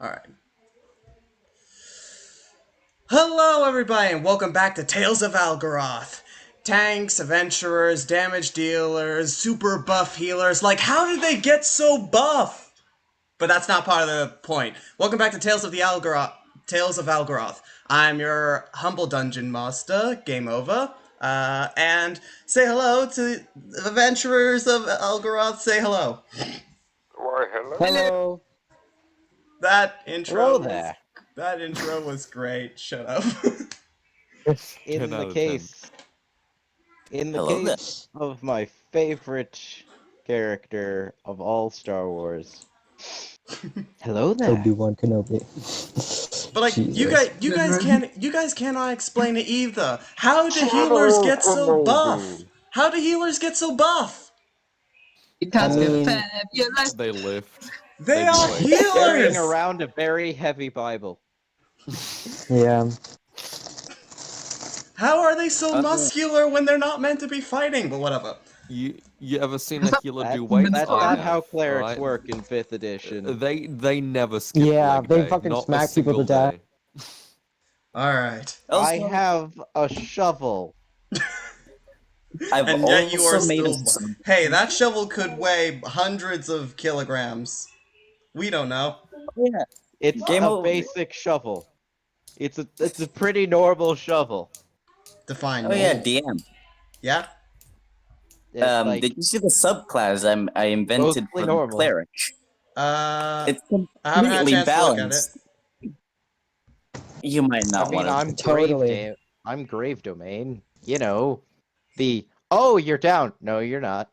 Alright. Hello, everybody, and welcome back to Tales of Algerath. Tanks, adventurers, damage dealers, super buff healers. Like, how did they get so buff? But that's not part of the point. Welcome back to Tales of Algerath. Tales of Algerath. I'm your humble dungeon master, Game Over. And say hello to the adventurers of Algerath. Say hello. Why, hello? Hello. That intro Hello was there. that intro was great. Shut up. In 10 the out of 10. case, in the Hello there. case of my favorite character of all Star Wars. Hello there. Obi-Wan Kenobi. But like Jesus. you guys cannot explain it either. How do healers get so buff? How do healers get so buff? I Because they're mean, fabulous. They lift. They do are weights. Carrying healers. around a very heavy Bible. yeah. How are they so Uh, muscular when they're not meant to be fighting? But whatever. You ever seen a healer do That's, weights? that's I not have, how clerics alright? work in 5th edition. They never skip Yeah, leg they day. fucking Not a smack people to single death. day. All right. I also, have a shovel. I've And yet you are also made still. some. Hey, that shovel could weigh hundreds of kilograms. We don't know. Yeah, It's Game a over. basic shovel. It's a pretty normal shovel. Define Oh yeah, normal. DM. Yeah. It's like Did you see the subclass I invented mostly for normal. cleric? I It's haven't had a completely chance to look at it. balanced. You might I not mean, want to. Totally. I'm grave domain. You know, the you're down. No, you're not.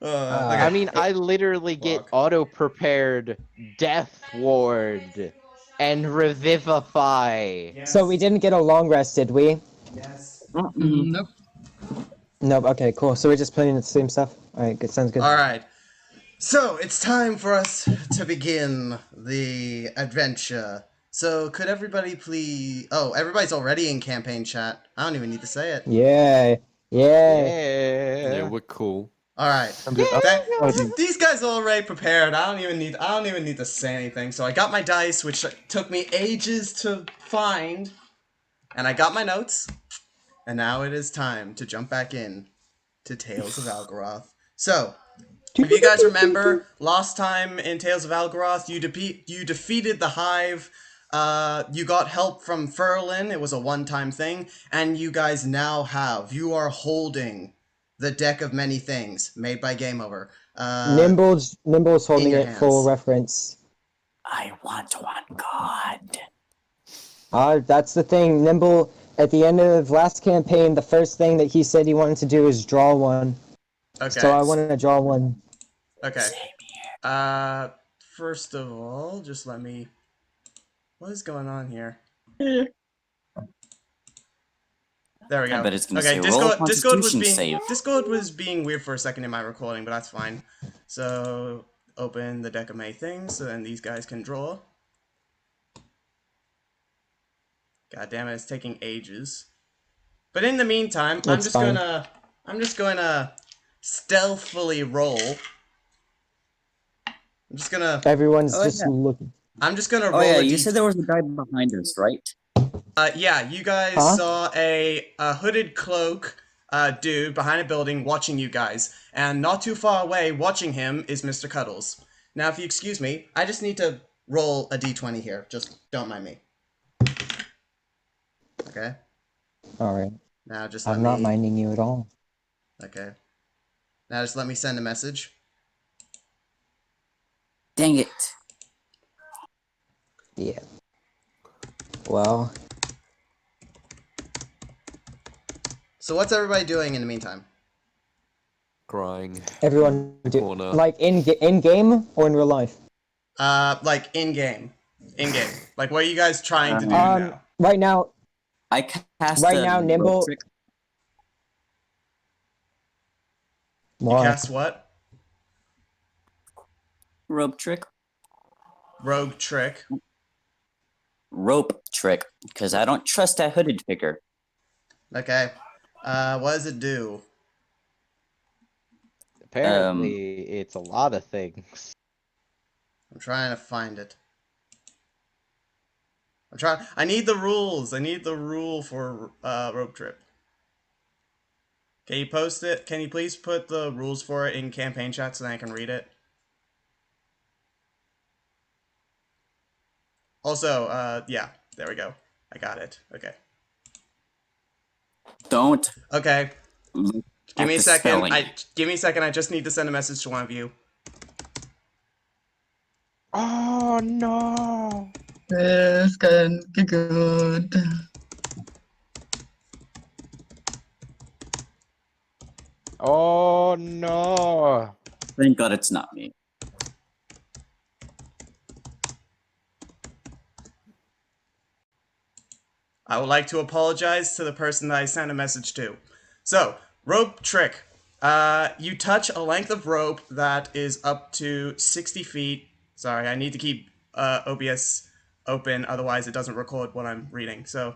I Okay. mean, I literally get Fuck. auto prepared Death Ward and Revivify. So we didn't get a long rest, did we? Yes. Nope. Nope. Okay, cool. So we're just playing the same stuff. All right, good. Sounds good. All right. So it's time for us to begin the adventure. So could everybody please? Oh, everybody's already in campaign chat. I don't even need to say it. Yay! Yay! Yeah, Yeah. we're cool. All right. These guys are already prepared. I don't even need to say anything. So I got my dice, which took me ages to find, and I got my notes. And now it is time to jump back in to Tales of Algerath. So, if you guys remember, last time in Tales of Algerath, you defeated the Hive. You got help from Furlin. It was a one-time thing, and you guys now you are holding the deck of many things made by Game Over. Nimble's holding your it full hands. reference. I want one god. That's the thing. Nimble, at the end of last campaign, the first thing that he said he wanted to do is draw one. Okay. So I wanted to draw one. Okay. Same here. First of all, just let me. What is going on here? There we go. I bet it's gonna Okay, say roll a Discord Constitution save. Discord was being weird for a second in my recording, but that's fine. So open the deck of May things, so then these guys can draw. God damn it, it's taking ages. But in the meantime, I'm That's fine. just gonna stealthily roll. I'm just gonna Everyone's Oh, just yeah. looking. Oh roll yeah, a you d. said there was a guy behind us, right? Yeah, you guys Huh? saw a hooded cloak dude behind a building watching you guys, and not too far away watching him is Mr. Cuddles. Now, if you excuse me, I just need to roll a d20 here. Just don't mind me. Okay? All right. Now just let I'm me... not minding you at all. Okay. Now just let me send a message. Dang it. Yeah. Well, So what's everybody doing in the meantime? Crying. everyone Corner. like in game or in real life. Like in-game. In-game. Like, what are you guys trying to do Um, now? Right now, I cast right a now, rope Nimble. trick. You Why? cast what? Rope trick. Rogue trick. Rope trick. Because I don't trust that hooded figure. Okay. What does it do? Apparently, it's a lot of things. I'm trying to find it. I'm trying. I need the rules. I need the rule for rope trip. Can you post it? Can you please put the rules for it in campaign chat so that I can read it? Also, yeah, there we go. I got it. Okay. Don't Okay. look Give at me a the second. spelling. Give me a second. I just need to send a message to one of you. Oh no! Es kann gut. Oh no! Thank God it's not me. I would like to apologize to the person that I sent a message to. So, rope trick. You touch a length of rope that is up to 60 feet. Sorry, I need to keep OBS open, otherwise it doesn't record what I'm reading. So,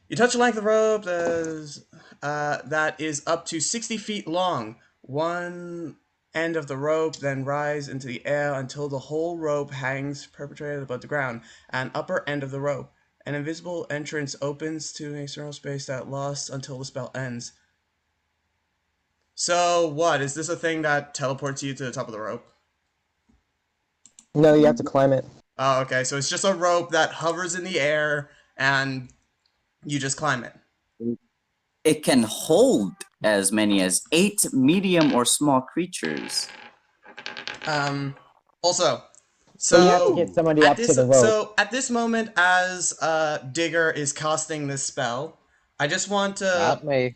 you touch a length of rope that is up to 60 feet long. One end of the rope then rise into the air until the whole rope hangs perpetrated above the ground. An upper end of the rope. An invisible entrance opens to an external space that lasts until the spell ends. So what? Is this a thing that teleports you to the top of the rope? No, you have to climb it. Oh, okay. So it's just a rope that hovers in the air and you just climb it. It can hold as many as 8 medium or small creatures. Also, But you have to so get somebody up to the rope. at this moment, as Digger is casting this spell, I just want Not to me.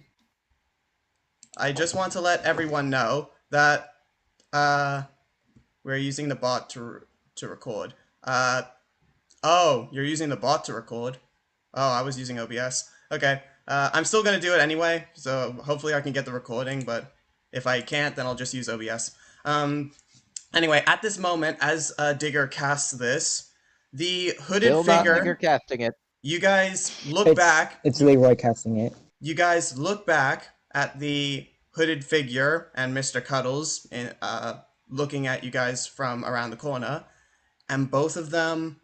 let everyone know that we're using the bot to record. Oh, you're using the bot to record. Oh, I was using OBS. Okay, I'm still gonna do it anyway, so hopefully I can get the recording. But if I can't, then I'll just use OBS. Anyway, at this moment, as Digger casts this, the hooded Still not Digger figure. casting it. You guys look back. It's Leroy casting it. You guys look back at the hooded figure and Mr. Cuddles, looking at you guys from around the corner, and both of them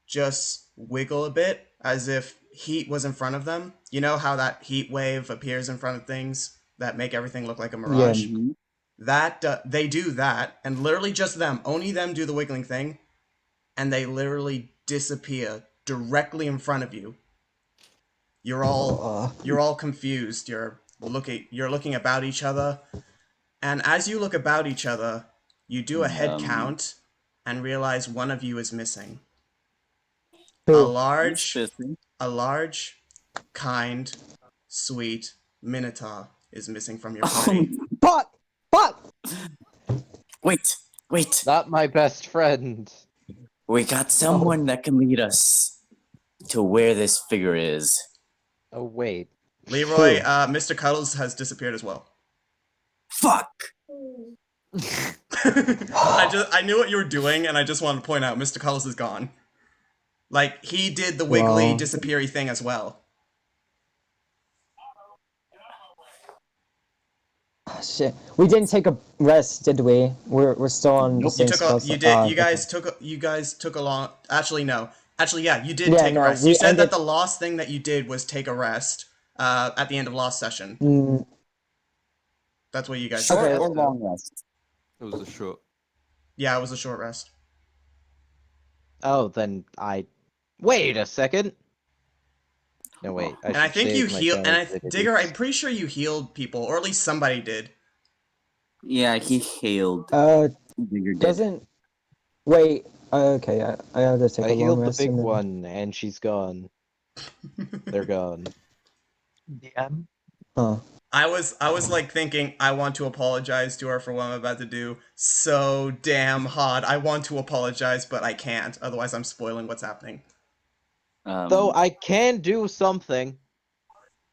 just wiggle a bit as if heat was in front of them. You know how that heat wave appears in front of things that make everything look like a Yeah. mirage? Mhm. That they do that, and literally just them, only them do the wiggling thing, and they literally disappear directly in front of you. You're all confused. You're looking about each other, and as you look about each other, you do a head count and realize one of you is missing. A Who? large, Interesting. kind, sweet minotaur is missing from your Oh, party. Fuck! Fuck! wait. Not my best friend. We got someone that can lead us to where this figure is. Oh wait. Leroy, Who? Mr. Cuddles has disappeared as well. Fuck! I knew what you were doing, and I just wanted to point out Mr. Cuddles is gone. Like, he did the wiggly, Wow. disappeary thing as well. Shit. We didn't take a rest, did we? We're still on the Nope. You same took spell. a, you did, Okay. you guys took a long, actually no. Actually, yeah, you did Yeah, take a no, rest. we You said that ended- the last thing that you did was take a rest, at the end of last session. Mm, That's what you guys Short said. Okay. or long rest? It was a short. Yeah, it was a short rest. Oh, then I. Wait a second. No, wait. I And I should think you save my heal, Digger, I'm abilities. pretty sure you healed people, or at least somebody did. Yeah, he hailed. Digger did. doesn't... Wait, okay, I had to take I a long healed the rest big and then... one, and she's gone. They're gone. DM. Huh. I was like thinking, I want to apologize to her for what I'm about to do so damn hard. I want to apologize, but I can't. Otherwise, I'm spoiling what's happening. Though I can do something.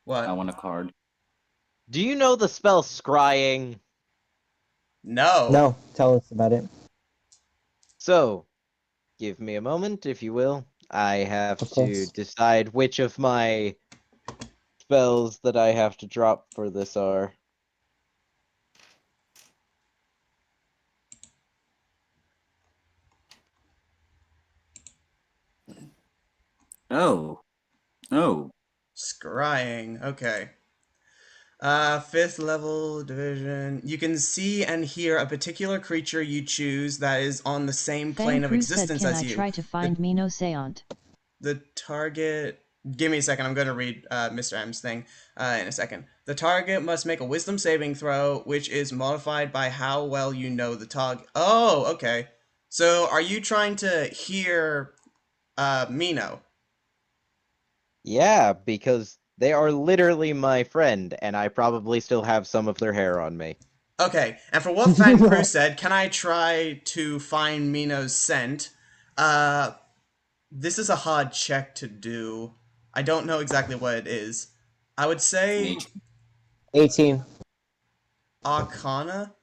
What? I want a card. Do you know the spell scrying? No. No, tell us about it. So, give me a moment, if you will. I have Of to course. decide which of my spells that I have to drop for this are. Oh. Oh. Scrying. Okay. 5th level division. You can see and hear a particular creature you choose that is on the same plane of Fang Pru said, existence can as I you. try to find Mino Seant? The target. Give me a second. I'm going to read Mr. M's thing in a second. The target must make a wisdom saving throw, which is modified by how well you know the target. Oh, okay. So are you trying to hear Mino? Yeah, because they are literally my friend, and I probably still have some of their hair on me. Okay, and for what Fang Pru said, can I try to find Mino's scent? This is a hard check to do. I don't know exactly what it is. I would say Nature. 18. Arcana?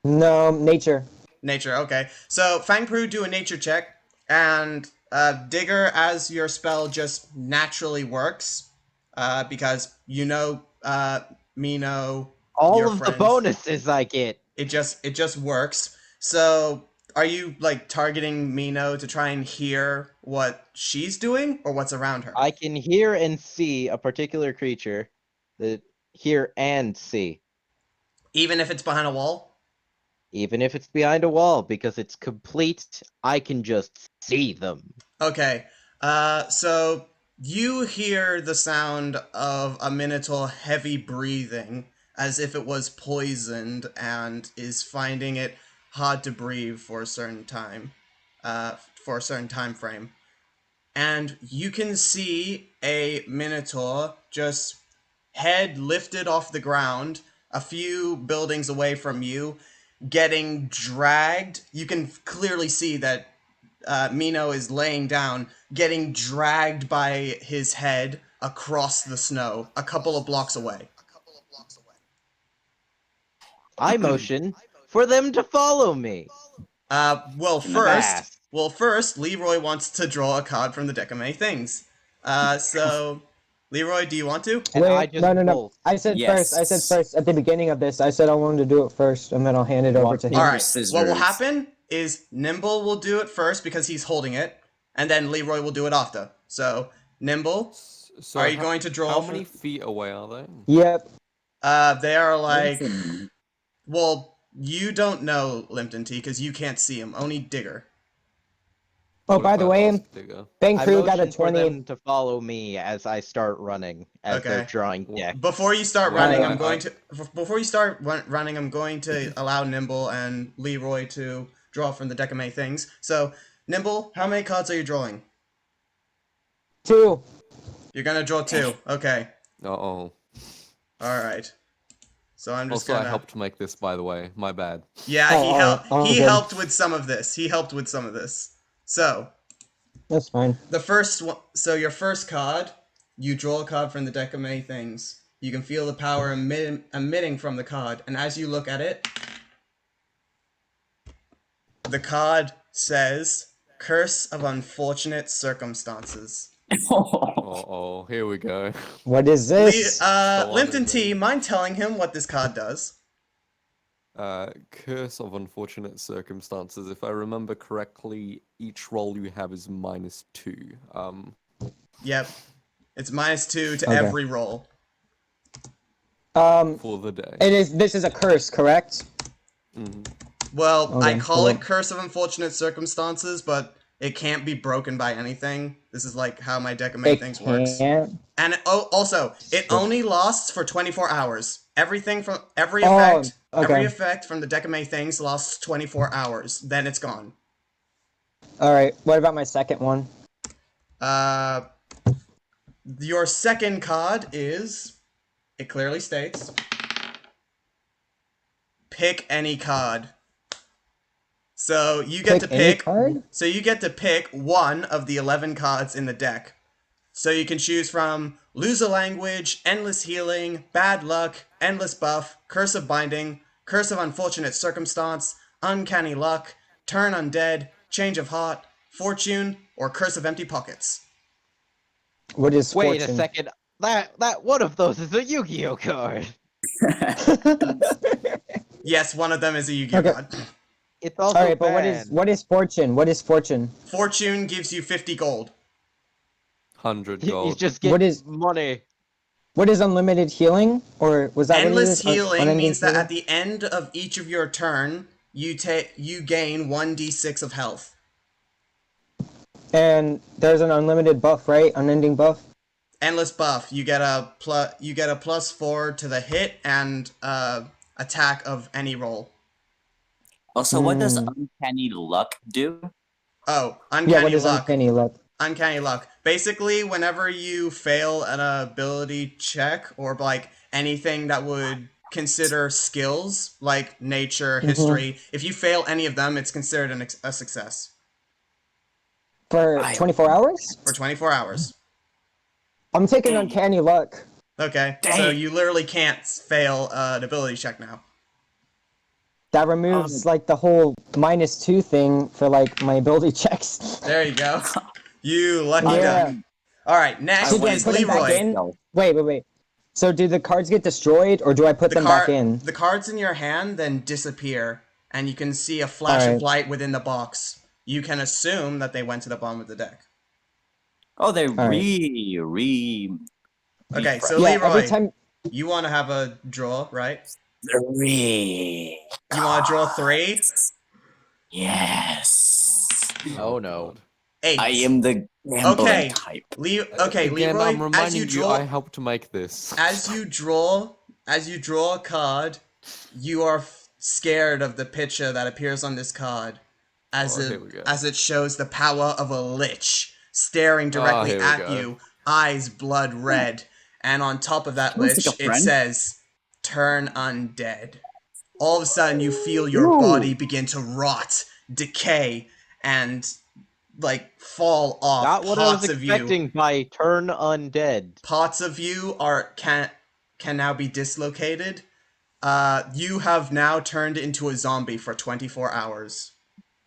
No, nature. Nature, okay. So, Fang Pru, do a nature check, and Digger, as your spell just naturally works, because you know Mino, All your of the friends. bonuses I get. It just works. So, are you like targeting Mino to try and hear what she's doing or what's around her? I can hear and see a particular creature. That hear and see. Even if it's behind a wall? Even if it's behind a wall, because it's complete, I can just see them. Okay. So you hear the sound of a minotaur heavy breathing as if it was poisoned and is finding it hard to breathe for a certain time, for a certain time frame. And you can see a minotaur just head lifted off the ground a few buildings away from you, getting dragged. You can clearly see that Mino is laying down, getting dragged by his head across the snow a couple of blocks away. I motion for them to follow me. Well, In the back. first, Leroy wants to draw a card from the deck of many things. So, Leroy, do you want to? And I Wait, just no. bolt. I said first. I said Yes. first at the beginning of this. I said I wanted to do it first, and then I'll hand it over to him. All Paper, right. scissors. What will happen is Nimble will do it first because he's holding it, and then Leroy will do it after. So, Nimble, So are you going to draw? How many feet away are they? Yep. They are like. Listen. Well, you don't know Limpton T because you can't see him. Only Digger. Oh, What by if the I way, ask Digger? Fang I Pru got a motion for 20. them to follow me as I start running, as they're Okay. drawing deck. Before you start Wait, running, I- I'm going to. Before you start running, I'm going to allow Nimble and Leroy to draw from the deck of many things. So, Nimble, how many cards are you drawing? 2. You're gonna draw 2. Okay. Uh-oh. All right. So I'm just Also, I gonna. helped make this, by the way. My bad. Yeah, Oh, he all helped. right. Oh, He good. helped with some of this. So That's fine. the first one. So your first card, you draw a card from the deck of many things. You can feel the power emitting from the card, and as you look at it, the card says "Curse of Unfortunate Circumstances." Uh-oh, here we go. What is this? Go on, Limpton T, Izzy. mind telling him what this card does? Curse of Unfortunate Circumstances. If I remember correctly, each roll you have is -2. Yep, it's -2 to Okay. every roll. For the day. It is. This is a curse, correct? Mhm. Well, I Okay, call hold it on. Curse of Unfortunate Circumstances, but it can't be broken by anything. This is like how my deck of many It things works. can't. And also, it only lasts for 24 hours. Everything from every Oh, effect, every okay. effect from the deck of many things lasts 24 hours. Then it's gone. All right. What about my second one? Your second card is, it clearly states, pick any card. So you get Pick to any pick. card? So you get to pick one of the 11 cards in the deck. So you can choose from Lose a Language, Endless Healing, Bad Luck, Endless Buff, Curse of Binding, Curse of Unfortunate Circumstance, Uncanny Luck, Turn Undead, Change of Heart, Fortune, or Curse of Empty Pockets. What is Wait fortune? a second. That one of those is a Yu-Gi-Oh card. Yes, one of them is a Yu-Gi-Oh Okay. card. It's also All right, but banned. what is fortune? What is fortune? Fortune gives you 50 gold. 100 He's gold. just What getting is- money. What is unlimited healing? Or was that Endless what it is? healing Unending means that healing? at the end of each of your turn, you gain 1d6 of health. And there's an unlimited buff, right? Unending buff? Endless buff. You get a +4 to the hit and attack of any roll. Also, what does uncanny luck do? Oh, Yeah, uncanny what is luck. uncanny luck? Uncanny luck. Basically, whenever you fail an ability check or like anything that would consider skills like nature, history, if you fail any of them, it's considered a success For 24 hours? for 24 hours. I'm taking Dang. uncanny luck. Okay, so Dang. you literally can't fail an ability check now. That removes like the whole -2 thing for like my ability checks. There you go. You lucky Yeah. duck. All right, next So do I is put them back Leroy. in? Wait. So do the cards get destroyed, or do I put them back in? The cards in your hand then disappear, and you can see a flash of Alright. light within the box. You can assume that they went to the bottom of the deck. Oh, they Okay, so Yeah, Leroy, every time. you want to have a draw, right? re. You want to draw 3? Yes. Oh no. 8. I am the gambling Okay. type. Okay, Again, Leroy, I'm as you reminding you, draw, I helped to make this. as you draw a card, you are scared of the picture that appears on this card, as here we go. it shows the power of a lich staring directly here we at go. you, eyes blood red, and on top of that Looks lich, like a it friend. says, "Turn undead." All of a sudden, you feel your body begin to rot, decay, and like fall off. Not what I was Parts of you. expecting by turn undead. Parts of you can now be dislocated. You have now turned into a zombie for 24 hours.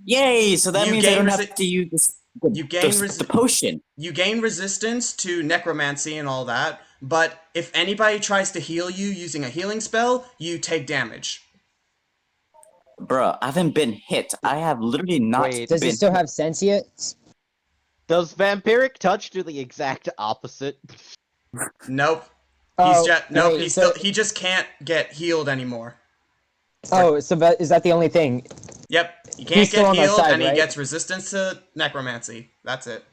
Yay! So that You means I gain don't have to use the potion. You gain resistance to necromancy and all that, but if anybody tries to heal you using a healing spell, you take damage. Bruh, I haven't been hit. I have literally not Wait, Does been he still have sentience? Does vampiric touch do the exact opposite? Nope. Oh, Nope, wait, so, he just can't get healed anymore. oh, so is that the only thing? Yep. He He's can't still get on my healed, side, and he right? gets resistance to necromancy. That's it.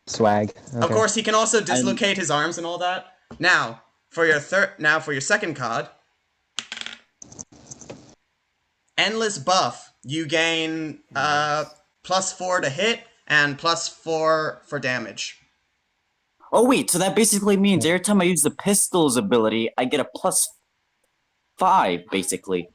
Swag. Of Okay. course, he can also dislocate his arms and all that. Now, for your second card, endless buff. You gain +4 to hit and +4 for damage. Oh wait, so that basically means every time I use the pistol's ability, I get a +5, basically.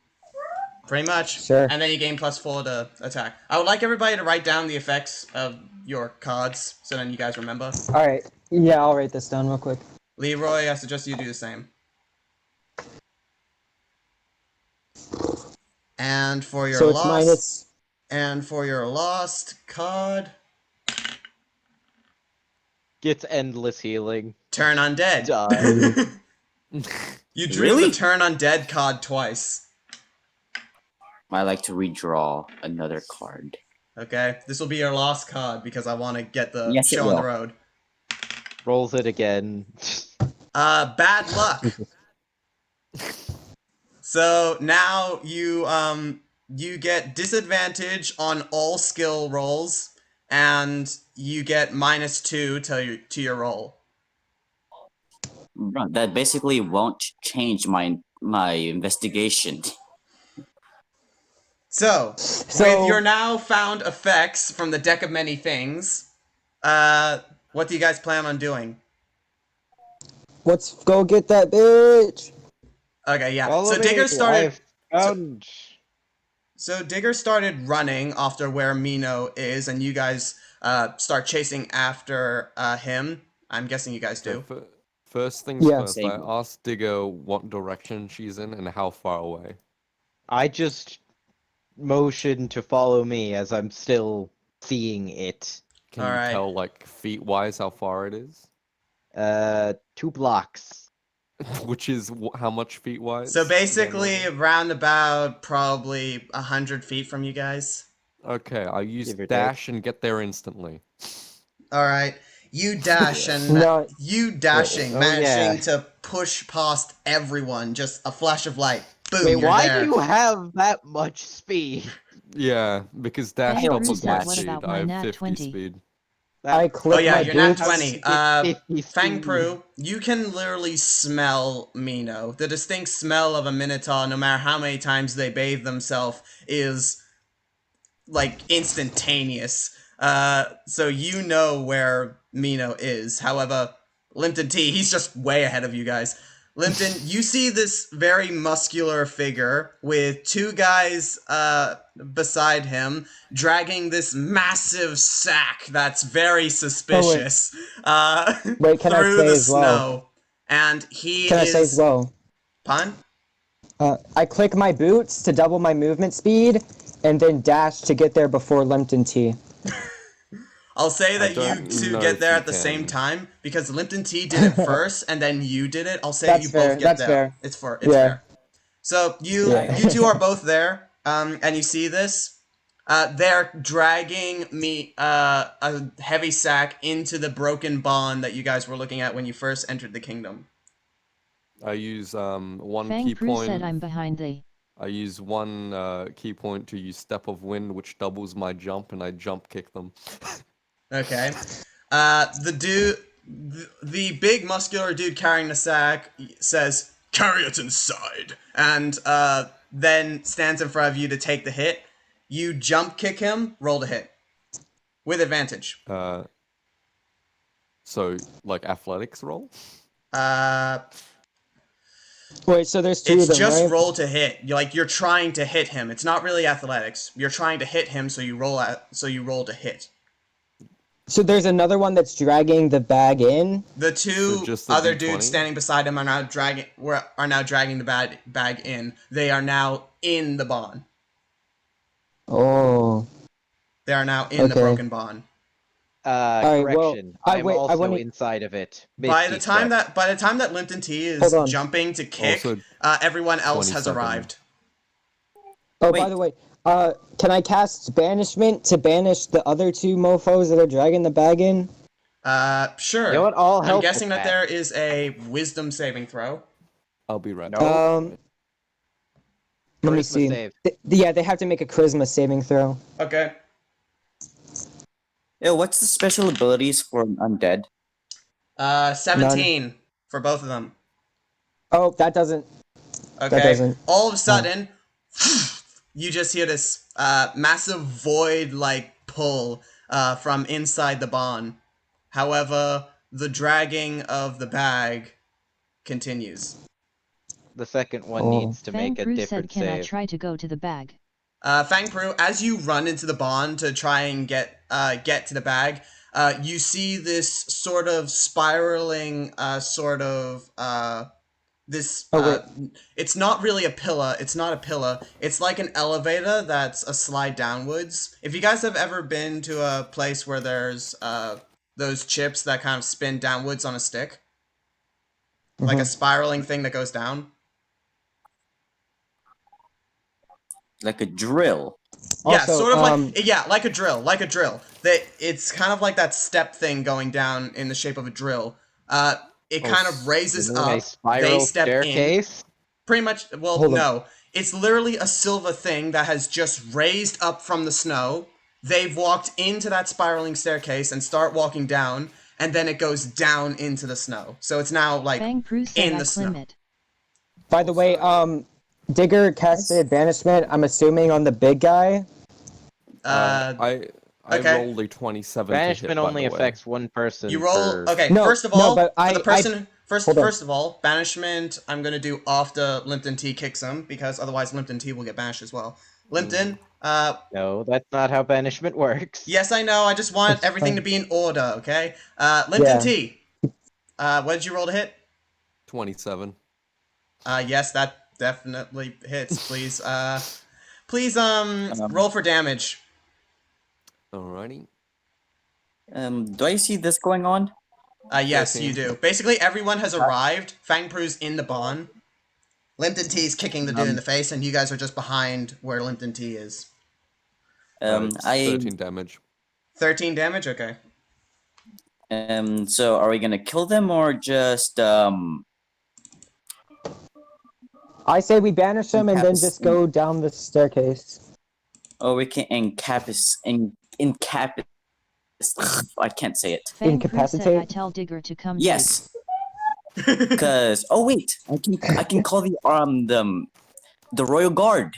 Pretty much. Sure. And then you gain +4 to attack. I would like everybody to write down the effects of your cards, so then you guys remember. All right. Yeah, I'll write this down real quick. Leroy, I suggest you do the same. And for your So it's lost card, Gets endless healing. turn undead. Die. You drew Really? the turn undead card twice. I like to redraw another card. Okay, this will be your lost card because I want to get the Yes, it show on the will. road. Rolls it again. Bad luck. So now you get disadvantage on all skill rolls, and you get -2 to your roll. Bruh, that basically won't change my investigation. So, So- with your now found effects from the deck of many things, what do you guys plan on doing? Let's go get that bitch. Okay, yeah. Follow So me. Digger started. I've found. So Digger started running after where Mino is, and you guys start chasing after him. I'm guessing you guys do. First things Yeah. first, Same. I asked Digger what direction she's in and how far away. I just motion to follow me as I'm still seeing it. Can Alright. you tell, like, feet-wise how far it is? 2 blocks. Which is how much feet-wise? So basically, around about probably 100 feet from you guys. Okay, I use Give or take. dash and get there instantly. All right. You dash and No. you dashing, Oh, managing yeah. to push past everyone. Just a flash of light. Boom, Wait, you're why there. do you have that much speed? Yeah, because dash Fang doubles Bruce my said, "What speed. about I my have nat 50 20?" speed. I Oh click yeah, my you're nat boots. 20. 50 Fang speed. Pru, you can literally smell Mino. The distinct smell of a Minotaur, no matter how many times they bathe themselves, is like instantaneous. So you know where Mino is. However, Limpton T, he's just way ahead of you guys. Limpton, you see this very muscular figure with two guys beside him dragging this massive sack that's very suspicious Wait, can I through say the as well? snow. And he Can I say as is... well? Pun? I click my boots to double my movement speed, and then dash to get there before Limpton T. I'll say I that you don't two know get if there you at the same can. time because Limpton T did it first and then you did it. I'll say That's you fair. both get That's there. fair. It's Yeah. fair. So Yeah. you two are both there, and you see this. They're dragging me a heavy sack into the broken bond that you guys were looking at when you first entered the kingdom. I use one Fang key Pru said, point. "I'm behind thee." I use one key point to use Step of Wind, which doubles my jump, and I jump kick them. Okay. The big muscular dude carrying the sack says, "Carry it inside," and then stands in front of you to take the hit. You jump kick him, roll to hit with advantage. So like athletics roll. Wait, so there's two It's of them, just right? roll to hit. You're trying to hit him. It's not really athletics. You're trying to hit him, so you roll to hit. So there's another one that's dragging the bag in. The So two just the other D20? dudes standing beside him are now dragging the bag in. They are now in the bond. Oh. They are now in the Okay. broken bond. Alright, well, Correction. I I'm wait. I also want to. inside of it. By the 50 time steps. that Limpton T is Hold on. jumping to kick, Also everyone else has 27. arrived. Oh, Wait. by the way, can I cast banishment to banish the other two mofo's that are dragging the bag in? Sure. You know what? I'll I'm help guessing with that there is a wisdom saving throw. I'll be right No. back. Let me Charisma see. save. Yeah, they have to make a charisma saving throw. Okay. Yo, what's the special abilities for an undead? 17 for both of them. Oh, that doesn't. Okay. That doesn't. All of a sudden, you just hear this massive void-like pull from inside the bond. However, the dragging of the bag continues. The second one Oh. needs to Fang make a Pru said, different "Can I save. try to go to the bag?" Fang Pru, as you run into the bond to try and get to the bag, you see this sort of spiraling, this. Oh, wait. It's not really a pillar. It's not a pillar. It's like an elevator that's a slide downwards. If you guys have ever been to a place where there's those chips that kind of spin downwards on a stick, like a spiraling thing that goes down. Like a drill. Yeah, Also, sort of like a drill, it's kind of like that step thing going down in the shape of a drill. It kind of raises You mean up. a spiral They step in. staircase? Pretty much. Well, Hold on. no, it's literally a silver thing that has just raised up from the snow. They've walked into that spiraling staircase and start walking down, and then it goes down into the snow. So it's now like Fang Pru said, in "I the climb snow. it." By the way, Digger casted banishment. I'm assuming on the big guy. I okay. rolled a 27 Banishment to hit, by only the way. affects one person You roll. per... Okay, No, first of no, all, but for the person. hold on. First of all, banishment. I'm gonna do after Limpton T kicks him because otherwise Limpton T will get banished as well. Limpton. No, that's not how banishment works. Yes, I know. I just want It's everything fine. to be in order. Okay. Limpton Yeah. T. What did you roll to hit? 27. Yes, that definitely hits. Please. Please. Roll for damage. Alrighty. Do I see this going on? Yes, 13. you do. Basically, everyone has arrived. Fang Pru's in the bond. Limpton T's kicking the dude in the face, and you guys are just behind where Limpton T is. It's I 13 damage. 13 damage? Okay. So are we gonna kill them or just I say we banish them and then Incapacit- just go down the staircase. Oh, we can incapacit. I can't say it. Fang Pru said I Incapacitate? tell Digger to come Yes, because oh wait, I can call the royal guard.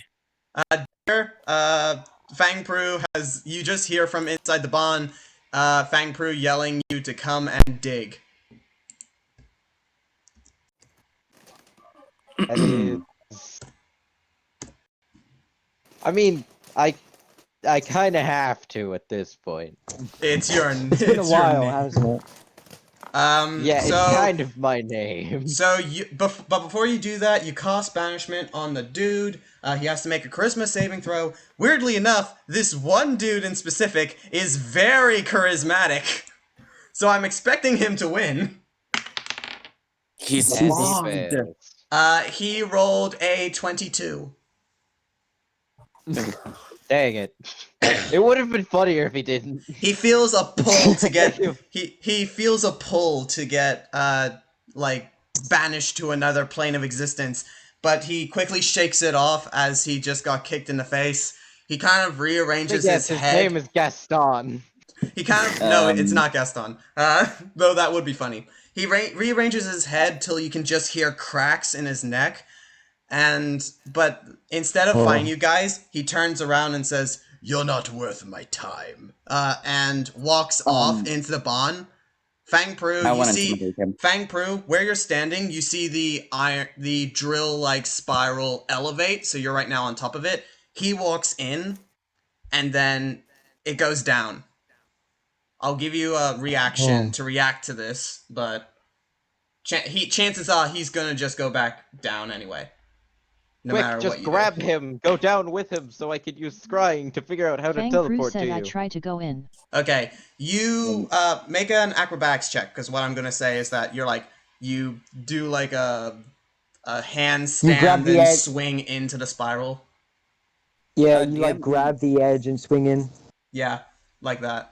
Here, Fang Pru has, you just hear from inside the barn, Fang Pru yelling you to come and dig. That is. I mean, I kind of have to at this point. It's your It's been a while, hasn't it? Yeah, so, it's kind of my name. So but before you do that, you cast banishment on the dude. He has to make a charisma saving throw. Weirdly enough, this one dude in specific is very charismatic, so I'm expecting him to win. He's And he logged. fails. He rolled a 22. Dang it. It would have been funnier if he didn't. He feels a pull to get he feels a pull to get like banished to another plane of existence, but he quickly shakes it off as he just got kicked in the face. He kind of rearranges Yes, his his head. name is Gaston. He kind of no, it's not Gaston. Though that would be funny. He rearranges his head till you can just hear cracks in his neck, but instead of fighting you guys, he turns around and says, "You're not worth my time," and walks off into the barn. Fang Pru, I you want to see intimidate him. Fang Pru, where you're standing, you see the drill-like spiral elevate, so you're right now on top of it. He walks in, and then it goes down. I'll give you a reaction to react to this, but chances are he's gonna just go back down anay. No Quick, matter just what you grab do. him, go down with him so I can use scrying to figure out how to Fang Pru teleport to said I you. try to go in. Okay, you make an acrobatics check, because what I'm gonna say is that you do like a handstand, grab the then edge. swing into the spiral. Yeah, you DM. like grab the edge and swing in. Yeah, like that.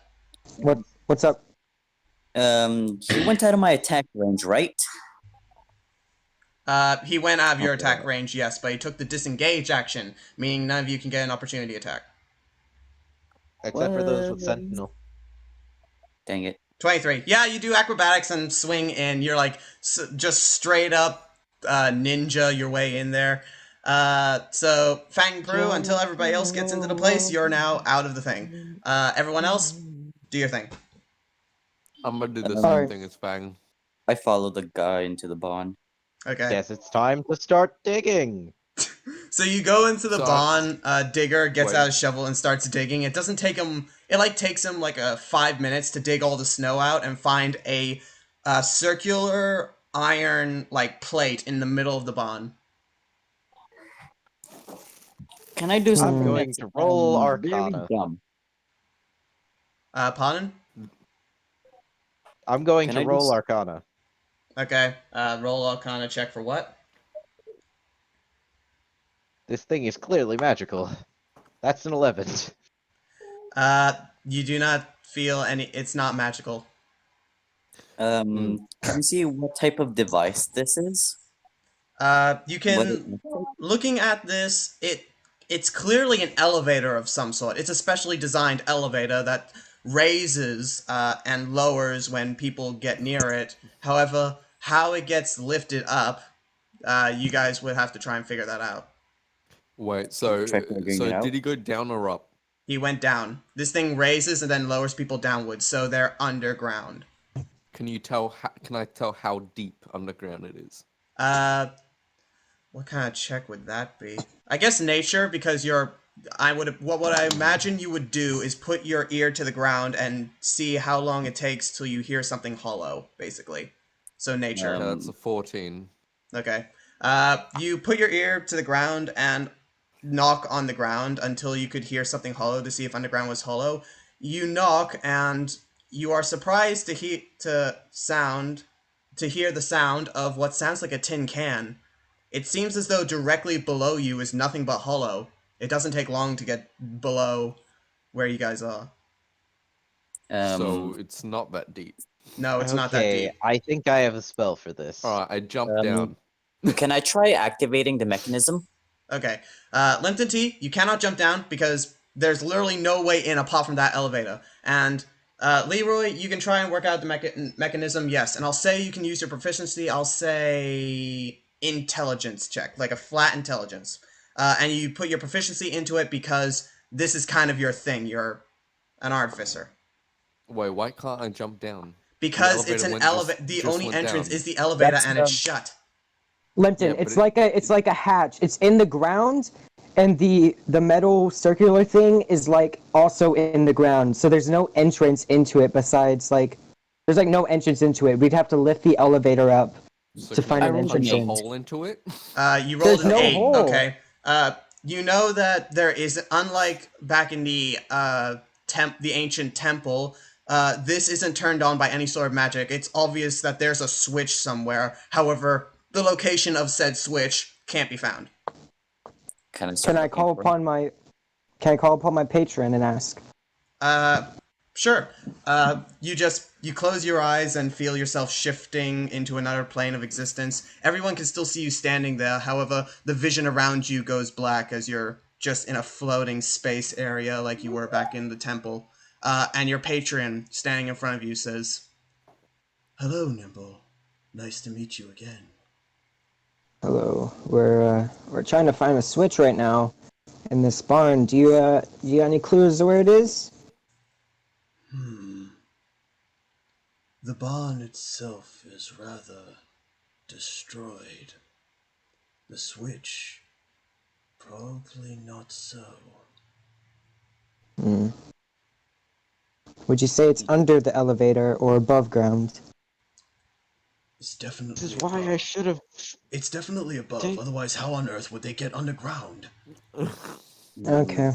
What's up? He went out of my attack range, right? He went out of your attack range, yes, but he took the disengage action, meaning none of you can get an opportunity attack. Except for those with Sentinel. Dang it. 23. Yeah, you do acrobatics and swing in. You're like just straight up ninja your way in there. So Fang Pru, until everybody else gets into the place, you're now out of the thing. Everyone else, do your thing. I'm gonna do the Alright. same thing as Fang. I followed the guy into the barn. Okay. Guess it's time to start digging. So you go into the So- barn, Digger gets Wait. out his shovel and starts digging. It doesn't take him, it like takes him like 5 minutes to dig all the snow out and find a circular iron like plate in the middle of the barn. Can I do something going that's, to roll very Arcana. dumb? Pardon? I'm going Can to I roll just- Arcana. Okay, roll Arcana check for what? This thing is clearly magical. That's an 11. You do not feel any, it's not magical. Can you see what type of device this is? You What can, looking at this, it's clearly an elevator of some sort. It's a specially designed elevator that raises and lowers when people get near it. However, how it gets lifted up, you guys would have to try and figure that out. Wait, so Try figuring it out. did he go down or up? He went down. This thing raises and then lowers people downwards, so they're underground. Can you tell? Can I tell how deep underground it is? What kind of check would that be? I guess nature, because what I imagine you would do is put your ear to the ground and see how long it takes till you hear something hollow, basically. So nature. Okay, that's a 14. Okay. You put your ear to the ground and knock on the ground until you could hear something hollow to see if underground was hollow. You knock and you are surprised to hear the sound of what sounds like a tin can. It seems as though directly below you is nothing but hollow. It doesn't take long to get below where you guys are. So it's not that deep. No, it's not that Okay, deep. I think I have a spell for this. Alright, I jump down. Can I try activating the mechanism? Okay. Limpton T, you cannot jump down because there's literally no way in apart from that elevator. And Leroy, you can try and work out the mechanism, yes. And I'll say you can use your proficiency. I'll say intelligence check, like a flat intelligence. And you put your proficiency into it because this is kind of your thing. You're an artificer. Wait, why can't I jump down? Because it's an elevator. The just only went entrance down. is the elevator That's, and it's shut. Limpton, Yeah, it's but like a hatch. It's in the ground, and the metal circular thing is like also in the ground. So there's no entrance into it besides like there's like no entrance into it. We'd have to lift the elevator up So to can find I an rolled entrance punch a an in. hole into it? You rolled There's an no 8. hole. Okay. You know that there is, unlike back in the the ancient temple, this isn't turned on by any sort of magic. It's obvious that there's a switch somewhere. However, the location of said switch can't be found. Can I Can start I looking call for it? upon my Can I call upon my patron and ask? Sure. You close your eyes and feel yourself shifting into another plane of existence. Everyone can still see you standing there. However, the vision around you goes black as you're just in a floating space area like you were back in the temple. And your patron standing in front of you says, "Hello, Nimble. Nice to meet you again." Hello. We're trying to find a switch right now in this barn. Do you got any clues to where it is? The barn itself is rather destroyed. The switch, probably not so. Would you say it's under the elevator or above ground? It's This definitely is why I above. should have. It's definitely above, Take- otherwise how on earth would they get underground? Okay.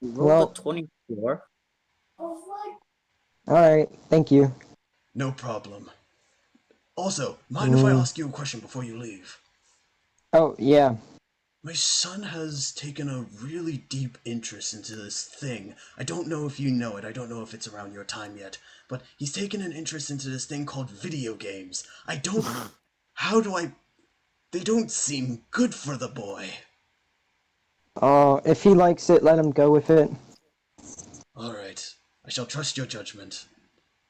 You rolled Well, a 24. alright. Thank you. No problem. Also, mind if I ask you a question before you leave? Oh, yeah. My son has taken a really deep interest into this thing. I don't know if you know it, I don't know if it's around your time yet, but he's taken an interest into this thing called video games. I don't... How do I... They don't seem good for the boy. Oh, if he likes it, let him go with it. Alright, I shall trust your judgment.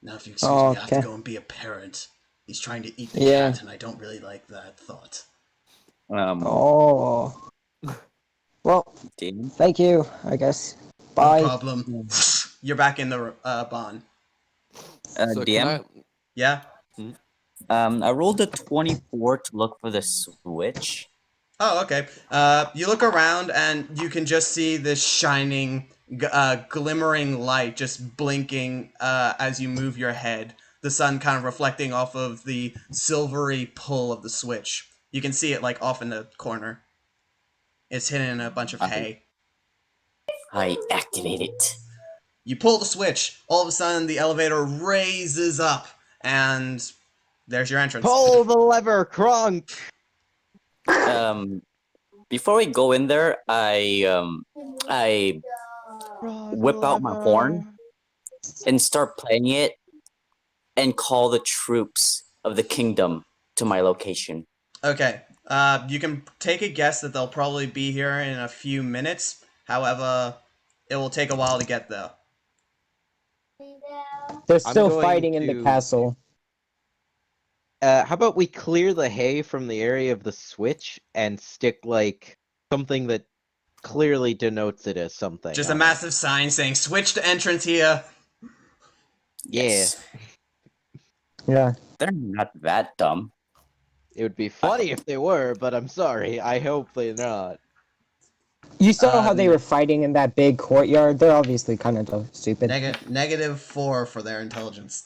Now if you excuse Oh, me, I have to okay. go and be a parent. He's trying to eat the Yeah. cat, and I don't really like that thought. Oh. Well, DM. thank you, I guess. No Bye. problem. You're back in the barn. So can DM. I... Yeah? I rolled a 24 to look for the switch. Oh, okay. You look around and you can just see this shining, glimmering light just blinking as you move your head. The sun kind of reflecting off of the silvery pull of the switch. You can see it like off in the corner. It's hidden in a bunch of hay. I activate it. You pull the switch. All of a sudden, the elevator raises up, and there's your entrance. Pull the lever, Kronk! Before we go in there, I whip out my horn and start playing it and call the troops of the kingdom to my location. Okay. You can take a guess that they'll probably be here in a few minutes. However, it will take a while to get there. They're I'm still going fighting in the to- castle. How about we clear the hay from the area of the switch and stick like something that clearly denotes it as something. Just a on it? massive sign saying "Switch to entrance here." Yes. Yeah. They're not that dumb. It would be funny if they were, but I'm sorry. I hope they're not. You saw how they were fighting in that big courtyard? They're obviously kind of stupid. -4 for their intelligence.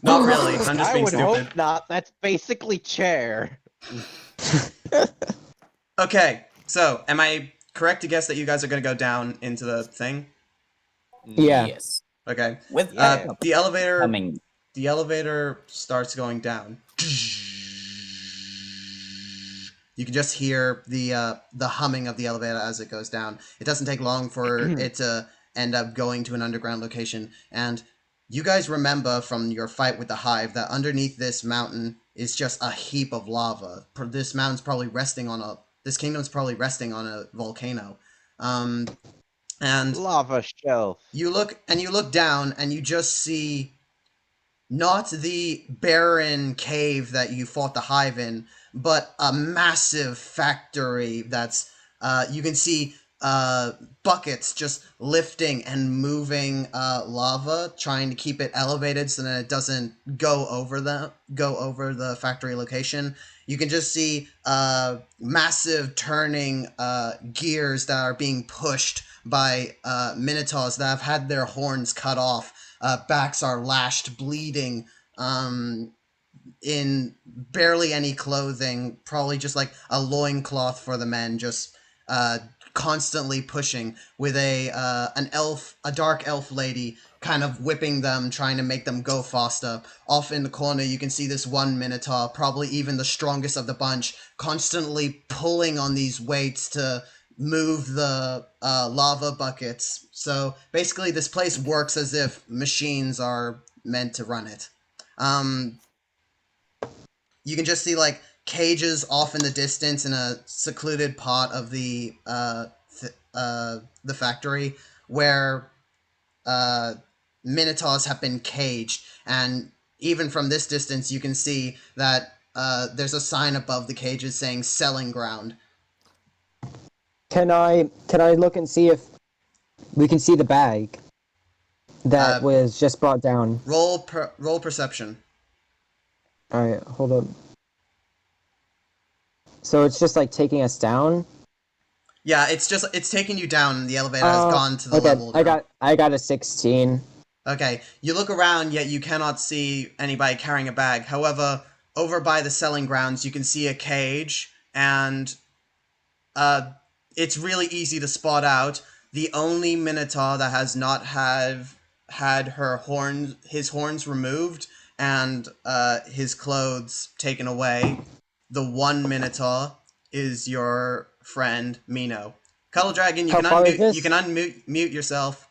Not really. I'm just I being would stupid. hope not. That's basically chair. Okay, so am I correct to guess that you guys are gonna go down into the thing? Yeah. Yes. Okay. With Yeah. The elevator. coming. The elevator starts going down. You can just hear the humming of the elevator as it goes down. It doesn't take long for it to end up going to an underground location, and you guys remember from your fight with the hive that underneath this mountain is just a heap of lava. This mountain's probably resting on a. This kingdom's probably resting on a volcano. And Lava shelf. you look down and you just see not the barren cave that you fought the hive in, but a massive factory that's you can see buckets just lifting and moving lava, trying to keep it elevated so that it doesn't go over the factory location. You can just see massive turning gears that are being pushed by minotaurs that have had their horns cut off. Backs are lashed, bleeding, in barely any clothing, probably just like a loincloth for the men, just constantly pushing with a dark elf lady kind of whipping them, trying to make them go faster. Off in the corner, you can see this one minotaur, probably even the strongest of the bunch, constantly pulling on these weights to move the lava buckets. So basically, this place works as if machines are meant to run it. You can just see like cages off in the distance in a secluded part of the factory where minotaurs have been caged, and even from this distance, you can see that there's a sign above the cages saying "selling ground." Can I look and see if we can see the bag that was just brought down? Roll perception. All right, hold up. So it's just like taking us down. Yeah, it's taking you down. The elevator has gone to the okay. level. Now. I got a 16. Okay, you look around, yet you cannot see anybody carrying a bag. However, over by the selling grounds, you can see a cage, and it's really easy to spot out. The only minotaur that has not had his horns removed and his clothes taken away. The one minotaur is your friend Mino. Cuddle Dragon, you How can far is unmute. this? You can unmute yourself.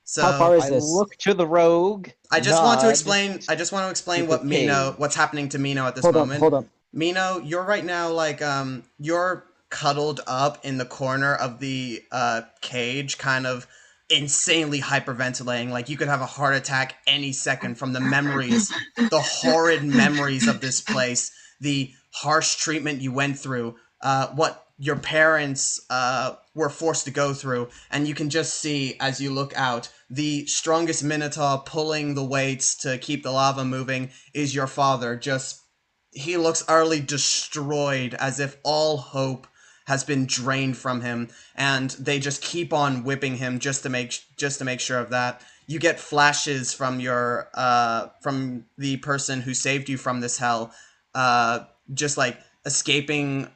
So How far is I this? look to the rogue. I just want to nod explain. I just want to explain to the cage. What's happening to Mino at this Hold moment. up. Mino, you're right now like you're cuddled up in the corner of the cage, kind of insanely hyperventilating. Like you could have a heart attack any second from the memories, the horrid memories of this place, the harsh treatment you went through, what your parents were forced to go through, and you can just see as you look out, the strongest minotaur pulling the weights to keep the lava moving is your father. He looks utterly destroyed, as if all hope has been drained from him, and they just keep on whipping him just to make sure of that. You get flashes from your from the person who saved you from this hell, just like escaping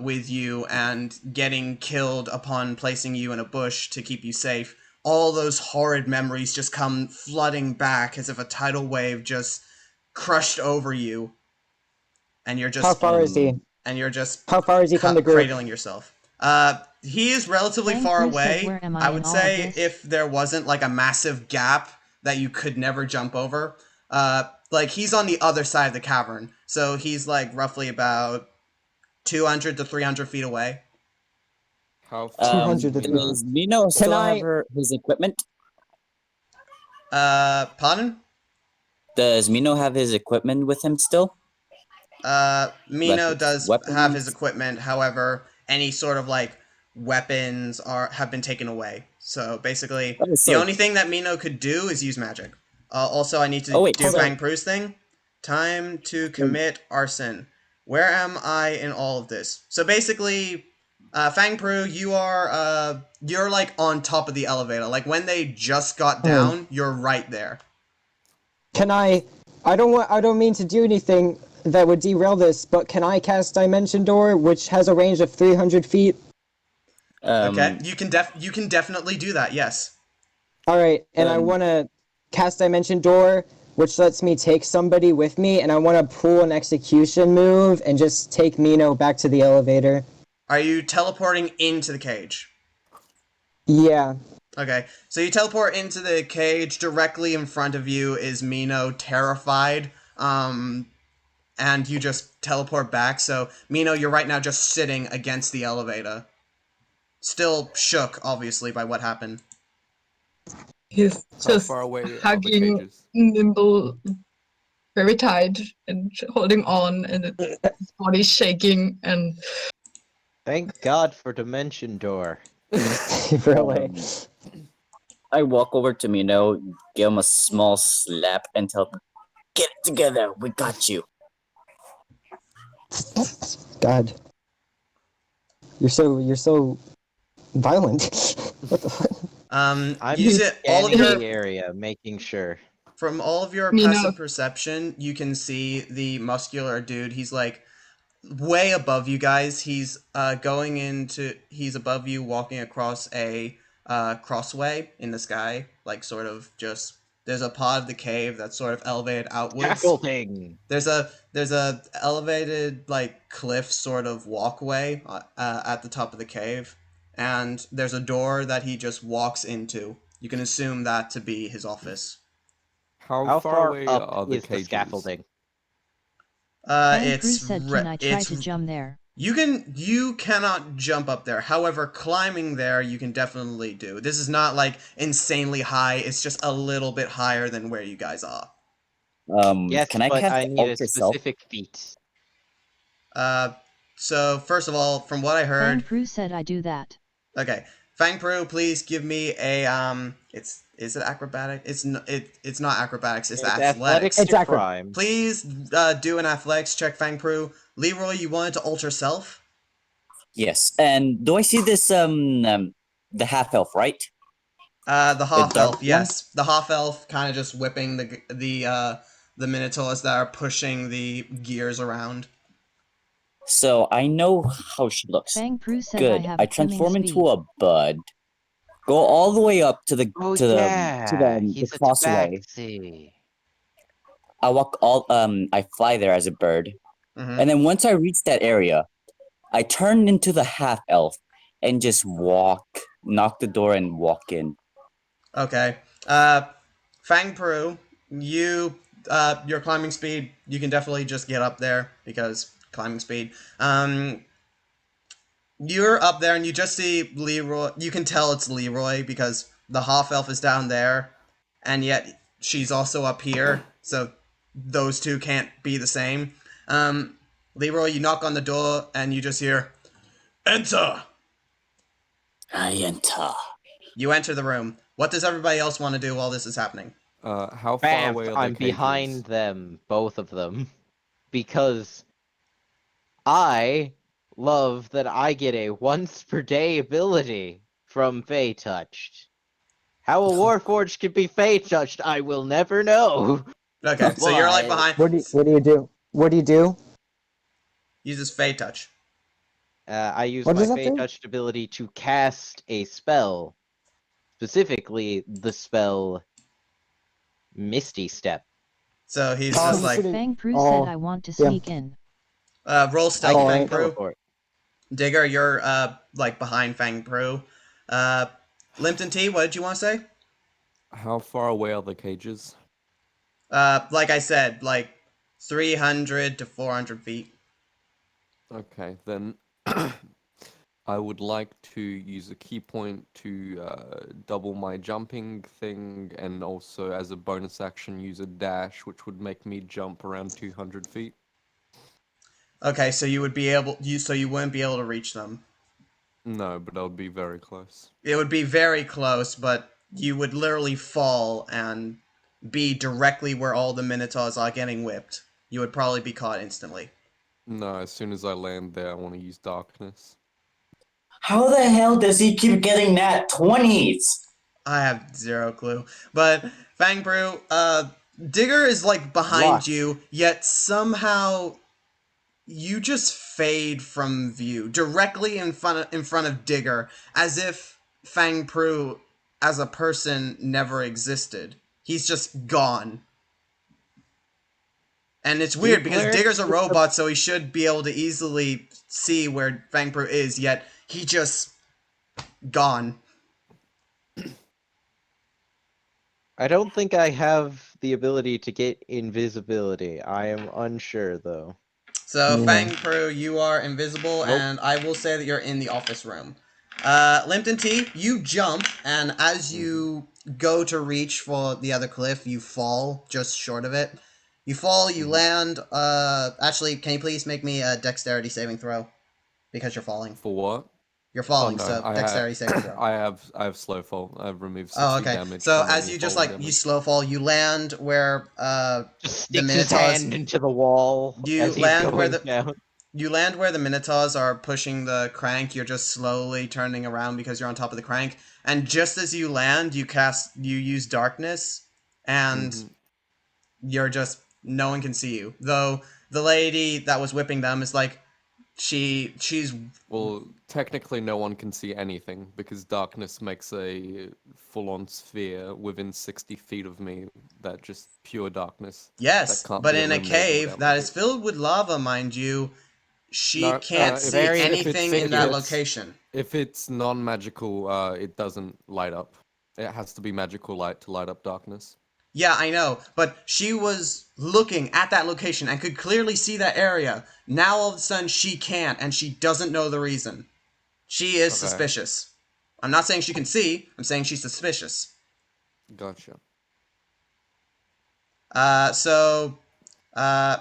with you and getting killed upon placing you in a bush to keep you safe. All those horrid memories just come flooding back as if a tidal wave just crushed over you, and you're just How far is he? and you're just How far is he from the group? cradling yourself. He is relatively Thank far you, said, away. "Where am I I would in all say of this?" if there wasn't like a massive gap that you could never jump over. Like he's on the other side of the cavern, so he's like roughly about 200 to 300 feet away. How far 200 to is 300. Does Mino still have his equipment? Pardon? Does Mino have his equipment with him still? Mino Like does have his weapons? equipment. However, any sort of like weapons have been taken away. So basically, Oh, the so- only thing that Mino could do is use magic. Also, I need to Oh, wait, do so- Fang Pru's thing. Time to commit arson. Where am I in all of this? So basically, Fang Pru, you're like on top of the elevator. Like when they just got down, you're right there. Can I don't mean to do anything that would derail this, but can I cast Dimension Door, which has a range of 300 feet? Okay, you can definitely do that. Yes. Alright, and I want to cast Dimension Door, which lets me take somebody with me, and I want to pull an execution move and just take Mino back to the elevator. Are you teleporting into the cage? Yeah. Okay, so you teleport into the cage. Directly in front of you is Mino, terrified. And you just teleport back. So, Mino, you're right now just sitting against the elevator. Still shook, obviously, by what happened. He's How just far away are the hugging cages? Nimble very tight and holding on, and his body's shaking. And Thank God for Dimension Door. Really. I walk over to Mino, give him a small slap, and tell him, "Get it together. We got you." God, you're so violent. What the fuck? I'm Use it. All of scanning your the area, making sure. From all of your Mino, passive perception, you can see the muscular dude. He's like way above you guys. He's he's above you, walking across a crossway in the sky, like sort of just there's a part of the cave that's sort of elevated outwards. Scaffolding! There's a elevated like cliff sort of walkway at the top of the cave, and there's a door that he just walks into. You can assume that to be his office. How How far far away up are the is the cages? scaffolding? Fang Pru It's said, "Can I try it's to jump there?" you cannot jump up there. However, climbing there you can definitely do. This is not like insanely high. It's just a little bit higher than where you guys are. Yes, Can I but cast I need a Ultra Self? specific feat. So first of all, from what I Fang heard, Pru said, "I do that." okay, Fang Pru, please give me a It's is it acrobatic? It's not acrobatics. It's It's athletics. It's to acro- crime. Please do an athletics check, Fang Pru. Leroy, you wanted to alter self. Yes. And do I see this the half elf, right? The The half dark elf, one? yes, the half elf, kind of just whipping the minotaurs that are pushing the gears around. So I know how she looks. Fang Pru said, "I Good. have I a swimming transform speed." into a bud. Go all the way up to Oh the yeah, the he's a crossway. tabaxi. I fly there as a bird. Mm-hmm. And then once I reach that area, I turn into the half elf and just knock the door and walk in. Okay. Fang Pru, your climbing speed, you can definitely just get up there because climbing speed. You're up there and you just see Leroy. You can tell it's Leroy because the half elf is down there, and yet she's also up here. So those two can't be the same. Leroy, you knock on the door and you just hear, "Enter." I enter. You enter the room. What does everybody else want to do while this is happening? How far Bam! away are the I'm cages? behind them, both of them, because I love that I get a once per day ability from Fey Touched. How a Warforged can be Fey Touched, I will never know. Okay, so you're like But behind. What do you do? What do you do? Uses Fey Touch. I use What my does that Fey do? Touched ability to cast a spell, specifically the spell Misty Step. So he's Oh, just he's like, sitting- Fang Pru Oh, said, "I want to yeah. sneak in." roll I stealth, can Fang Pru. teleport. Digger, you're like behind Fang Pru. Limpton T, what did you want to say? How far away are the cages? Like I said, like 300 to 400 feet. Okay, then I would like to use a key point to double my jumping thing, and also as a bonus action use a dash, which would make me jump around 200 feet. Okay, so you wouldn't be able to reach them. No, but I would be very close. It would be very close, but you would literally fall and be directly where all the minotaurs are getting whipped. You would probably be caught instantly. No, as soon as I land there, I want to use darkness. How the hell does he keep getting nat 20s? I have zero clue. But Fang Brew, Digger is like behind Luck. you, yet somehow you just fade from view directly in front of Digger, as if Fang Pru as a person never existed. He's just gone. And it's weird because Clerics Digger's a with the- robot, so he should be able to easily see where Fang Pru is, yet he just gone. I don't think I have the ability to get invisibility. I am unsure though. So, Yeah. Fang Pro, you are invisible, Nope. and I will say that you're in the office room. Limpton T, you jump, and as you go to reach for the other cliff, you fall just short of it. You fall, you land. Actually, can you please make me a dexterity saving throw? Because you're falling. For what? You're Oh falling, no, so dexterity saving throw. I have slow fall. I've removed 60 Oh, okay. damage So from as any you just falling like you damage. slow fall, you land where Just the sticks his minotaurs. hand into the wall You as he's land where going the down. you land where the minotaurs are pushing the crank. You're just slowly turning around because you're on top of the crank. And just as you land, you use darkness, and you're just no one can see you. Though the lady that was whipping them is like she's Well, technically no one can see anything because darkness makes a full-on sphere within 60 feet of me that just pure darkness that yes, can't but be in a eliminated cave without that magic. is filled with lava, mind you, she No, can't if see it's anything in if that it's location. if it's non-magical, it doesn't light up. It has to be magical light to light up darkness. Yeah, I know, but she was looking at that location and could clearly see that area. Now all of a sudden she can't, and she doesn't know the reason. She is Okay, suspicious. I'm not saying she can see, I'm saying she's suspicious. gotcha.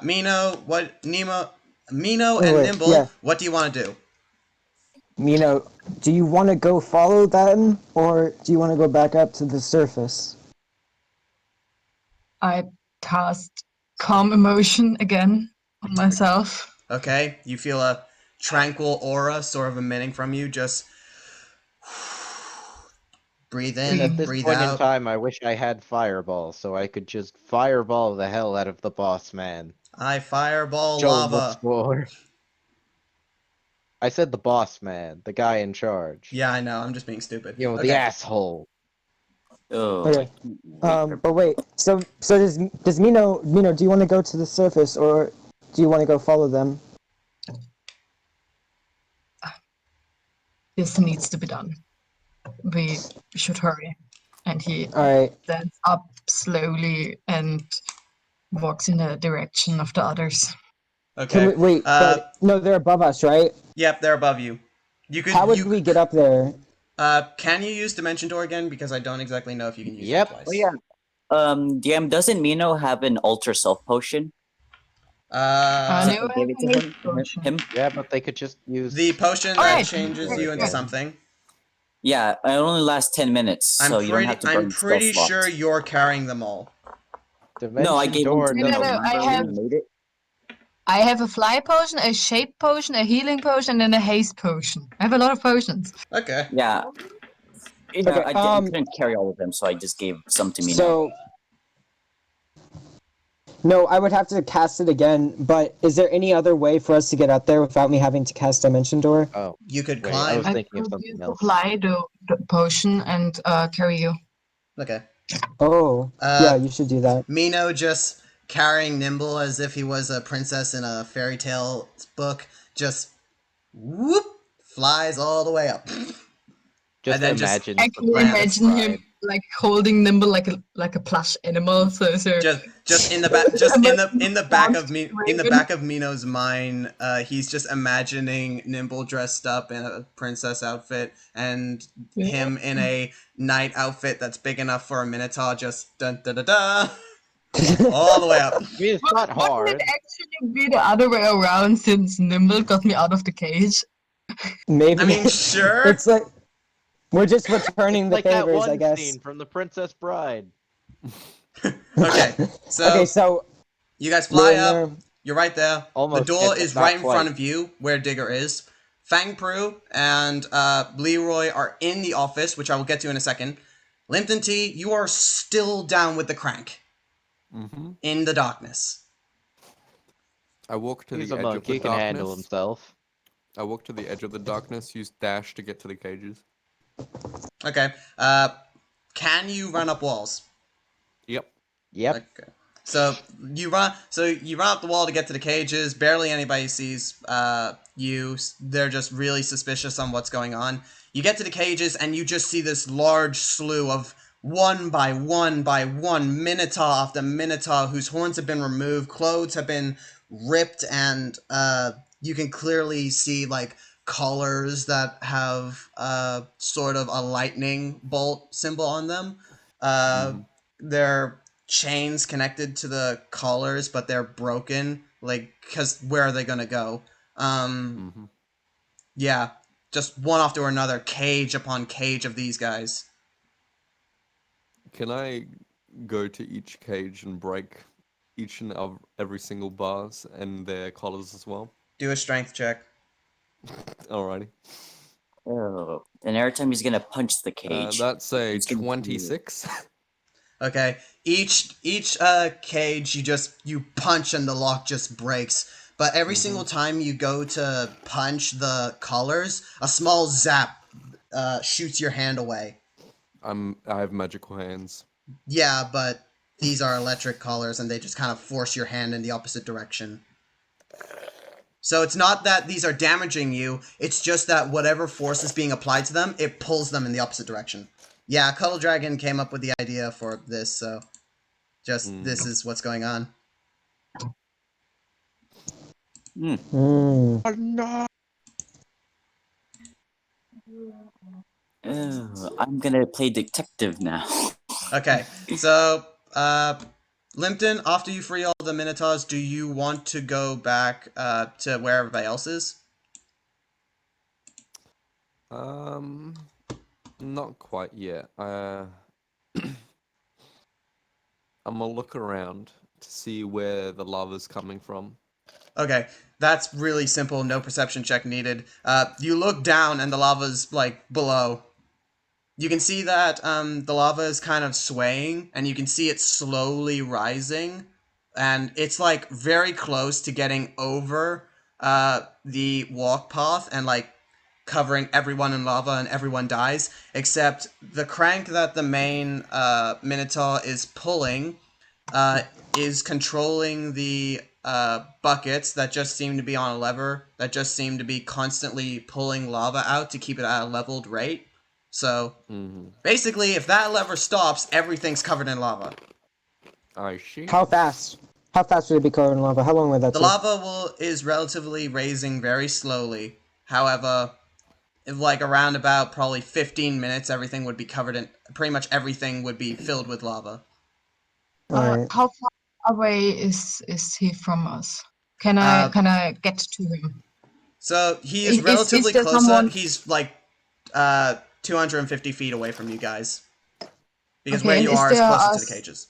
Mino Wait, and wait, Nimble, yeah. what do you want to do? Mino, do you want to go follow them, or do you want to go back up to the surface? I cast calm emotion again on myself. Okay, you feel a tranquil aura sort of emitting from you, just breathe in, At this breathe point in out. time, I wish I had Fireball, so I could just Fireball the hell out of the boss man. I fireball Show him what's lava. for. I said the boss man, the guy in charge. Yeah, I know, I'm just being stupid. You know, the Okay. asshole. Oh, Okay. But wait. So does Mino? Do you want to go to the surface, or do you want to go follow them? This needs to be done. We should hurry. And he All right. stands up slowly and walks in the direction of the others. Can we Okay. wait? But no, they're above us, right? Yep, they're above you. You could How would we get up there? can you use Dimension Door again? Because I don't exactly know if you can use Yep. it twice. oh yeah. DM, doesn't Mino have an alter self potion? Uh, No, I gave it to I have him. potion. Him. Yeah, but they could just use... the potion All that right. changes Right, you into yeah. something. Yeah, it only lasts 10 minutes, so you don't have to burn I'm spell pretty slots. sure you're carrying them all. No, I Dimension gave one Door to No, Mino. doesn't no, I Remember, have- Mino made it. I have a fly potion, a shape potion, a healing potion, and a haste potion. I have a lot of potions. Okay. Yeah. Okay, I couldn't carry all of them, so I just gave some to Mino. So no, I would have to cast it again. But is there any other way for us to get up there without me having to cast Dimension Door? Oh, You could wait, I was climb. thinking of could something use else. apply the potion and carry you. Okay. Oh, yeah, you should do that. Mino just carrying Nimble as if he was a princess in a fairy tale book, just whoop flies all the way up. Just And then just- imagine I the can Princess imagine him Bride. like holding Nimble like a plush animal. So Just in the back, in the back of Mino's mind, he's just imagining Nimble dressed up in a princess outfit and him in a knight outfit that's big enough for a minotaur, just dun da da da, all the way up. I mean, it's not Wouldn't hard. it actually be the other way around since Nimble got me out of the cage? Maybe. I mean, sure. It's like we're just returning the Like that favors, one I guess. scene from The Princess Bride. Okay, so Okay, so you guys we're fly in up. there. You're right there. Almost the door hit, but is not right in quite. front of you, where Digger is. Fang Prue and Leroy are in the office, which I will get to in a second. Limpton T, you are still down with the crank in the darkness. I walk to He's the a edge monk, of the he can handle darkness. himself. I walk to the edge of the darkness, use dash to get to the cages. Okay. Can you run up walls? Yep. Yep. Okay. So you run up the wall to get to the cages. Barely anybody sees you. They're just really suspicious on what's going on. You get to the cages and you just see this large slew of one by one, minotaur after minotaur whose horns have been removed, clothes have been ripped, and you can clearly see like collars that have sort of a lightning bolt symbol on them. Mhm. They're chains connected to the collars, but they're broken. Like, because where are they gonna go? Mhm. Yeah, just one after another, cage upon cage of these guys. Can I go to each cage and break each and every single bars and their collars as well? Do a strength check. Alrighty. Oh, and every time he's gonna punch the cage, That's a he's gonna do 26. Okay. Each cage you punch and the lock just breaks. But every single time you go to punch the collars, a small zap shoots your hand away. I have magical hands. Yeah, but these are electric collars and they just kind of force your hand in the opposite direction. So it's not that these are damaging you, it's just that whatever force is being applied to them, it pulls them in the opposite direction. Yeah, Cuddle Dragon came up with the idea for this, so just this is what's going on. I'm gonna play detective now. Okay, so Limpton, after you free all the Minotaurs, do you want to go back to where everybody else is? Not quite yet. I'm gonna look around to see where the lava's coming from. Okay, that's really simple. No perception check needed. You look down and the lava's like below. You can see that the lava is kind of swaying, and you can see it slowly rising, and it's like very close to getting over the walk path and like covering everyone in lava, and everyone dies, except the crank that the main Minotaur is pulling is controlling the buckets that just seem to be on a lever, that just seem to be constantly pulling lava out to keep it at a leveled rate. So basically, if that lever stops, everything's covered in lava. I see. How fast? How fast would it be covered in lava? How long would that The take? lava is relatively raising very slowly. However, if like around about probably 15 minutes, everything would be covered in, pretty much everything would be filled with lava. Alright. How far away is he from us? Can Uh, I get to him? so he is Is relatively there close. someone? He's like 250 feet away from you guys. Because where Okay, and you are is closer to the cages.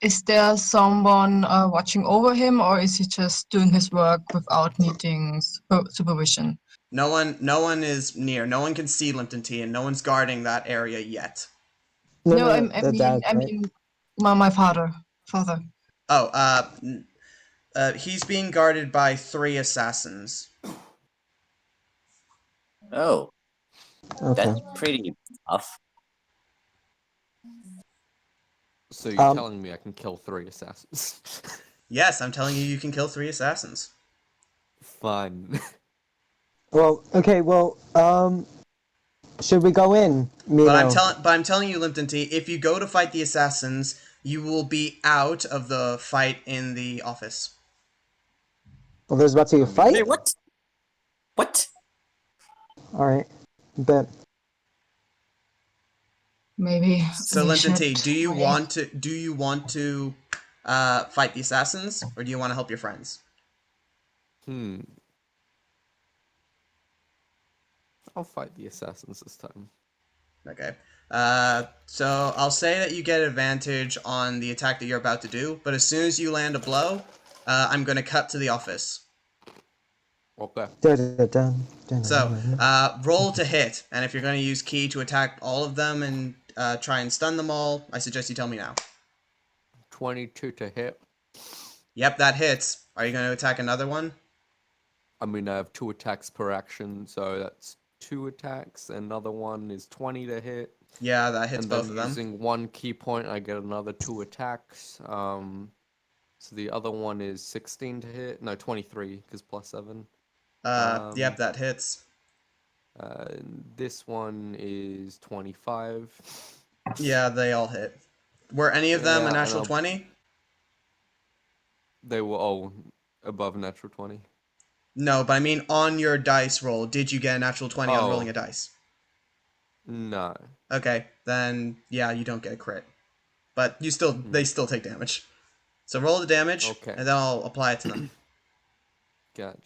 is there someone watching over him, or is he just doing his work without needing supervision? No one is near. No one can see Limpton Tea, and no one's guarding that area yet. No, The dad, I right? mean, my father. Oh, he's being guarded by 3 assassins. Oh, Okay. that's pretty tough. So you're Um, telling me I can kill 3 assassins? Yes, I'm telling you, you can kill 3 assassins. Fine. Well, okay, well, should we go in, Mino? But I'm telling you, Limpton Tea, if you go to fight the assassins, you will be out of the fight in the office. Well, there's about to be a fight? Wait, what? What? Alright. Bet. Maybe. So, we Limpton should Tea, do you wait. want to fight the assassins, or do you want to help your friends? I'll fight the assassins this time. Okay. So I'll say that you get advantage on the attack that you're about to do, but as soon as you land a blow, I'm going to cut to the office. Okay. So, roll to hit, and if you're going to use key to attack all of them and try and stun them all, I suggest you tell me now. 22 to hit. Yep, that hits. Are you going to attack another one? I mean, I have 2 attacks per action, so that's 2 attacks. Another one is 20 to hit. Yeah, that hits And both then of them. using 1 key point, I get another 2 attacks. So the other one is 16 to hit. No, 23, because plus 7. Yep, that hits. This one is 25. Yeah, they all hit. Were any of them a Yeah, and natural 20? they were all above natural 20. No, but I mean on your dice roll, did you get a natural 20 on rolling Oh, a dice? no. Okay, then yeah, you don't get a crit. But they still take damage. So roll the damage, Okay. and then I'll apply it to them. Gotcha.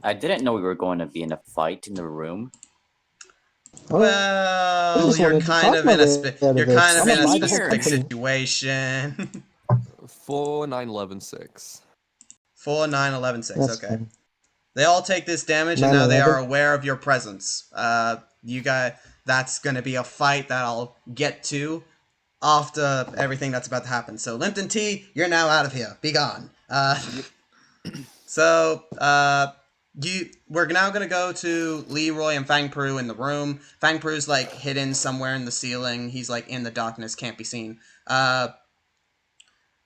I didn't know we were going to be in a fight in the room. I Well, just wanted to talk my way out of you're this. kind of I'm in gonna a buy the whole specific company. situation. 4, 9, 11, 6. 4, 9, 11, 6. That's Okay. fine. They all take this damage, and 9, now they 11. are aware of your presence. You guys, that's going to be a fight that I'll get to after everything that's about to happen. So, Limpton T, you're now out of here. Be gone. Yep. So, we're now gonna go to Leroy and Fang Pru in the room. Fang Pru's like hidden somewhere in the ceiling. He's like in the darkness, can't be seen.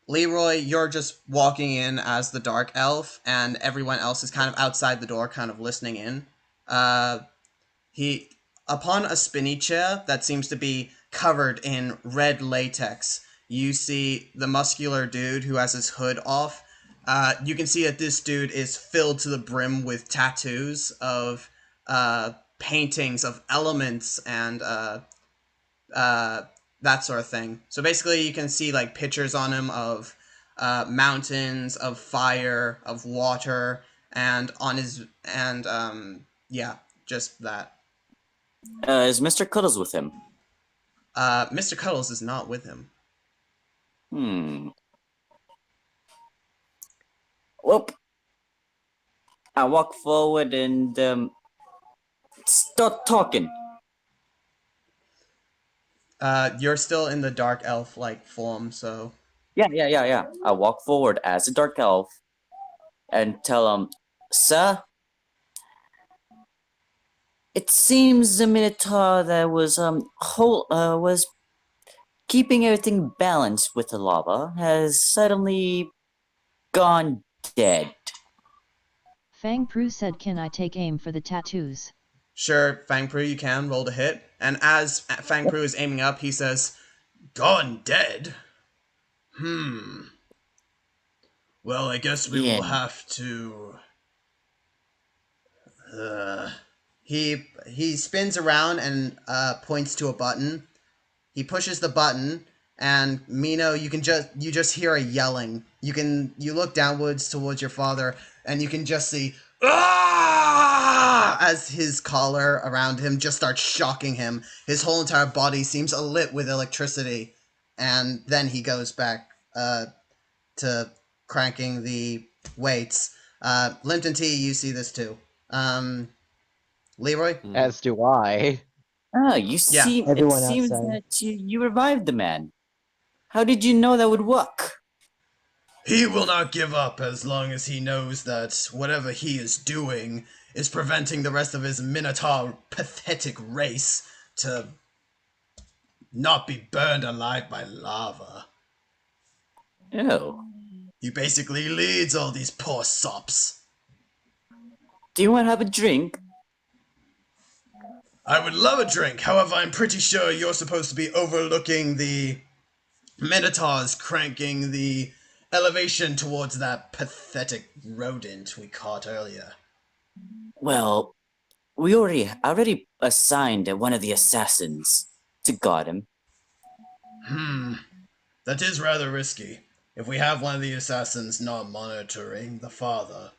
Leroy, you're just walking in as the dark elf, and everyone else is kind of outside the door, kind of listening in. He, upon a spinny chair that seems to be covered in red latex, you see the muscular dude who has his hood off. You can see that this dude is filled to the brim with tattoos of paintings of elements and that sort of thing. So basically, you can see like pictures on him of mountains, of fire, of water, and on his yeah, just that. Is Mr. Cuddles with him? Mr. Cuddles is not with him. Well, I walk forward and start talking. You're still in the dark elf like form, so Yeah. I walk forward as a dark elf and tell him, "Sir, it seems the Minotaur that was keeping everything balanced with the lava has suddenly gone dead." Fang Pru said, "Can I take aim for the tattoos?" sure, Fang Pru, you can roll to hit. And as Fang Pru is aiming up, he says, "Gone dead? Well, I guess we Yeah. will have to." He spins around and points to a button. He pushes the button, and Mino, you just hear a yelling. You look downwards towards your father, and you can just see ah! As his collar around him just starts shocking him. His whole entire body seems alit with electricity, and then he goes back to cranking the weights. Limpton T, you see this too. Leroy? As do I. Ah, Yeah. it Everyone seems outside. that you revived the man. How did you know that would work? He will not give up as long as he knows that whatever he is doing is preventing the rest of his Minotaur pathetic race to not be burned alive by lava. Oh. He basically leads all these poor sops. Do you want to have a drink? I would love a drink, however, I'm pretty sure you're supposed to be overlooking the Minotaurs cranking the elevation towards that pathetic rodent we caught earlier. Well, we already assigned one of the assassins to guard him. That is rather risky. If we have one of the assassins not monitoring the father.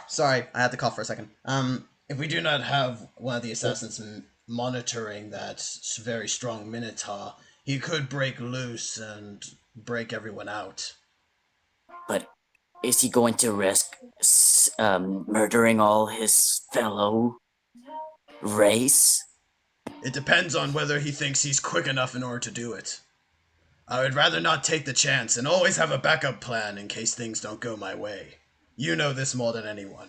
Sorry, I had to cough for a second. If we do not have one of the assassins monitoring that very strong Minotaur, he could break loose and break everyone out. But is he going to risk murdering all his fellow race? It depends on whether he thinks he's quick enough in order to do it. I would rather not take the chance and always have a backup plan in case things don't go my way. You know this more than anyone.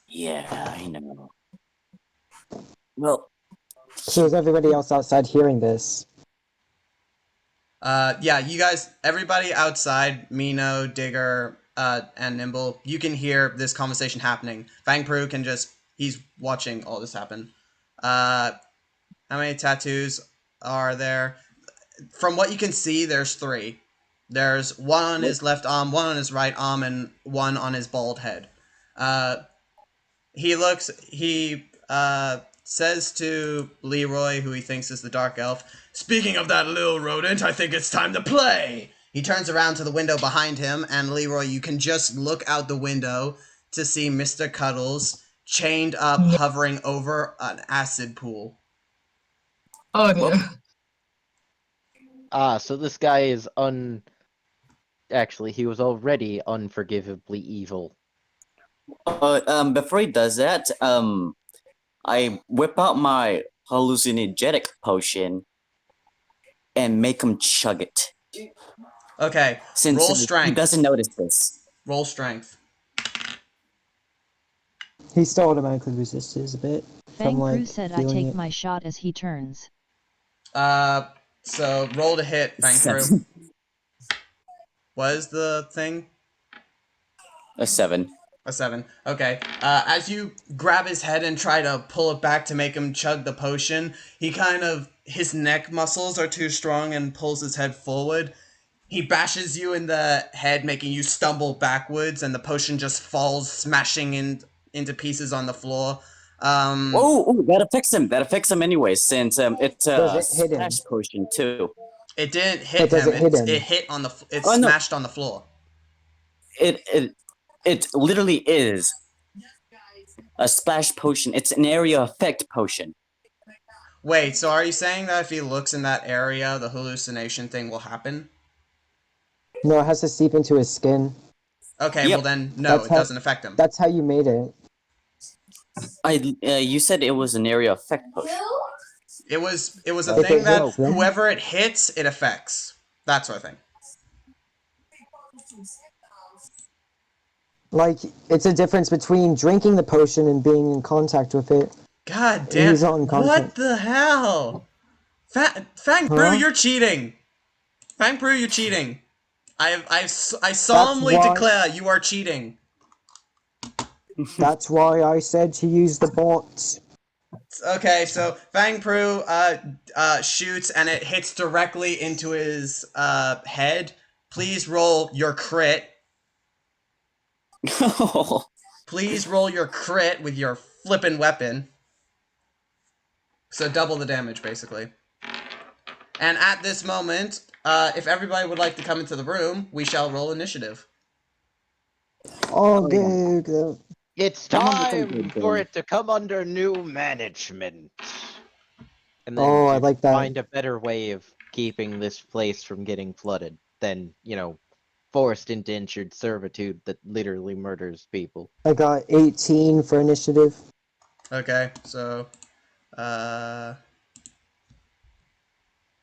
Yeah, I know. Well, So is everybody else outside hearing this? Yeah, you guys, everybody outside, Mino, Digger, and Nimble, you can hear this conversation happening. Fang Pru can he's watching all this happen. How many tattoos are there? From what you can see, there's 3. There's one on his left arm, one on his right arm, and one on his bald head. He says to Leroy, who he thinks is the Dark Elf, "Speaking of that little rodent, I think it's time to play." He turns around to the window behind him, and Leroy, you can just look out the window to see Mr. Cuddles chained up, Yeah. hovering over an acid pool. Oh dear. So this guy is Actually, he was already unforgivably evil. Before he does that, I whip out my hallucinogenic potion and make him chug it. Okay, Since roll he strength. doesn't notice this. Roll strength. He still automatically resists a bit. Fang From, Pru said I feeling take it. my shot as he turns. So roll to hit, Fang Pru. 7. What is the thing? A 7. A 7. Okay. As you grab his head and try to pull it back to make him chug the potion, his neck muscles are too strong and pulls his head forward. He bashes you in the head, making you stumble backwards, and the potion just falls, smashing into pieces on the floor. Oh, that affects him. That affects him anyway, since it's Does a it hit him? splash potion too. It didn't hit But does him. it hit It him? hit on the. It Oh, no. smashed on the floor. It literally is a splash potion. It's an area effect potion. Wait, so are you saying that if he looks in that area, the hallucination thing will happen? No, it has to seep into his skin. Okay, Yep. well then, no, it doesn't affect him. That's how you made it. You said it was an area effect potion. It was a If thing it that hits them, whoever it hits, it affects. That sort of thing. like, it's a difference between drinking the potion and being in contact with it. God damn! He's not in What contact. the hell? Fang Huh? Brew, you're cheating. Fang Brew, you're cheating. I solemnly why- declare you are cheating. That's why I said to use the bot. Okay, so Fang Pru shoots and it hits directly into his head. Please roll your crit. Please roll your crit with your flippin' weapon. So double the damage, basically. And at this moment, if everybody would like to come into the room, we shall roll initiative. Oh, yeah. good. It's time for it to come under new management. And then Oh, I to like that. find a better way of keeping this place from getting flooded than, forced indentured servitude that literally murders people. I got 18 for initiative. Okay, so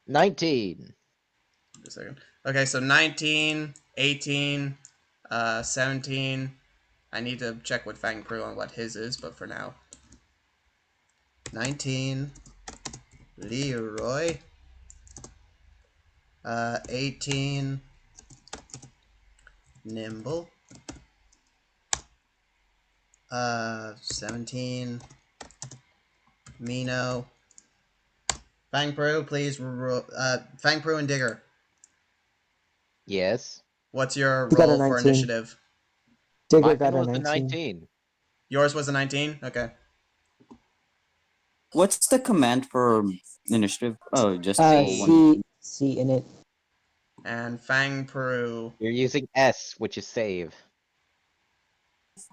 19. a second. Okay, so 19, 18, 17. I need to check with Fang Pru on what his is, but for now. 19, Leroy. 18, Nimble. 17, Mino. Fang Pru, please. Fang Pru and Digger. Yes. What's your You got a roll for 19. initiative? Digger Mine got a was a 19. 19. Yours was a 19? Okay. What's the command for initiative? Oh, just C in it. And Fang Pru. You're using S, which is save.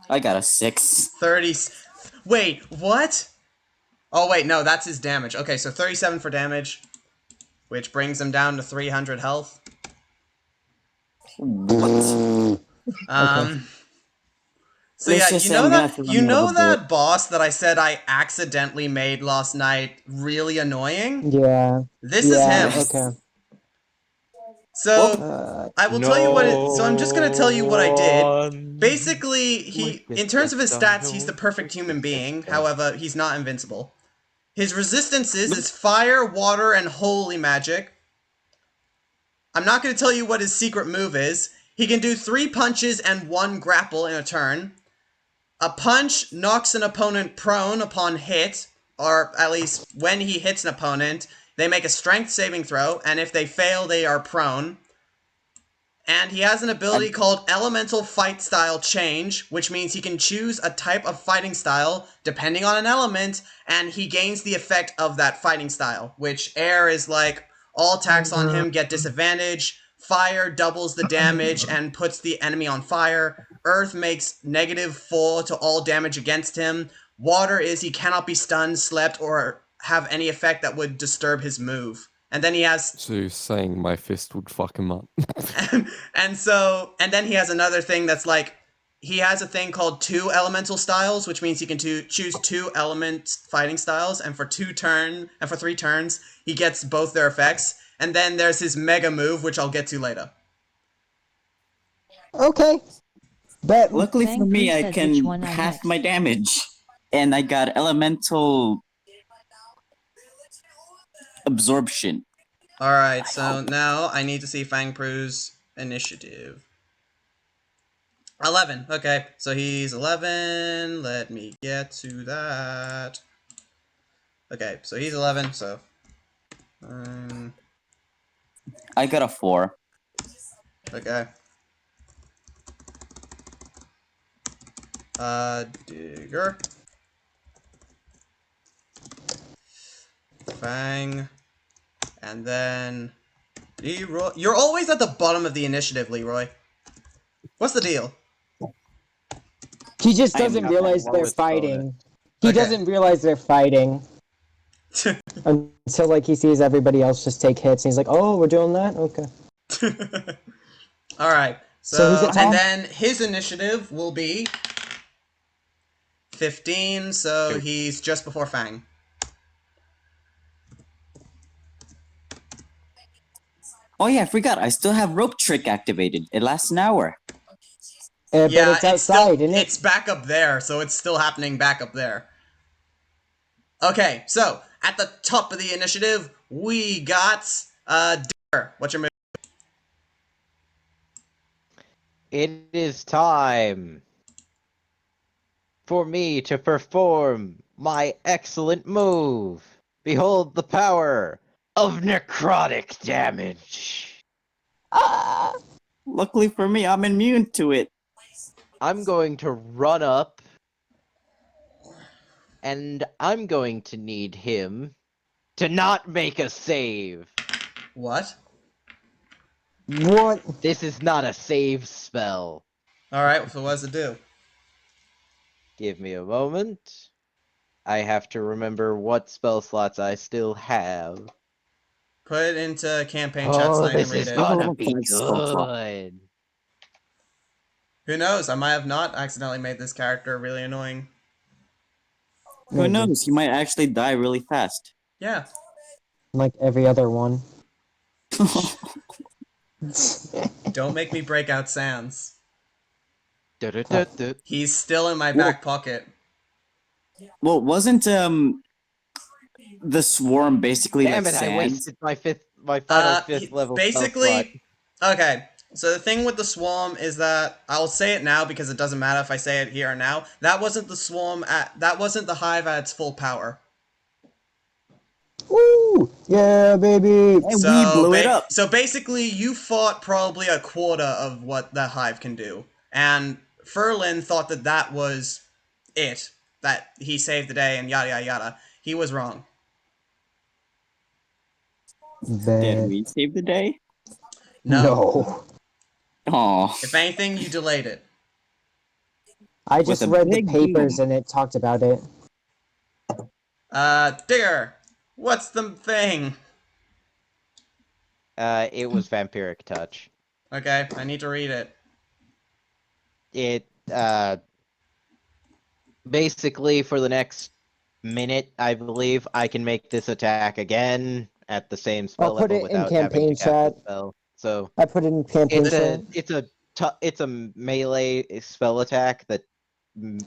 I got a 6. 30. Wait, what? Oh, wait, no, that's his damage. Okay, so 37 for damage, which brings him down to 300 health. What? So Let's yeah, just say I'm gonna have to run out of a that boss that I said I accidentally made last night really annoying? Yeah. This is him. Okay. So I will tell you what so I'm just gonna tell you what I did. Basically, in terms of his stats, he's the perfect human being. However, he's not invincible. His resistances is fire, water, and holy magic. I'm not going to tell you what his secret move is. He can do 3 punches and 1 grapple in a turn. A punch knocks an opponent prone upon hit, or at least when he hits an opponent, they make a strength saving throw, and if they fail, they are prone. And he has an ability called Elemental Fight Style Change, which means he can choose a type of fighting style depending on an element, and he gains the effect of that fighting style, which air is like all attacks on him get disadvantage, fire doubles the damage and puts the enemy on fire, earth makes -4 to all damage against him, water is he cannot be stunned, slept, or have any effect that would disturb his move. And then he has So you're saying my fist would fuck him up? and then he has another thing that's like, he has a thing called 2 elemental styles, which means he can choose 2 element fighting styles, and for 3 turns, he gets both their effects. And then there's his mega move, which I'll get to later. Okay. But Luckily for Fang me, Pru I said which can one I half next. my damage. And I got elemental absorption. Alright, so now I need to see Fang Pru's initiative. 11. Okay, so he's 11. Let me get to that. Okay, so he's 11, so... I got a 4. okay. Digger. Fang. And then... Leroy. You're always at the bottom of the initiative, Leroy. What's the deal? he just I am doesn't not realize that they're lowest fighting. He Okay. doesn't realize they're fighting until like he sees everybody else just take hits. And he's like, "Oh, we're doing that? Okay." Alright, So who's so... it, And Tom? then his initiative will be... 15, so he's just before Fang. Oh yeah, I forgot. I still have rope trick activated. It lasts an hour. But Yeah, it's outside, isn't it? it's back up there, so it's still happening back up there. Okay, so, at the top of the initiative, we got, Digger. What's your move? It is time for me to perform my excellent move. Behold the power of necrotic damage. Luckily for me, I'm immune to it. I'm going to run up, and I'm going to need him to not make a save. What? What? This is not a save spell. Alright, so what does it do? Give me a moment. I have to remember what spell slots I still have. Put it into campaign chat so Oh, I can this read is it. gonna Level be 5 spell slot. good. Who knows, I might have not accidentally made this character really annoying. Who Maybe. knows? He might actually die really fast. Yeah. Like every other one. Don't make me break out Sans. Du-du-du-du. He's still in my Well- back pocket. Well, wasn't the swarm basically Damn like it! I sand? wasted my final fifth level spell slot. Basically, okay. So the thing with the swarm is that I'll say it now because it doesn't matter if I say it here or now. That wasn't the swarm that wasn't the hive at its full power. Woo! Yeah, baby. And we blew it up. So basically, you fought probably a quarter of what the hive can do, and Ferlin thought that that was it, that he saved the day, and yada yada yada. He was wrong. Did Bad. we save the day? No. Oh, If anything, you delayed it. I With just a read the big papers boom. and it talked about it. Digger, what's the thing? It was vampiric touch. Okay, I need to read it. It basically for the next minute, I believe, I can make this attack again at the same spell I'll put level it in without having to campaign cast the chat. spell. So I put it in campaign chat. it's a melee spell attack that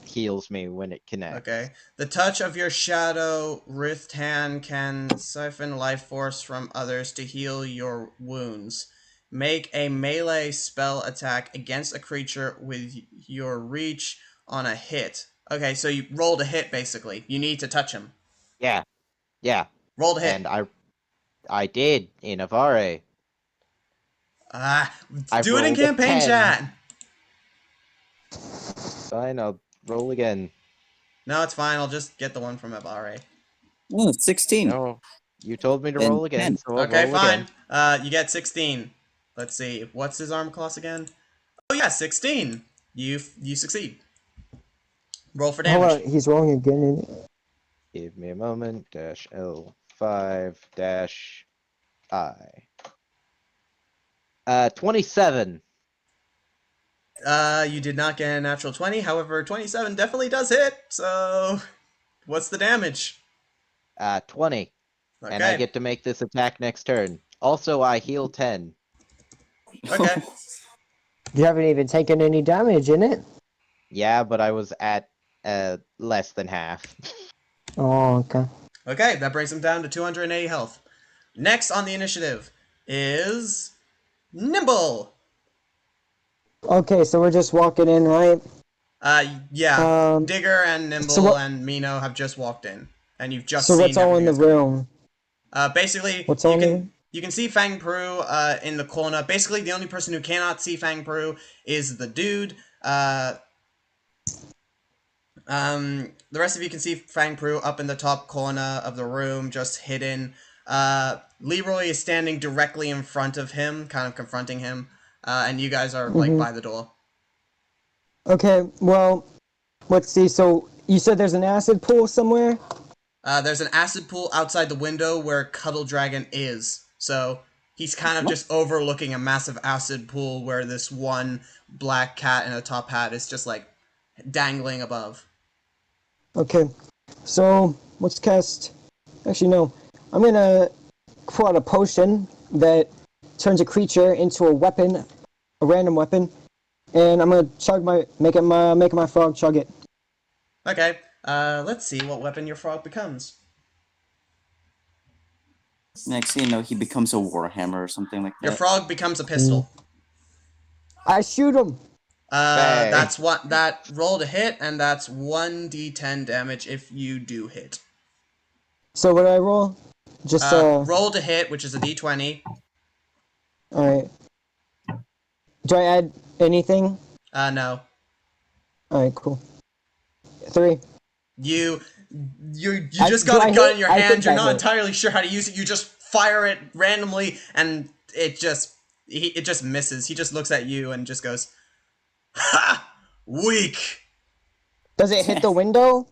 heals me when it connects. Okay. The touch of your shadow writhed hand can siphon life force from others to heal your wounds. Make a melee spell attack against a creature with your reach on a hit. Okay, so you rolled a hit, basically. You need to touch him. Yeah. Rolled a hit. And I did in Avare. Ah, I do it in rolled a campaign 10. chat. Fine, I'll roll again. No, it's fine. I'll just get the one from Abare. Oh, 16. No, you told me to Then roll again, 10. so I'll Okay, roll fine. again. You get 16. Let's see. What's his armor class again? Oh yeah, 16. You succeed. Roll for Hold damage. on, he's rolling again. Give me a moment. -L5 -I. 27. You did not get a natural 20. However, 27 definitely does hit. So, what's the damage? 20. Okay. And I get to make this attack next turn. Also, I heal 10. Okay. You haven't even taken any damage in it. Yeah, but I was at less than half. Oh, okay. Okay, that brings him down to 280 health. Next on the initiative is Nimble. Okay, so we're just walking in, right? Yeah. Digger and Nimble what- and Mino have just walked in, and you've just So seen what's all in everything the that's going on. room? Basically, What's all you in the can room? you can see Fang Pru in the corner. Basically, the only person who cannot see Fang Pru is the dude. The rest of you can see Fang Pru up in the top corner of the room, just hidden. Leroy is standing directly in front of him, kind of confronting him, and you guys are like by the door. Okay, well, let's see. So you said there's an acid pool somewhere? There's an acid pool outside the window where Cuddle Dragon is. So he's kind of just overlooking a massive acid pool where this one black cat in a top hat is just like dangling above. Okay, so let's cast. Actually, no. I'm gonna pull out a potion that turns a creature into a weapon, a random weapon, and I'm gonna chug make my frog chug it. Okay, let's see what weapon your frog becomes. Next thing you know, he becomes a warhammer or something like Your that. frog becomes a pistol. I shoot him. Bang. That's what that rolled a hit, and that's 1d10 damage if you do hit. So what do I roll? Just Roll to hit, which is a d20. All right. Do I add anything? No. All right, cool. 3. You just got a gun in your hand. You're not entirely sure how to use it. You just fire it randomly, and it just misses. He just looks at you and just goes, "Ha! Weak." Does it hit the window?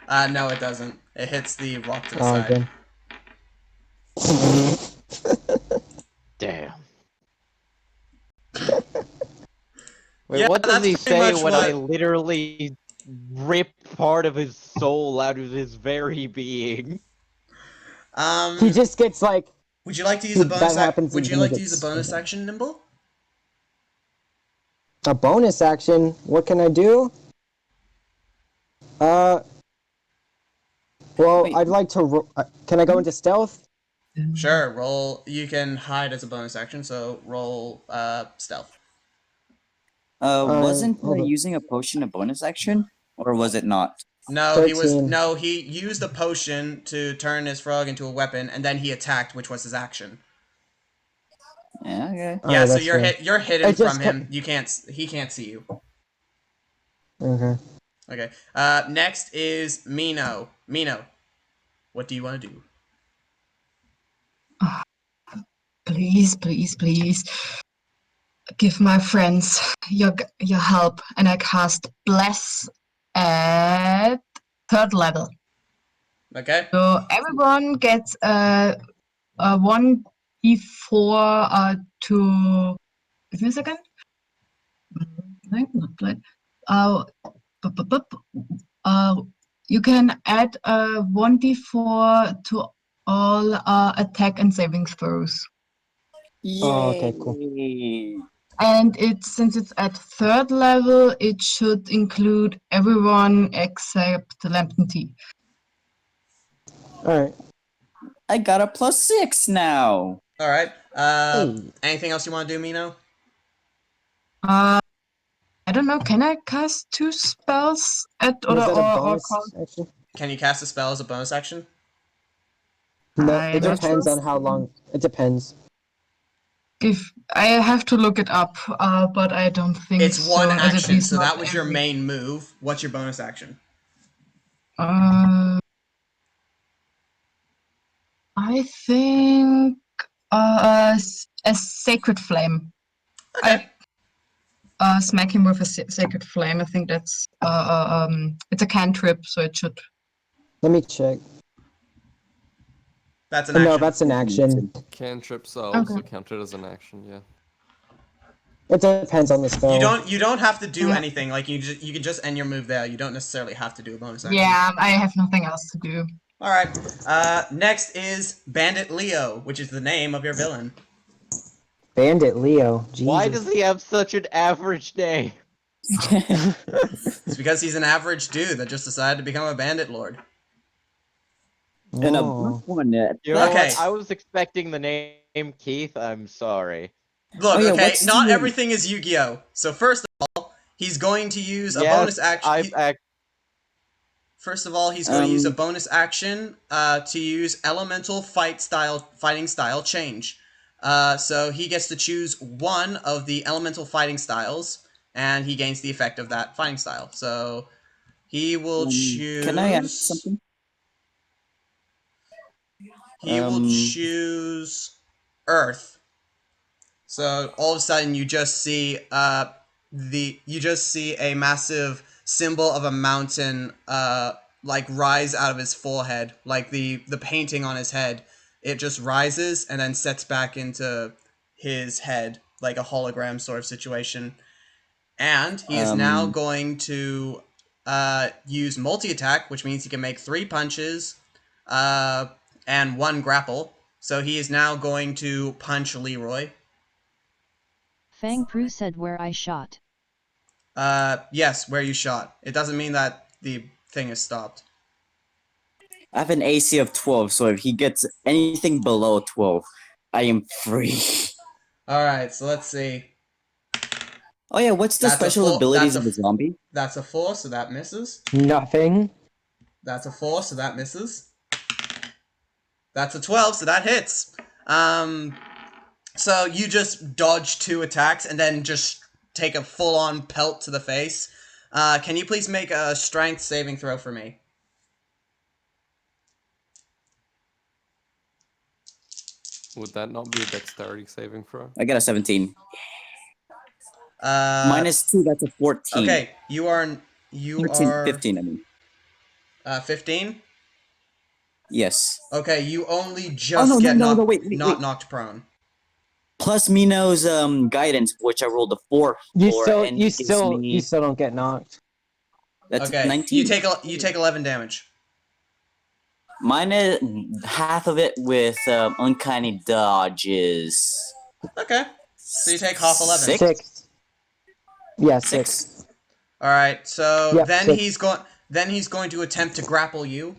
No, it doesn't. It hits the rock to the side. Okay. Damn. Wait, Yeah, what does that's he pretty say much when I what- literally rip part of his soul out of his very being? He just gets like. Would you like to use a bonus? That happens Would you when like he to use a gets- bonus action, Nimble? A bonus action? What can I do? Well, Wait. I'd like to. Can I go into stealth? Sure. Roll. You can hide as a bonus action, so roll stealth. Wasn't hold on. using a potion a bonus action? Or was it not? No, 13. he used a potion to turn his frog into a weapon, and then he attacked, which was his action. Yeah, okay. Yeah, so that's fair. you're hidden It just from him. He can't see you. Okay. Okay. Next is Mino. Mino, what do you want to do? Please, please, please. Give my friends your help, and I cast Bless at 3rd level. Okay. So everyone gets a 1d4 to. Give me a second. No, not right. You can add a 1d4 to all attack and saving throws. Oh, okay, cool. And since it's at 3rd level, it should include everyone except the Lambton Tea. All right. I got a +6 now. All right. Anything else you want to do, Mino? I don't know. Can I cast 2 spells at Was that a or bonus call? action? Can you cast a spell as a bonus action? No, I'm it not depends sure. on how long. It depends. If I have to look it up, but I don't think It's so. one At action, least so not that was your every. main move. What's your bonus action? I think a sacred flame. Okay. I smack him with a sacred flame. I think that's it's a cantrip, so it should. Let me check. That's an No, action. that's an action. Cantrips are Okay. also counted as an action, yeah. It depends on the spell. You don't have to do Yeah. anything. Like you can just end your move there. You don't necessarily have to do a bonus action. Yeah, I have nothing else to do. All right. Next is Bandit Leo, which is the name of your villain. Bandit Leo. Jesus. Why does he have such an average name? It's because he's an average dude that just decided to become a bandit lord. And a Oh. one. You know Okay. what? I was expecting the name Keith. I'm sorry. Look, Oh, yeah, okay, what's not the, everything is Yu-Gi-Oh. So first of all, he's going to use a Yes, bonus action. I First of all, he's going to use a bonus action to use elemental fighting style change. So he gets to choose one of the elemental fighting styles, and he gains the effect of that fighting style. So he will choose. Can I ask something? He will choose Earth. So all of a sudden, you just see a massive symbol of a mountain like rise out of his forehead, like the painting on his head. It just rises and then sets back into his head, like a hologram sort of situation. And he is now going to use multi-attack, which means he can make 3 punches and 1 grapple. So he is now going to punch Leroy. Fang Pru said where I shot. Yes, where you shot. It doesn't mean that the thing is stopped. I have an AC of 12, so if he gets anything below 12, I am free. Alright, so let's see. Oh yeah, what's the special abilities of the zombie? That's a 4, so that misses. Nothing. That's a 4, so that misses. That's a 12, so that hits. So you just dodge 2 attacks and then just take a full-on pelt to the face. Can you please make a strength saving throw for me? Would that not be a dexterity saving throw? I got a 17. -2, that's a 14. Okay, you 13, are 15, I mean. 15? Yes. Okay, you only Oh, just no, wait. knocked prone. Plus Mino's guidance, which I rolled a 4 You for, still, and you he gives still, me... you still don't get knocked. That's Okay, 19. you take 11 damage. Mine is half of it with uncanny dodges. Okay, so you take half 11. 6? 6. Yeah, 6. 6. All right, so Yep, then 6. he's going to attempt to grapple you.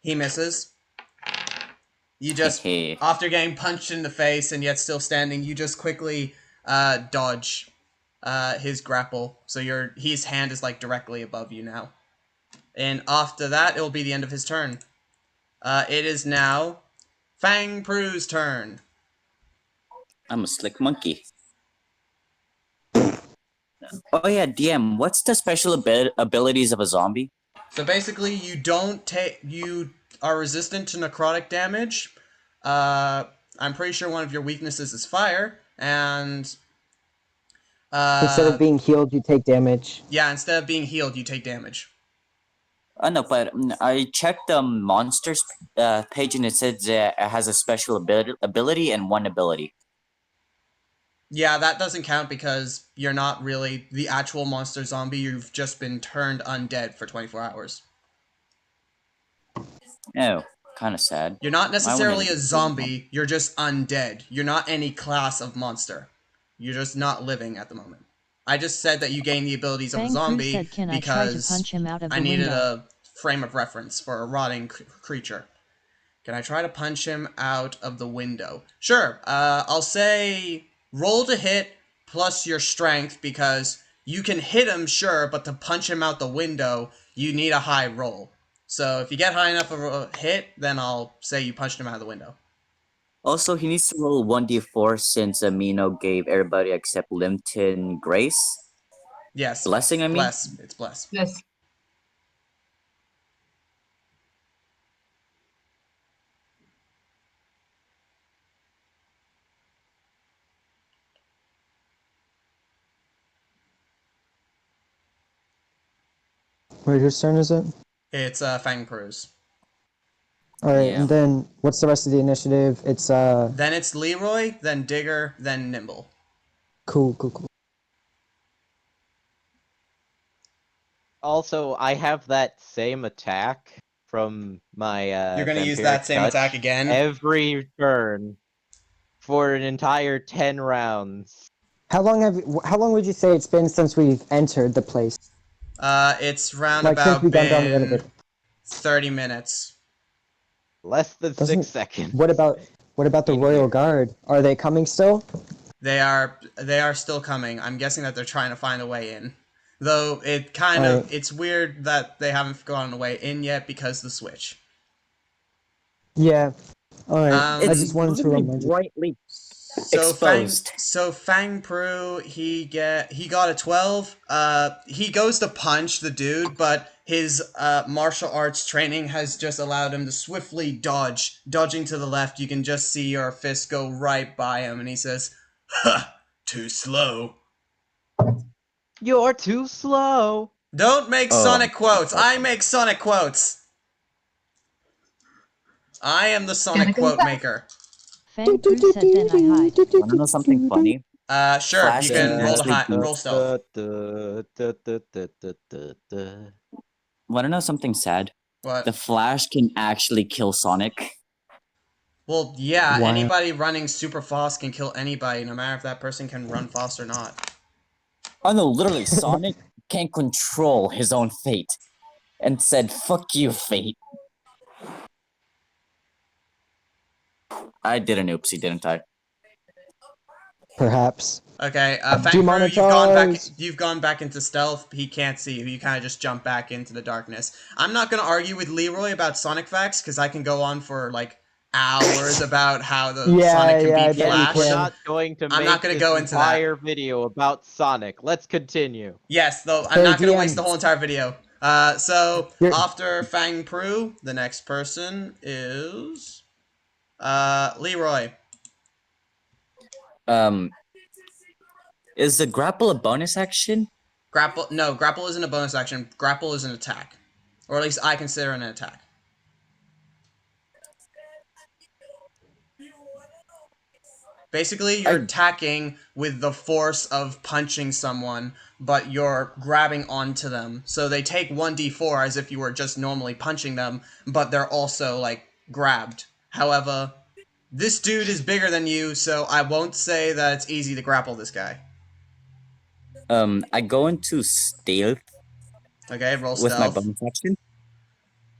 He misses. You just, after getting punched in the face and yet still standing, you just quickly dodge his grapple. So his hand is like directly above you now. And after that, it will be the end of his turn. It is now Fang Pru's turn. I'm a slick monkey. Oh yeah, DM, what's the special abilities of a zombie? So basically, you are resistant to necrotic damage. I'm pretty sure one of your weaknesses is fire, and Instead of being healed, you take damage. yeah, instead of being healed, you take damage. Oh no, but I checked the monsters page and it said that it has a special ability and 1 ability. Yeah, that doesn't count because you're not really the actual monster zombie. You've just been turned undead for 24 hours. Oh, kind of sad. You're not Why wouldn't necessarily it a be zombie, you're just undead. You're not any class of monster. You're just not living at the moment. I just said that you gain the abilities of a Fang Pru zombie said can I try to because punch him out of I the needed window? a frame of reference for a rotting creature. Can I try to punch him out of the window? Sure. I'll say roll to hit plus your strength because you can hit him, sure, but to punch him out the window, you need a high roll. So if you get high enough of a hit, then I'll say you punched him out of the window. Also, he needs to roll 1d4 since Mino gave everybody except Limpton Grace. Yes. Blessing, I mean? Bless. It's bless. Yes. Wait, whose turn is it? It's Fang Pru's. Alright, Yeah. and then what's the rest of the initiative? It's Then it's Leroy, then Digger, then Nimble. cool. Also, I have that same attack from my You're gonna use vampiric that same touch attack again? every turn for an entire 10 rounds. How long would you say it's been since we've entered the place? It's round Like since about we gone down the been elevator. 30 minutes. Less than Doesn't- 6 seconds. What about the In Royal here. Guard? Are they coming still? They are still coming. I'm guessing that they're trying to find a way in. Though it kind of Alright. it's weird that they haven't gone a way in yet because the switch. Yeah. Alright. I It's just wanted to really remind you. brightly So exposed. Fang Pru, he got a 12. He goes to punch the dude, but his martial arts training has just allowed him to swiftly dodge. Dodging to the left, you can just see your fist go right by him, and he says, "Ha! Too slow." You're too slow. Don't make Oh, Sonic quotes. I make Sonic quotes. I am the Sonic Gotta go quote back. maker. Fang Pru said then I hide. Wanna know something funny? Sure, Flash you can can roll actually beat- roll stealth. Wanna know something sad? What? The Flash can actually kill Sonic. Well, yeah, Wow. anybody running super fast can kill anybody, no matter if that person can run fast or not. Oh no, literally, Sonic can't control his own fate. And said, fuck you, fate. I did an oopsie, didn't I? Perhaps. Okay, Fang Pru, Demonetize. you've gone back into stealth. He can't see you. You kind of just jump back into the darkness. I'm not gonna argue with Leroy about Sonic facts because I can go on for like hours about how the Yeah, Sonic can yeah, I beat bet you Yes, Flash. we're can. not going to I'm make not gonna this go into that. entire video about Sonic. Let's continue. Yes, though I'm Hey, not gonna DM. waste the whole entire video. So You're- after Fang Pru, the next person is Leroy. Is the grapple a bonus action? Grapple isn't a bonus action. Grapple is an attack. Or at least I consider it an attack. Basically, you're attacking with the force of punching someone, but you're grabbing onto them. So they take 1d4 as if you were just normally punching them, but they're also, like, grabbed. However, this dude is bigger than you, so I won't say that it's easy to grapple this guy. I go into stealth Okay, roll with my stealth. bonus action.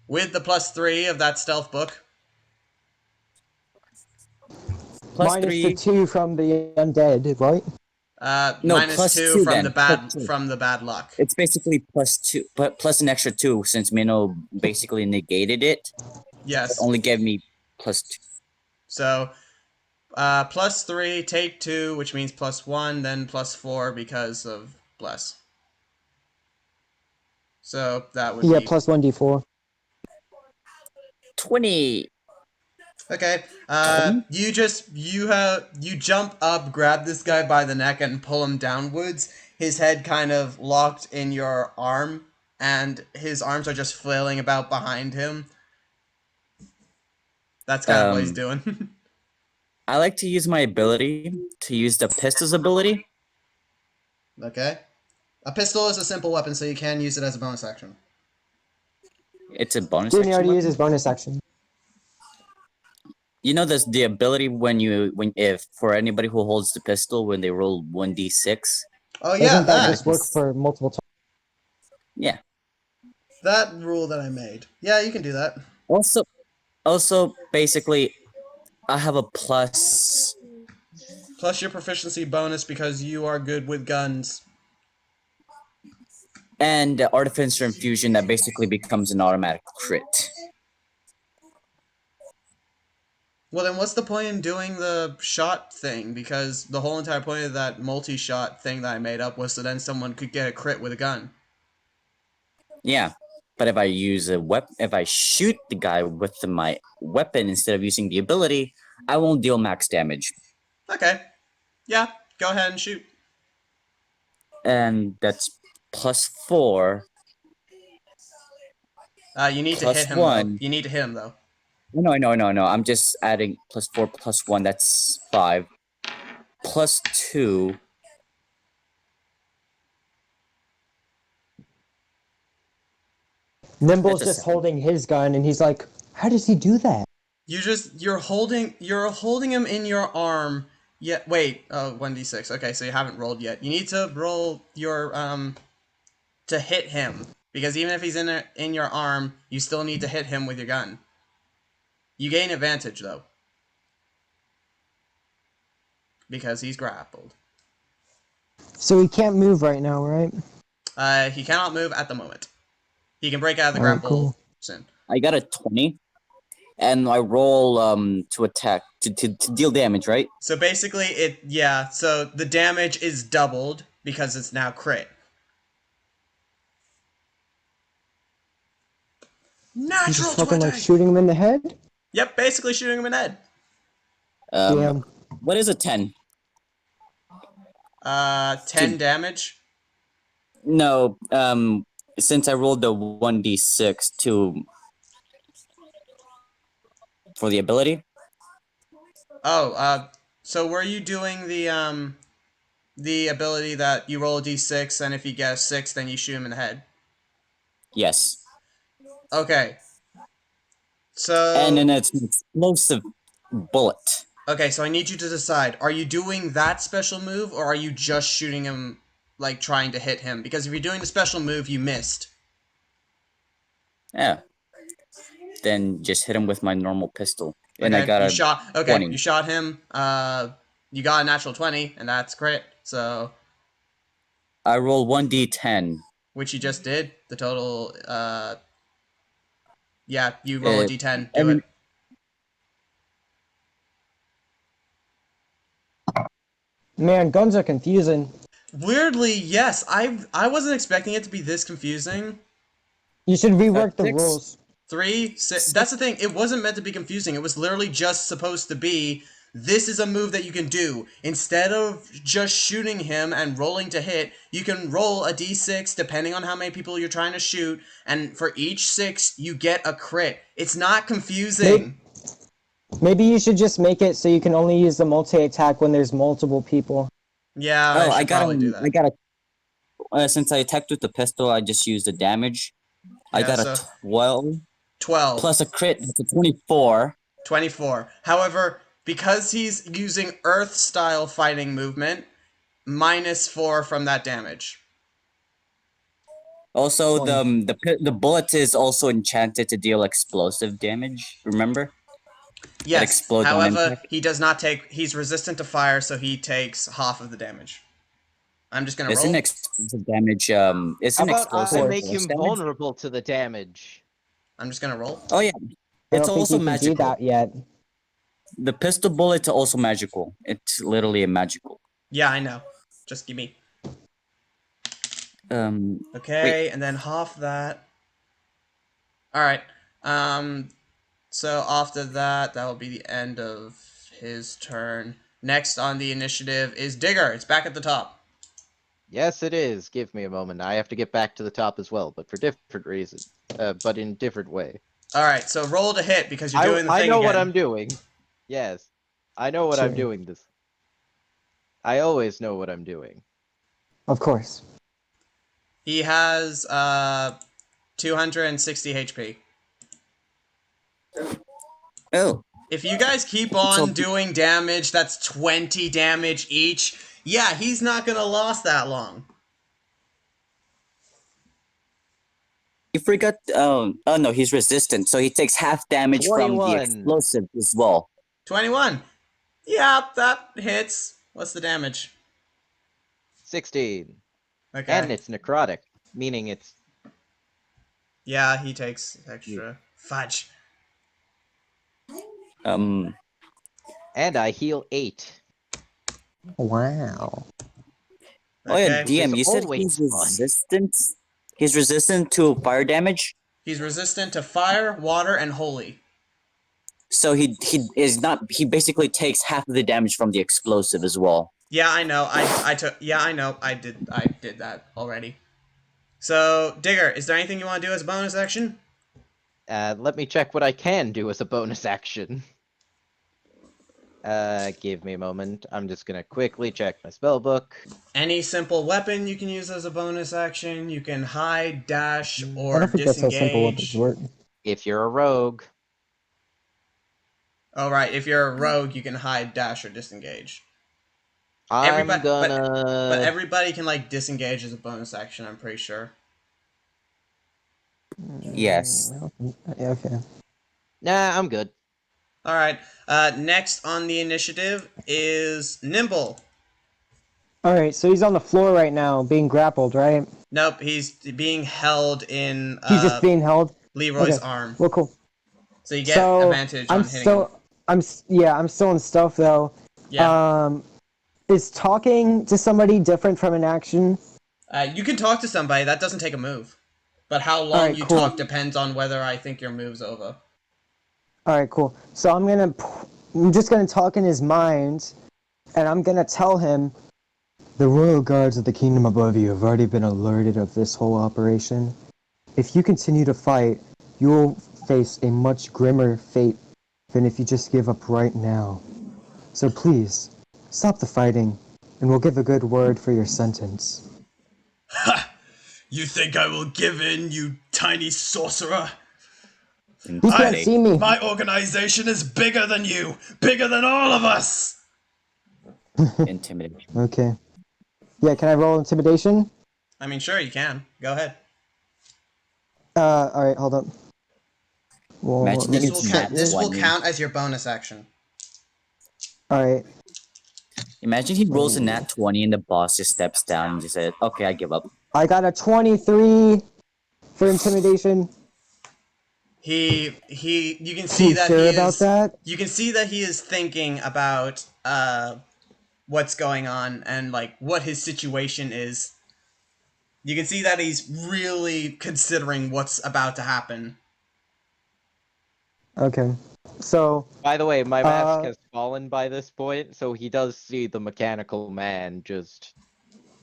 With the +3 of that stealth book. Plus Minus 3. the 2 from the undead, right? No, -2 +2 from then. the bad luck. It's basically +2, but plus an extra 2 since Mino basically negated it. Yes. It only gave me +2. So, +3, take 2, which means +1, then +4 because of bless. So that would Yeah, be plus 1d4. 20. okay. You jump up, grab this guy by the neck, and pull him downwards. His head kind of locked in your arm, and his arms are just flailing about behind him. That's kind of what he's doing. I like to use my ability to use the pistol's ability. Okay. A pistol is a simple weapon, so you can use it as a bonus action. It's a bonus Didn't he action already use weapon. his bonus action? You know this the ability when if for anybody who holds the pistol when they roll 1d6. Oh yeah, Doesn't that that. just work for multiple times? That rule that I made. Yeah, you can do that. Also, basically, I have a plus. Plus your proficiency bonus because you are good with guns. And Artificer Infusion that basically becomes an automatic crit. Well, then what's the point in doing the shot thing? Because the whole entire point of that multi-shot thing that I made up was so then someone could get a crit with a gun. Yeah, but if I use if I shoot the guy with my weapon instead of using the ability, I won't deal max damage. Okay. Yeah, go ahead and shoot. And that's +4. You need to Plus hit him, though. 1. You need to hit him, though. No. I'm just adding +4 +1. That's 5. +2. Nimble's That's a just 7. holding his gun, and he's like, "How does he do that?" You're holding him in your arm. Yeah, wait. Oh, 1d6. Okay, so you haven't rolled yet. You need to roll your to hit him, because even if he's in your arm, you still need to hit him with your gun. You gain advantage though, because he's grappled. So he can't move right now, right? He cannot move at the moment. He can break out of the Alright, grapple cool. soon. I got a 20. And I roll to attack to deal damage, right? So basically, so the damage is doubled because it's now crit. You Natural just fucking 20! like shooting him in the head? Yep, basically shooting him in the head. Damn. What is a 10? 10 damage. No, since I rolled the 1d6 for the ability. Oh, so were you doing the ability that you roll a d6 and if you get a 6 then you shoot him in the head? Yes. Okay. And then So it's an explosive bullet. okay, so I need you to decide, are you doing that special move or are you just shooting him, like trying to hit him? Because if you're doing the special move, you missed. Yeah. Then just hit him with my normal pistol. And I Okay, got you a shot 20. you shot him. You got a natural 20 and that's crit. So I roll 1d10. which you just did. The total yeah, you roll a d10. Do And it. Man, guns are confusing. Weirdly, yes. I wasn't expecting it to be this confusing. You should rework the 6. rules. 3, 6. That's the thing. It wasn't meant to be confusing. It was literally just supposed to be, this is a move that you can do. Instead of just shooting him and rolling to hit, you can roll a d6 depending on how many people you're trying to shoot, and for each 6, you get a crit. It's not confusing. Maybe you should just make it so you can only use the multi-attack when there's multiple people. Yeah, Oh, I should probably do that. I got a since I attacked with the pistol, I just used the damage. I Yeah, got so a 12 12. plus a crit. That's a 24. 24. However, because he's using Earth-style fighting movement, -4 from that damage. Also, Fun. the bullet is also enchanted to deal explosive damage. Remember? That Yes, explodes on however, impact. he does not take... He's resistant to fire, so he takes half of the damage. I'm just gonna Isn't roll. explosive damage How isn't about I explosive make force him damage? vulnerable to the damage? I'm just gonna roll. Oh yeah, I it's don't think also you can do magical. that yet. The pistol bullet's also magical. It's literally a magical. Yeah, I know. Just give me... Wait. Okay, and then half that. Alright. So after that, that will be the end of his turn. Next on the initiative is Digger. It's back at the top. Yes, it is. Give me a moment. I have to get back to the top as well, but for different reasons. But in different way. Alright, so roll to hit because you're doing the I thing know again. what I'm doing. Yes. I know what I'm Sure. doing this. I always know what I'm doing. Of course. He has 260 HP. Oh. If you guys keep on doing damage, that's 20 damage each. Yeah, he's not gonna last that long. You forgot. Oh no, he's resistant, so he takes half damage from the 21. explosive as well. 21. Yeah, that hits. What's the damage? 16. Okay. And it's necrotic, meaning it's... Yeah, he takes extra. Fudge. Um, And I heal 8. Wow. Oh yeah, Okay. DM, It's you said always he's fun. resistant. He's resistant to fire damage, He's resistant to fire, water, and holy. so he is not. He basically takes half of the damage from the explosive as well. Yeah, I know. I took. Yeah, I know. I did that already. So, Digger, is there anything you want to do as a bonus action? Let me check what I can do as a bonus action. Give me a moment. I'm just gonna quickly check my spellbook. Any simple weapon you can use as a bonus action. You can hide, dash, I or don't think that's how simple weapons disengage. work. If you're a rogue, Oh, right. If you're a rogue, you can hide, dash, or disengage. I'm Everybody, but gonna... everybody can like disengage as a bonus action. I'm pretty sure. Yes. Yeah, okay. Nah, I'm good. All right. Next on the initiative is Nimble. All right, so he's on the floor right now, being grappled, right? Nope, he's being held in He's just being held. Leroy's Okay. arm, Well, cool. so you get So advantage I'm on hitting him. still, I'm still in stealth though. Yeah. Is talking to somebody different from an action? You can talk to somebody. That doesn't take a move, but how All long right, you cool. talk depends on whether I think your move's over. All right, cool. So I'm just gonna talk in his mind, and I'm gonna tell him, the royal guards of the kingdom above you have already been alerted of this whole operation. If you continue to fight, you will face a much grimmer fate than if you just give up right now. So please, stop the fighting, and we'll give a good word for your sentence. Ha! You think I will give in, you tiny sorcerer? He can't see me. My organization is bigger than you, bigger than all of us. Intimidation. Okay. Yeah, can I roll intimidation? I mean, sure you can. Go ahead. Alright, hold up. Well, Imagine let he me gets nat This will 20. count as your bonus action. Alright. Imagine he rolls a nat 20 and the boss just steps down and just said, "Okay, I give up." I got a 23 for intimidation. You can see You that sure he about is. that? You can see that he is thinking about what's going on and like what his situation is. You can see that he's really considering what's about to happen. Okay. So, By the way, my mask has fallen by this point, so he does see the mechanical man just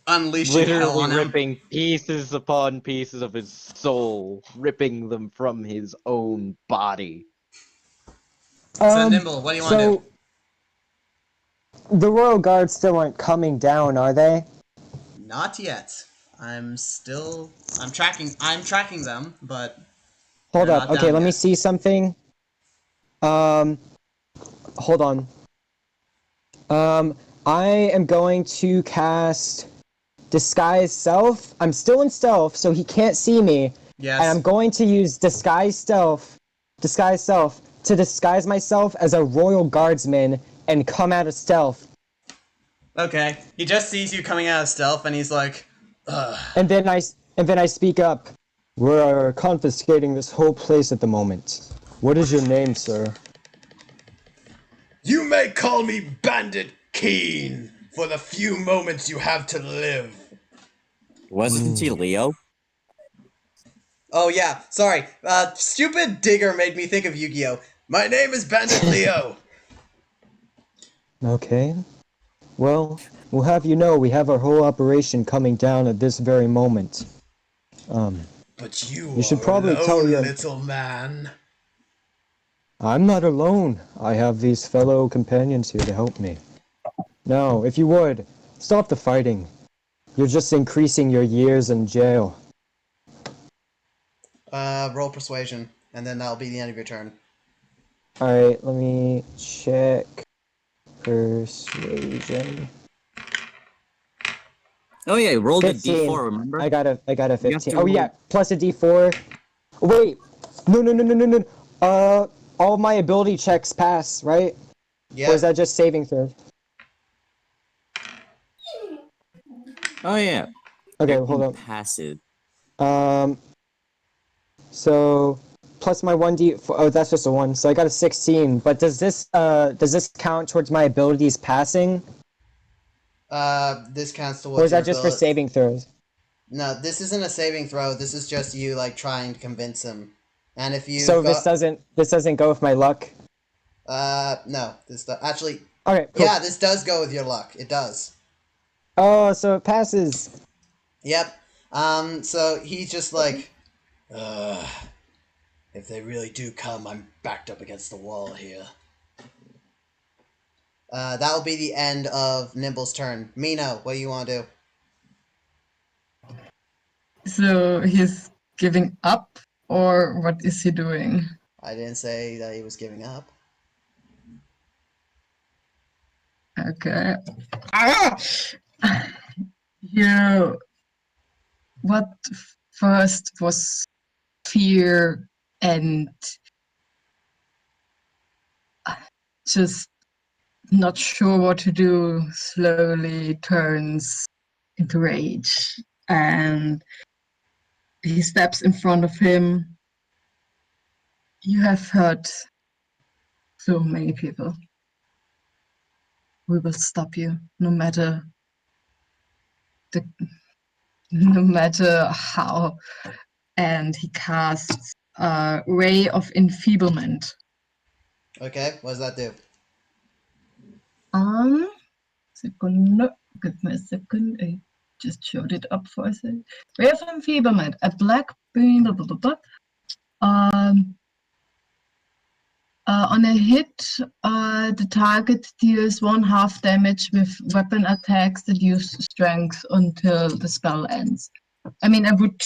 Unleashing hell literally on him. ripping pieces upon pieces of his soul, ripping them from his own body. So Nimble, what do you want to do? the royal guards still aren't coming down, are they? Not yet. I'm tracking them, but Hold they're up. not Okay, down let me yet. see something. Um, hold on. I am going to cast Disguise Self. I'm still in stealth, so he can't see me. Yes. And I'm going to use Disguise Self to disguise myself as a royal guardsman and come out of stealth. Okay. He just sees you coming out of stealth, and he's like, "Ugh." And then I speak up. We're confiscating this whole place at the moment. What is your name, sir? You may call me Bandit Keen for the few moments you have to live. Wasn't he Leo? Oh yeah, sorry. Stupid Digger made me think of Yu-Gi-Oh. My name is Bandit Leo. Okay. Well, we'll have you know we have our whole operation coming down at this very moment. But you You should are probably tell alone, your... little man. I'm not alone. I have these fellow companions here to help me. Now, if you would, stop the fighting. You're just increasing your years in jail. Roll persuasion, and then that'll be the end of your turn. Alright, let me check. Persuasion. Oh yeah, you rolled a 15. d4. Remember? I got a You have 15. to Oh roll- yeah, plus a d4. Wait, no. All my ability checks pass, right? Or is Yep. that just saving throw? Oh yeah. Okay, Everything hold up. passive. So plus my 1d. Oh, that's just a 1. So I got a 16. But does this count towards my abilities passing, This counts or towards is your that just for ability. saving throws? No, this isn't a saving throw. This is just you like trying to convince him. And if you So got this doesn't go with my luck. no, actually, Okay, cool. yeah, this does go with your luck. It does. Oh, so it passes. Yep. So he's just like, if they really do come, I'm backed up against the wall here. That'll be the end of Nimble's turn. Mino, what do you want to do? So he's giving up, or what is he doing? I didn't say that he was giving up. Okay. Ah! You. What first was fear and just not sure what to do slowly turns into rage, and he steps in front of him. You have hurt so many people. We will stop you, no matter how. And he casts a ray of enfeeblement. Okay, what does that do? Second, give me a second. I just showed it up for a second. Ray of enfeeblement. A black beam. Blah, blah, blah, blah. On a hit, the target deals 1/2 damage with weapon attacks that use strength until the spell ends. I mean, I would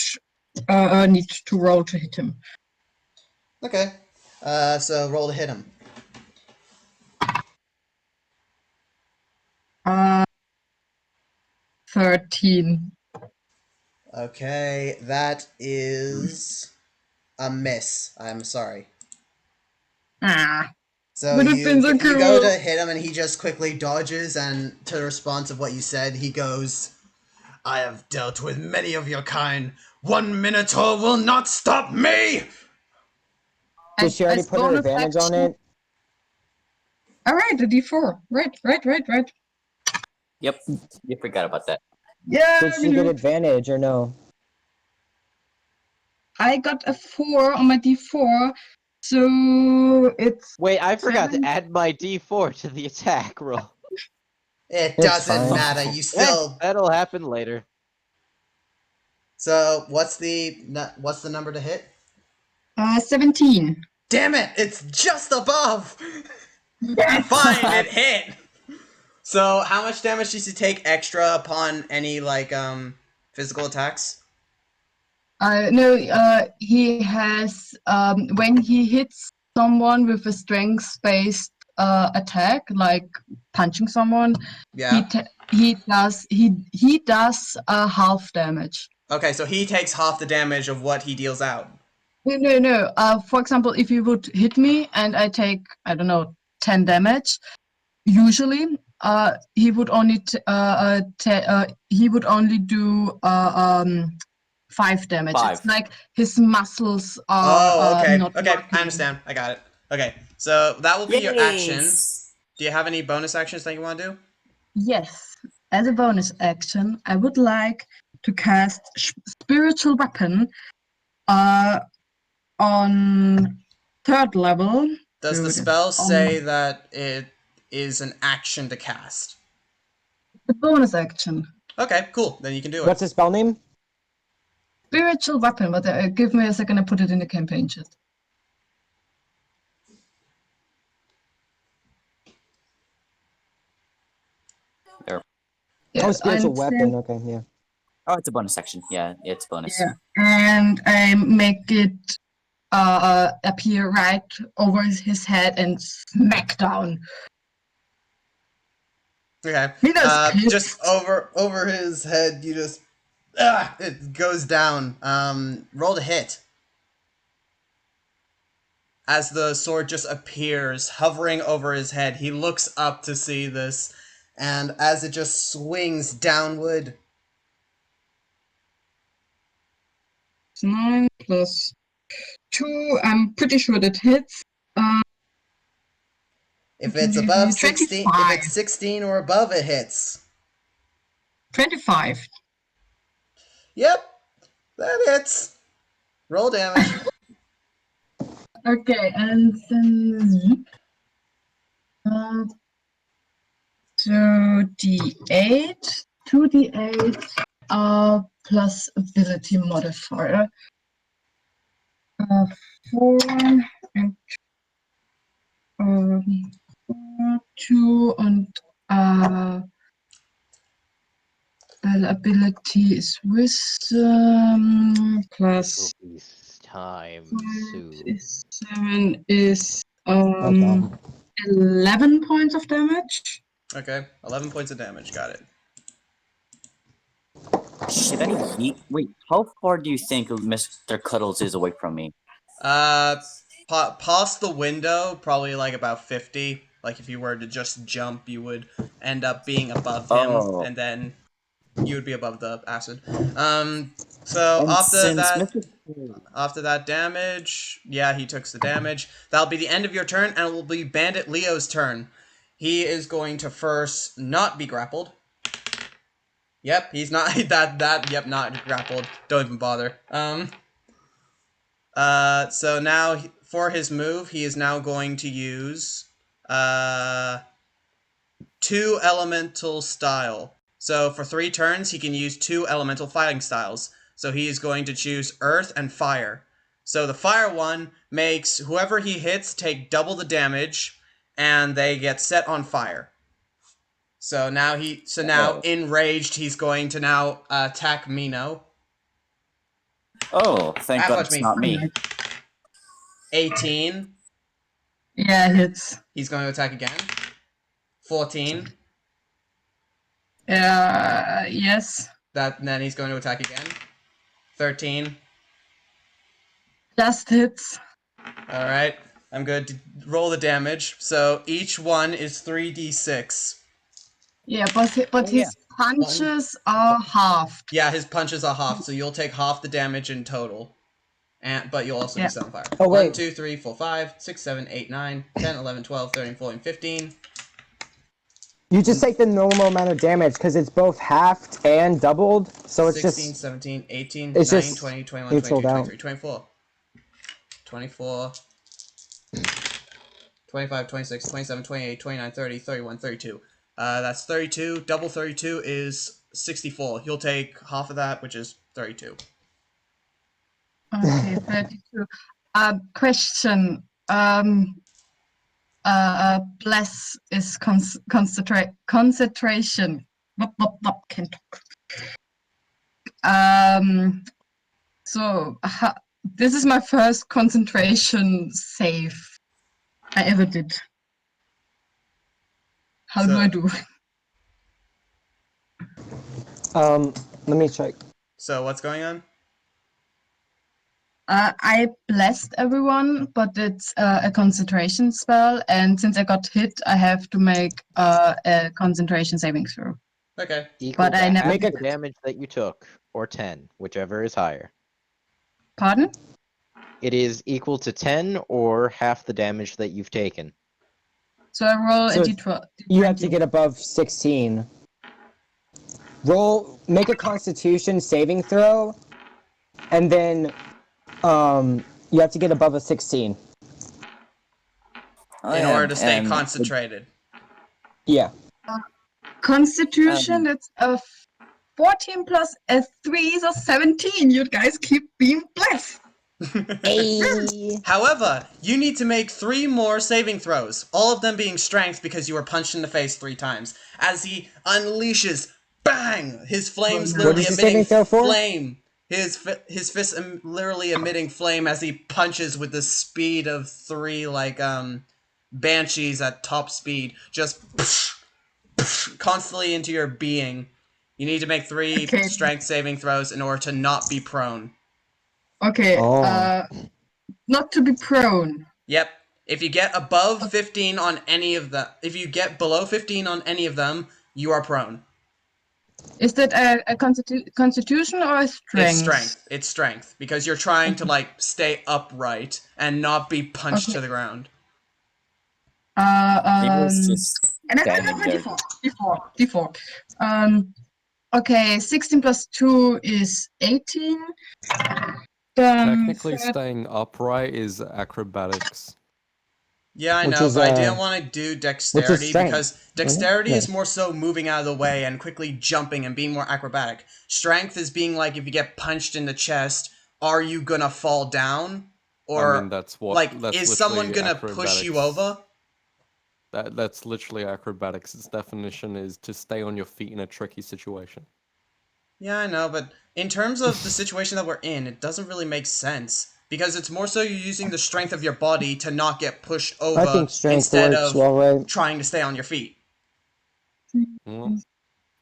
need to roll to hit him. Okay. So roll to hit him. 13. Okay, that is a miss. I'm sorry. Ah, So would have been so you go cool. to hit him and he just quickly dodges, and to the response of what you said, he goes, I have dealt with many of your kind. One Minotaur will not stop me! Did she already As put her bonus advantage on action- it? All right, the D4. Right. Yep. You forgot about that. Yeah, Did she get advantage or no? I got a 4 on my D4, so it's Wait, I forgot seven. to add my D4 to the attack roll. It It's doesn't fine. matter. You Eh, still. that'll happen later. So what's the number to hit? 17. Damn it! It's just above. Yes! Fine, it hit. So how much damage does he take extra upon any physical attacks? No, he has, when he hits someone with a strength-based attack, like punching someone, Yeah. he does half damage. Okay, so he takes half the damage of what he deals out. No. For example, if you would hit me and I take, I don't know, 10 damage, usually he would only do 5 damage. 5. It's like his muscles are Oh, okay. not Okay, working. I understand. I got it. Okay, so that will be your action. Yes. Do you have any bonus actions that you want to do? Yes. As a bonus action, I would like to cast Spiritual Weapon on 3rd level. Does the Dude, spell say that it is an action to cast? the bonus action. Okay, cool. Then you can do it. What's his spell name? Spiritual Weapon, but give me a second, I put it in the campaign chat. There. Yeah, Oh, spiritual and weapon. Okay, yeah. Oh, it's a bonus section. Yeah, it's bonus. Yeah, and I make it appear right over his head and smack down. Okay. Mino's Just pissed. over his head, you just it goes down. Roll to hit. As the sword just appears, hovering over his head, he looks up to see this, and as it just swings downward. 9 plus 2. I'm pretty sure that hits. If it's above 16, if 25. it's 16 or above, it hits. 25. Yep, that hits. Roll damage. Okay, and then so D8, 2d8 plus ability modifier. 4 and 2 and ability is wisdom plus Time, Sue. 7 is Okay. 11 points of damage. Okay, 11 points of damage. Got it. Should I yeet? Wait, how far do you think Mr. Cuddles is away from me? Past the window, probably like about 50. Like if you were to just jump, you would end up being above him, Oh. and then you would be above the acid. So And since Mr. after that damage, yeah, he took the damage. That'll be the end of your turn, and it will be Bandit Leo's turn. He is going to first not be grappled. Yep, he's not yep, not grappled. Don't even bother. So now for his move, he is now going to use 2 elemental style. So for 3 turns, he can use 2 elemental fighting styles. So he is going to choose Earth and Fire. So the Fire one makes whoever he hits take double the damage, and they get set on fire. So now enraged, he's going to now attack Mino. Oh, thank God Watch it's me. not me. 18. Yeah, hits. He's going to attack again. 14. Yes. Then he's going to attack again. 13. Just hits. Alright. I'm going to roll the damage. So each one is 3d6. Yeah, but his punches are halved. Yeah, his punches are half, so you'll take half the damage in total. But you'll also be set on fire. Oh, 1, wait. 2, 3, 4, 5, 6, 7, 8, 9, 10, 11, 12, 13, 14, 15. You just take the normal amount of damage because it's both halved and doubled, so it's 16, just 17, 18, it's 19, just 20, 21, neutraled 22, out. 23, 24. 24. 25, 26, 27, 28, 29, 30, 31, 32. That's 32. Double 32 is 64. You'll take half of that, which is 32. Okay, 32. Question. Bless is concentration. Can't talk. So this is my first concentration save I ever did. How do I do? Let me check. So what's going on? I blessed everyone, but it's a concentration spell, and since I got hit, I have to make a concentration saving throw. Okay. Equal But to I never half did. the damage that you took, or 10, whichever is higher. Pardon? It is equal to 10 or half the damage that you've taken. So I roll So a d12. you have to get above 16. Make a Constitution saving throw, and then you have to get above a 16. In order to stay concentrated. Yeah. Constitution, it's a 14 plus a 3 so 17. You guys keep being blessed. However, you need to make 3 more saving throws, all of them being strength because you were punched in the face 3 times. As he unleashes, bang! His flames What literally is the emitting saving throw for? flame. His fist literally emitting flame as he punches with the speed of 3 banshees at top speed. Just constantly into your being. You need to make 3 Okay. strength saving throws in order to not be prone. Okay. Oh. Not to be prone. Yep. If you get above 15 on any of the, if you get below 15 on any of them, you are prone. Is that a constitution or a strength? It's strength. It's strength because you're trying to like stay upright and not be punched to the ground. He was just And standing there. D4. Okay, 16 plus 2 is 18. Technically, Third- staying upright is acrobatics. Yeah, I Which know, is, but I didn't want to do dexterity strength, because dexterity is Nice. more so moving out of the way and quickly jumping and being more acrobatic. Strength is being like if you get punched in the chest, are you gonna fall down? Or I mean, that's is someone gonna push you over? That's literally acrobatics. Its definition is to stay on your feet in a tricky situation. Yeah, I know, but in terms of the situation that we're in, it doesn't really make sense. Because it's more so you're using the strength of your body to not get pushed I over think strength instead works of well, right? trying to stay on your feet. Well,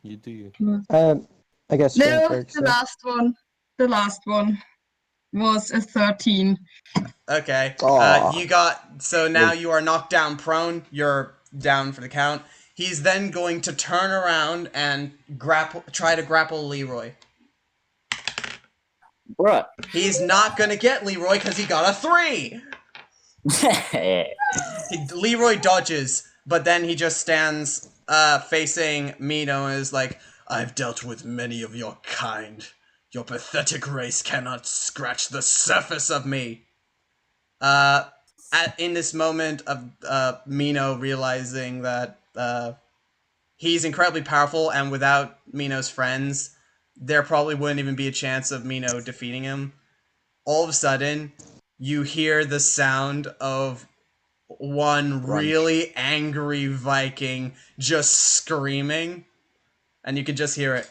you do you. I guess strength No, works. the Yeah. last one was a 13. Okay. Aw. So now you are knocked down prone. You're down for the count. He's then going to turn around and try to grapple Leroy. Bruh. He's not gonna get Leroy because he got a 3. Leroy dodges, but then he just stands facing Mino and is like, I've dealt with many of your kind. Your pathetic race cannot scratch the surface of me. In this moment of Mino realizing that he's incredibly powerful, and without Mino's friends, there probably wouldn't even be a chance of Mino defeating him. All of a sudden, you hear the sound of one really angry Viking just screaming, and you can just hear it.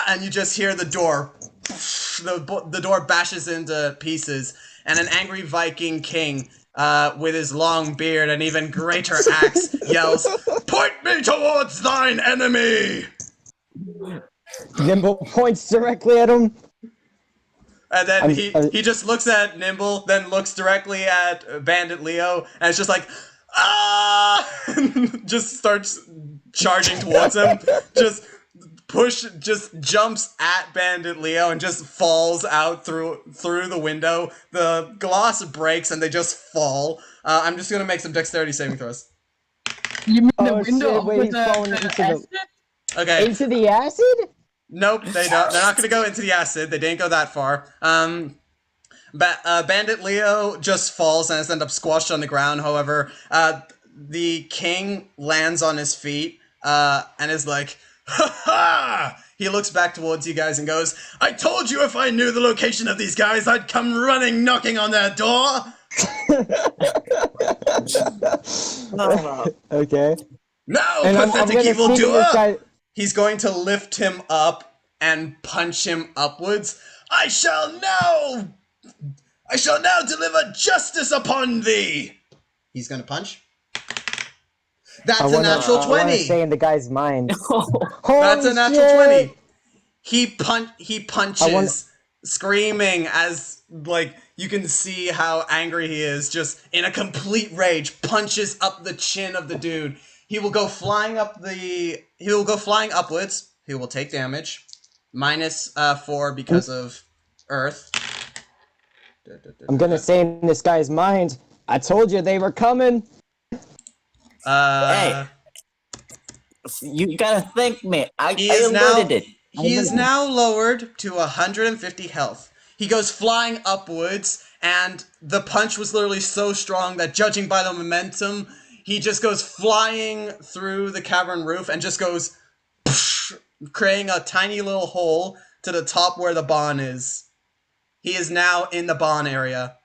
And you just hear the door. The door bashes into pieces, and an angry Viking king with his long beard and even greater axe yells, "Point me towards thine enemy!" Nimble points directly at him. And then he just looks at Nimble, then looks directly at Bandit Leo, and it's just like, ah! Just starts charging towards him. Just jumps at Bandit Leo and just falls out through the window. The glass breaks and they just fall. I'm just gonna make some dexterity saving throws. You mean the Oh window shit! Wait, he's with falling the into acid? Okay. into the acid. Nope, they don't. They're not gonna go into the acid. They didn't go that far. Bandit Leo just falls and has ended up squashed on the ground. However, the king lands on his feet and is like, "Ha ha!" He looks back towards you guys and goes, "I told you if I knew the location of these guys, I'd come running, knocking on their door." Okay. Now, And I'm pathetic gonna sneak in this evildoer! guy. He's going to lift him up and punch him upwards. I shall now deliver justice upon thee! He's gonna punch. That's a natural I wanna 20! stay in the guy's mind. That's a Holy natural shit! 20! He punches, screaming as, like, you can see how angry he is, just in a complete rage, punches up the chin of the dude. He will go flying upwards. He will take damage. Minus 4 because of Earth. I'm gonna stay in this guy's mind. I told you they were coming. Hey, you gotta thank me. I He alerted it. is now lowered to 150 health. He goes flying upwards, and the punch was literally so strong that, judging by the momentum, he just goes flying through the cavern roof and just goes, creating a tiny little hole to the top where the barn is. He is now in the barn area.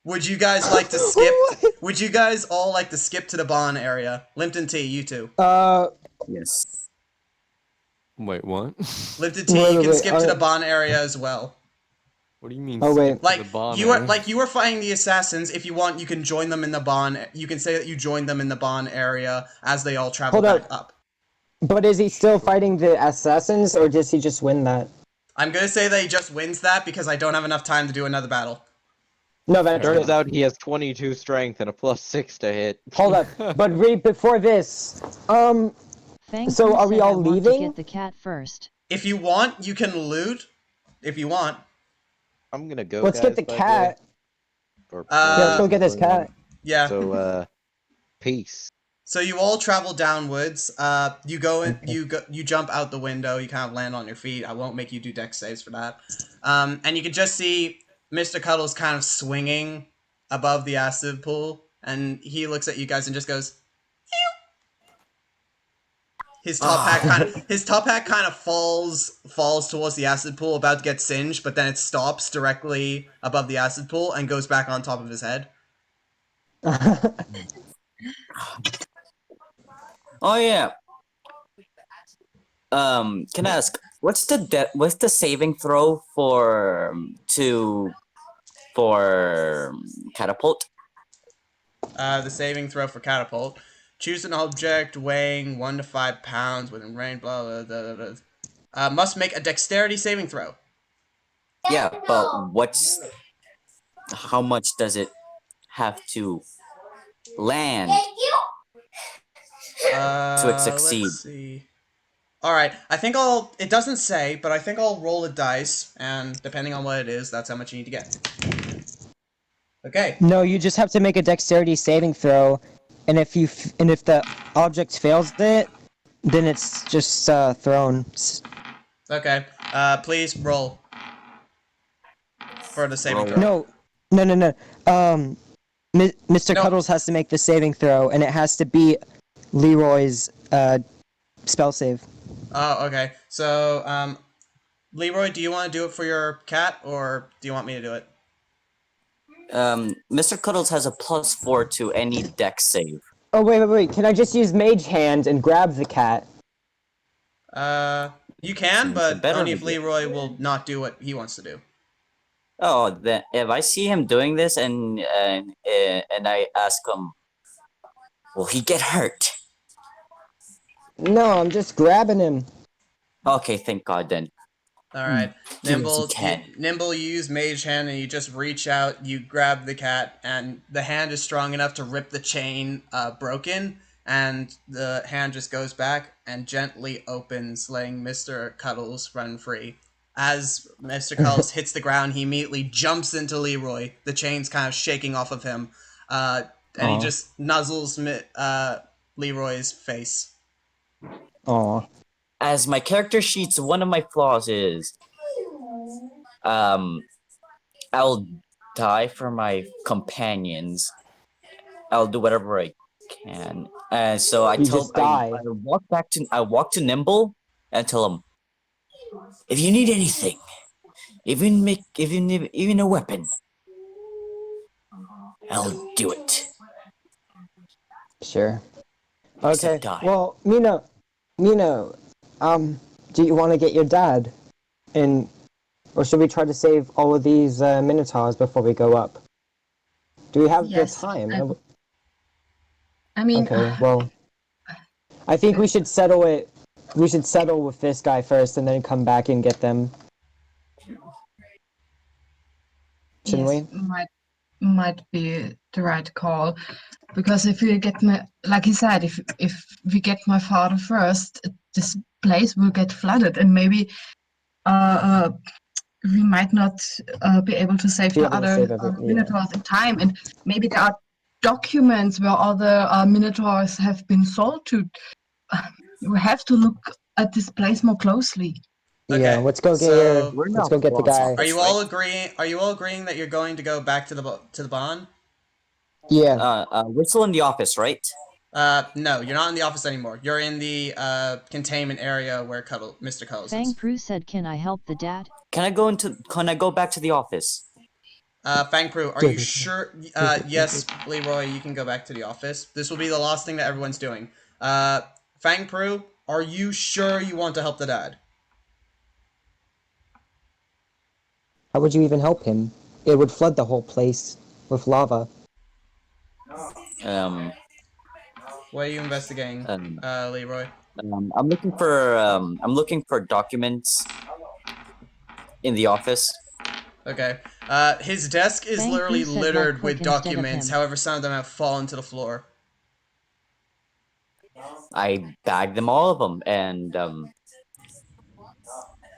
Would you guys like to skip? Would you guys all like to skip to the barn area? Limpton T, you two. Yes. Wait, what? Limpton T, you can Wait, skip to the barn area as well. What do you mean Oh, wait. skip to the barn? You were fighting the assassins. If you want, you can join them in the barn. You can say that you joined them in the barn area as they all travel Hold back up. up. But is he still fighting the assassins, or does he just win that? I'm gonna say that he just wins that because I don't have enough time to do another battle. No, that's Turns fair. out he has 22 strength and a +6 to hit. Hold up. But before this, Fang So Pru are we said all I want to leaving? get the cat first. If you want, you can loot. If you want. I'm gonna go, let's guys, get the by the way. cat. Or Yeah, let's go Uh, get this cat. Yeah. So, peace. So you all travel downwards. You go in. Okay. You jump out the window. You kind of land on your feet. I won't make you do dex saves for that. And you can just see Mr. Cuddles kind of swinging above the acid pool, and he looks at you guys and just goes. His top hat kind of falls towards the acid pool, about to get singed, but then it stops directly above the acid pool and goes back on top of his head. Oh yeah. Can I ask what's the saving throw for catapult? The saving throw for catapult. Choose an object weighing 1 to 5 pounds within range. Blah blah blah. Blah, blah. Must make a dexterity saving throw. Yeah, but how much does it have to land to succeed? Let's see. All right, I think I'll. It doesn't say, but I think I'll roll a dice, and depending on what it is, that's how much you need to get. Okay. No, you just have to make a dexterity saving throw, and if the object fails it, then it's just thrown. Okay. Please roll for the saving throw. No. Mr. No. Cuddles has to make the saving throw, and it has to beat Leroy's spell save. Oh, okay. So, Leroy, do you want to do it for your cat, or do you want me to do it? Mr. Cuddles has a +4 to any dex save. Oh wait! Can I just use Mage Hand and grab the cat? You can, Seems a but better only if idea. Leroy will not do what he wants to do. Oh, then if I see him doing this and I ask him, will he get hurt? No, I'm just grabbing him. Okay, thank God then. All right, Yes, he can. Nimble, you use Mage Hand, and you just reach out, you grab the cat, and the hand is strong enough to rip the chain broken, and the hand just goes back and gently opens, letting Mr. Cuddles run free. As Mr. Cuddles hits the ground, he immediately jumps into Leroy, the chain's kind of shaking off of him, and he Aw. just nuzzles Leroy's face. Aw. As my character sheets, one of my flaws is, I'll die for my companions. I'll do whatever I can. And so I You just die. I walk to Nimble and tell him, if you need anything, even a weapon, I'll do it. Sure. Except Okay. die. Well, Mino, do you want to get your dad? Or should we try to save all of these minotaurs before we go up? Do we have Yes, the time? I mean, Okay. Well, I think we should settle it. We should settle with this guy first, and then come back and get them. Shouldn't yes, we? might be the right call, because if we get like he said, if we get my father first, this place will get flooded, and maybe we might not be able to save Be the able to other save every- yeah. minotaurs in time, and maybe there are documents where all the minotaurs have been sold to. We have to look at this place more closely. Yeah. Okay, Let's go get so We're Let's not go get the boss guy. are you right? all agreeing? Are you all agreeing that you're going to go back to the barn? Yeah. We're still in the office, right? No, you're not in the office anymore. You're in the containment area where Mr. Cuddles Fang is. Pru said can I help the dad? Can I go back to the office? Fang Pru, are you sure? Yes, Leroy, you can go back to the office. This will be the last thing that everyone's doing. Fang Pru, are you sure you want to help the dad? How would you even help him? It would flood the whole place with lava. Um, What are you investigating, um, Leroy? I'm looking for documents in the office. Okay. His desk is Fang literally Pru said right littered with click instead of documents. him. However, some of them have fallen to the floor. I bagged them, all of them, and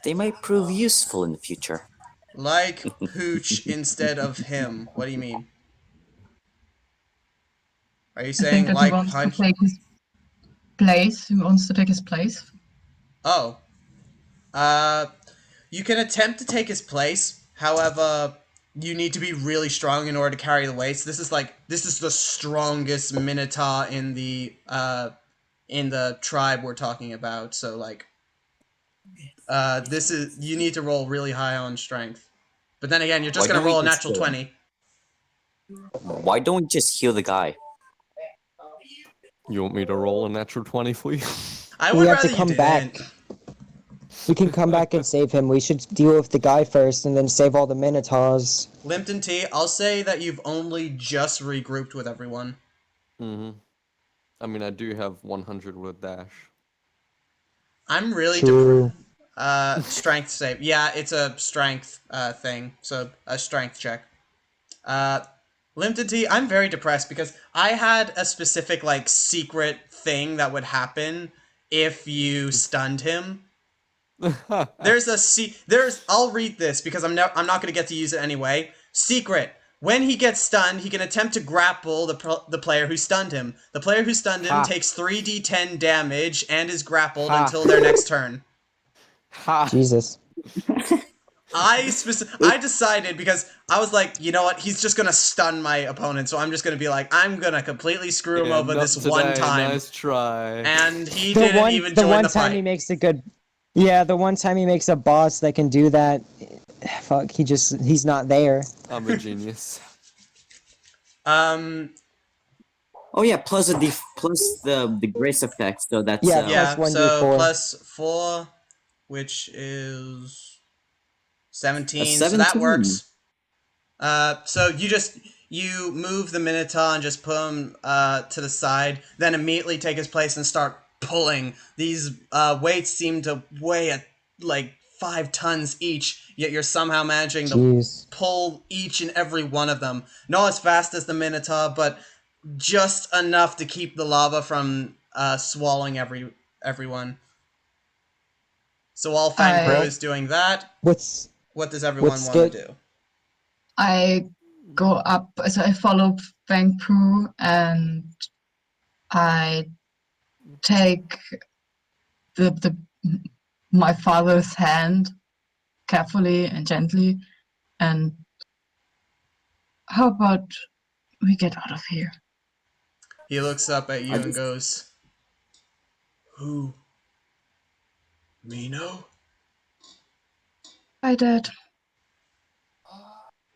they might prove useful in the future. Like Pooch instead of him. What do you mean? Are you I think saying that he like wants to Punch? take his place. He wants to take his place. Oh. Uh, you can attempt to take his place. However, you need to be really strong in order to carry the weights. This is the strongest Minotaur in the tribe we're talking about. So like, you need to roll really high on strength. But then again, you're just Why gonna don't we roll a just natural 20. Why don't we just heal the guy? You want me to roll a natural 20 for you? I We would have to rather you come didn't. back. We can come back and save him. We should deal with the guy first and then save all the Minotaurs. Limpton T, I'll say that you've only just regrouped with everyone. Mm-hmm. I mean, I do have 100 with dash. I'm really True. strength save. Yeah, it's a strength thing. So a strength check. Limpton T, I'm very depressed because I had a specific like secret thing that would happen if you stunned him. I'll read this because I'm not going to get to use it anyway. Secret. When he gets stunned, he can attempt to grapple the player who stunned him. The player who stunned him Ha. takes 3d10 damage and is grappled Ha. until their next turn. Ha! Jesus. I decided because I was like, you know what? He's just gonna stun my opponent, so I'm just gonna be like, I'm gonna completely screw him Yeah, over not this one today. time. Nice try. And he didn't even The join one the time fight. he makes a good. Yeah, the one time he makes a boss that can do that. Fuck, he's not there. I'm a genius. Oh yeah, plus the grace effect. So that's Yeah, Yeah, plus so 1d4. plus 4, which is a 17, so that 17. works. So you move the Minotaur and just put him to the side, then immediately take his place and start pulling. These weights seem to weigh at like 5 tons each, yet you're somehow managing to Jeez. pull each and every one of them. Not as fast as the Minotaur, but just enough to keep the lava from swallowing everyone. So while Fang Pro I is doing that, What's what does everyone what's want to good? do? I go up. So I follow Fang Pru and I take the my father's hand carefully and gently, and how about we get out of here? He looks up at I you and just goes, "Who? Mino? Hi, Dad.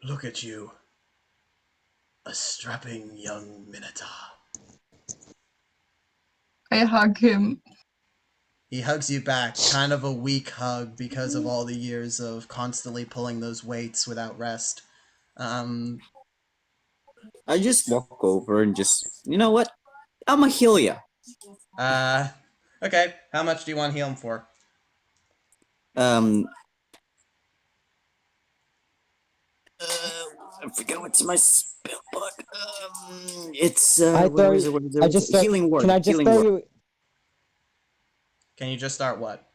Look at you. A strapping young Minotaur." I hug him. He hugs you back, kind of a weak hug because of all the years of constantly pulling those weights without rest. Um, I just walk over and just, you know what? I'ma heal ya. uh, okay, how much do you want to heal him for? Um, I forget what's my spell book. It's I where throw. is it? Where is it? I Where is just it? throw. Healing word. Can I just Healing throw word. you? Can you just start what?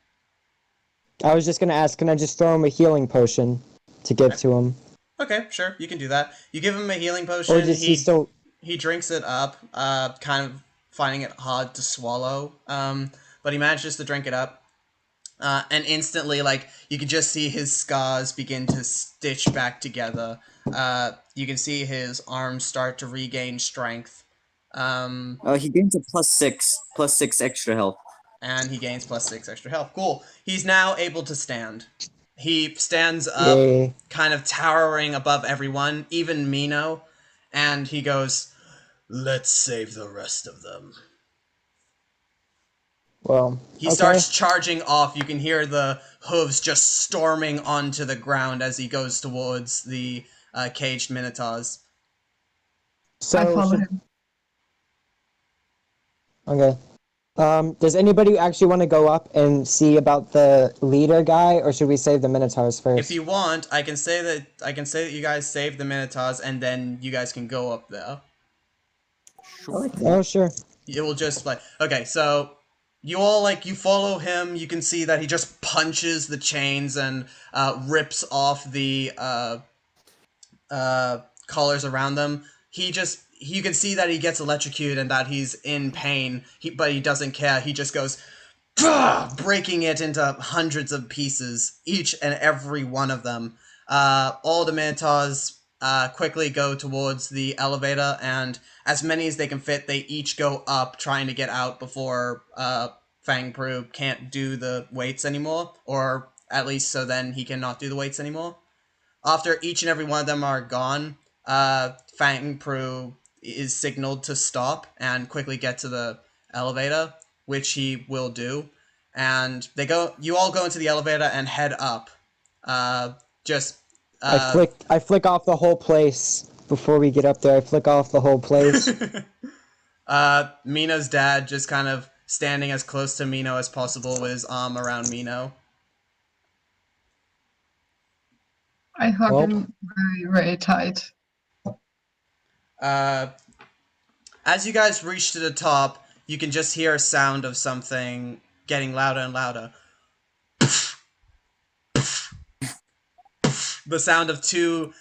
I was just gonna ask. Can I just throw him a healing potion to give to him, Okay, sure, you can do that. You give him a healing or potion. does he still? He drinks it up, kind of finding it hard to swallow. But he manages to drink it up. And instantly, like, you can just see his scars begin to stitch back together. You can see his arms start to regain strength. He gains a plus six extra health. And he gains plus 6 extra health. Cool. He's now able to stand. He stands up, Yay. kind of towering above everyone, even Mino, and he goes, "Let's save the rest of them." Well, He okay. starts charging off. You can hear the hooves just storming onto the ground as he goes towards the caged minotaurs. So I follow should- him. Okay. Does anybody actually want to go up and see about the leader guy, or should we save the minotaurs first? If you want, I can say that you guys save the minotaurs, and then you guys can go up there. Sure. Oh, sure. It will just like okay, so you all you follow him. You can see that he just punches the chains and rips off the collars around them. You can see that he gets electrocuted and that he's in pain. But he doesn't care. He just goes breaking it into hundreds of pieces, each and every one of them. All the minotaurs quickly go towards the elevator, and as many as they can fit, they each go up, trying to get out before Fang Pru can't do the weights anymore, or at least so then he cannot do the weights anymore. After each and every one of them are gone, Fang Pru is signaled to stop and quickly get to the elevator, which he will do. And you all go into the elevator and head up. Just I flick off the whole place before we get up there. I flick off the whole place. Mino's dad just kind of standing as close to Mino as possible with his arm around Mino. I hug Well. him very, very tight. As you guys reach to the top, you can just hear a sound of something getting louder and louder. The sound of two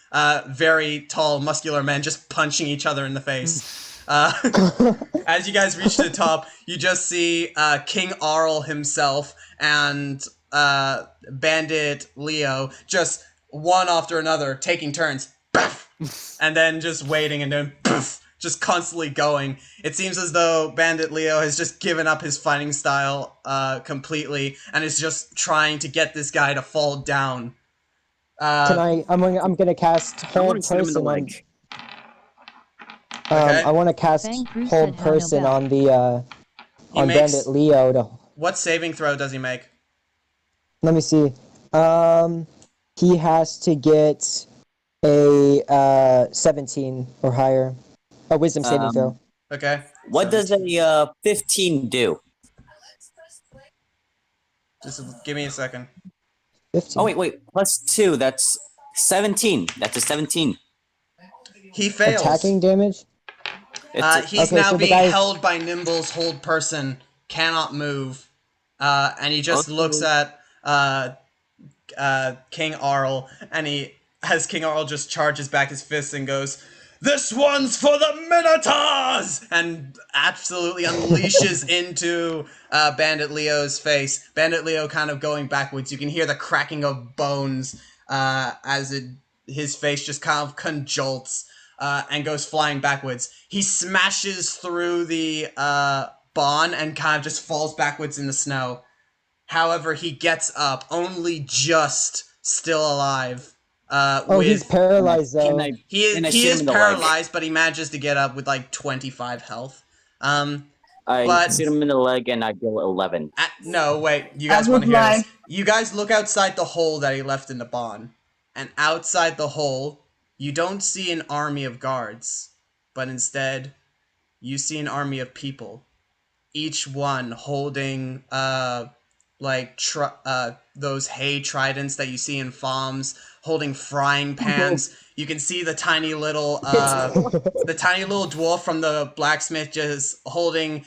very tall, muscular men just punching each other in the face. As you guys reach the top, you just see King Arl himself and Bandit Leo just one after another taking turns. And then just waiting and then just constantly going. It seems as though Bandit Leo has just given up his fighting style completely and is just trying to get this guy to fall down. I'm gonna cast I hold want to shoot him in the person on. leg. Okay. I want to cast Fang Pru hold said how no person bell. on the He on makes- Bandit Leo to. What saving throw does he make? Let me see. He has to get a 17 or higher. A wisdom saving throw. Okay. What does a 15 do? Just give me a second. 15. Oh wait, +2. That's 17. That's a 17. He fails. Attacking damage? He's Okay, now so the being guy- held by Nimble's hold person, cannot move, and he just Okay. looks at King Arl, and as King Arl just charges back his fists and goes, "This one's for the Minotaurs!" and absolutely unleashes into Bandit Leo's face. Bandit Leo kind of going backwards. You can hear the cracking of bones as his face just kind of conjolts and goes flying backwards. He smashes through the barn and kind of just falls backwards in the snow. However, he gets up, only just still alive. He's paralyzed though. Can I He shoot him is in the leg? paralyzed, but he manages to get up with like 25 health. I But- shoot him in the leg and I deal 11. No, wait. You I guys want to would hear this? like- You guys look outside the hole that he left in the barn, and outside the hole, you don't see an army of guards, but instead, you see an army of people. Each one holding those hay tridents that you see in farms, holding frying pans. You can see the tiny little dwarf from the blacksmith just holding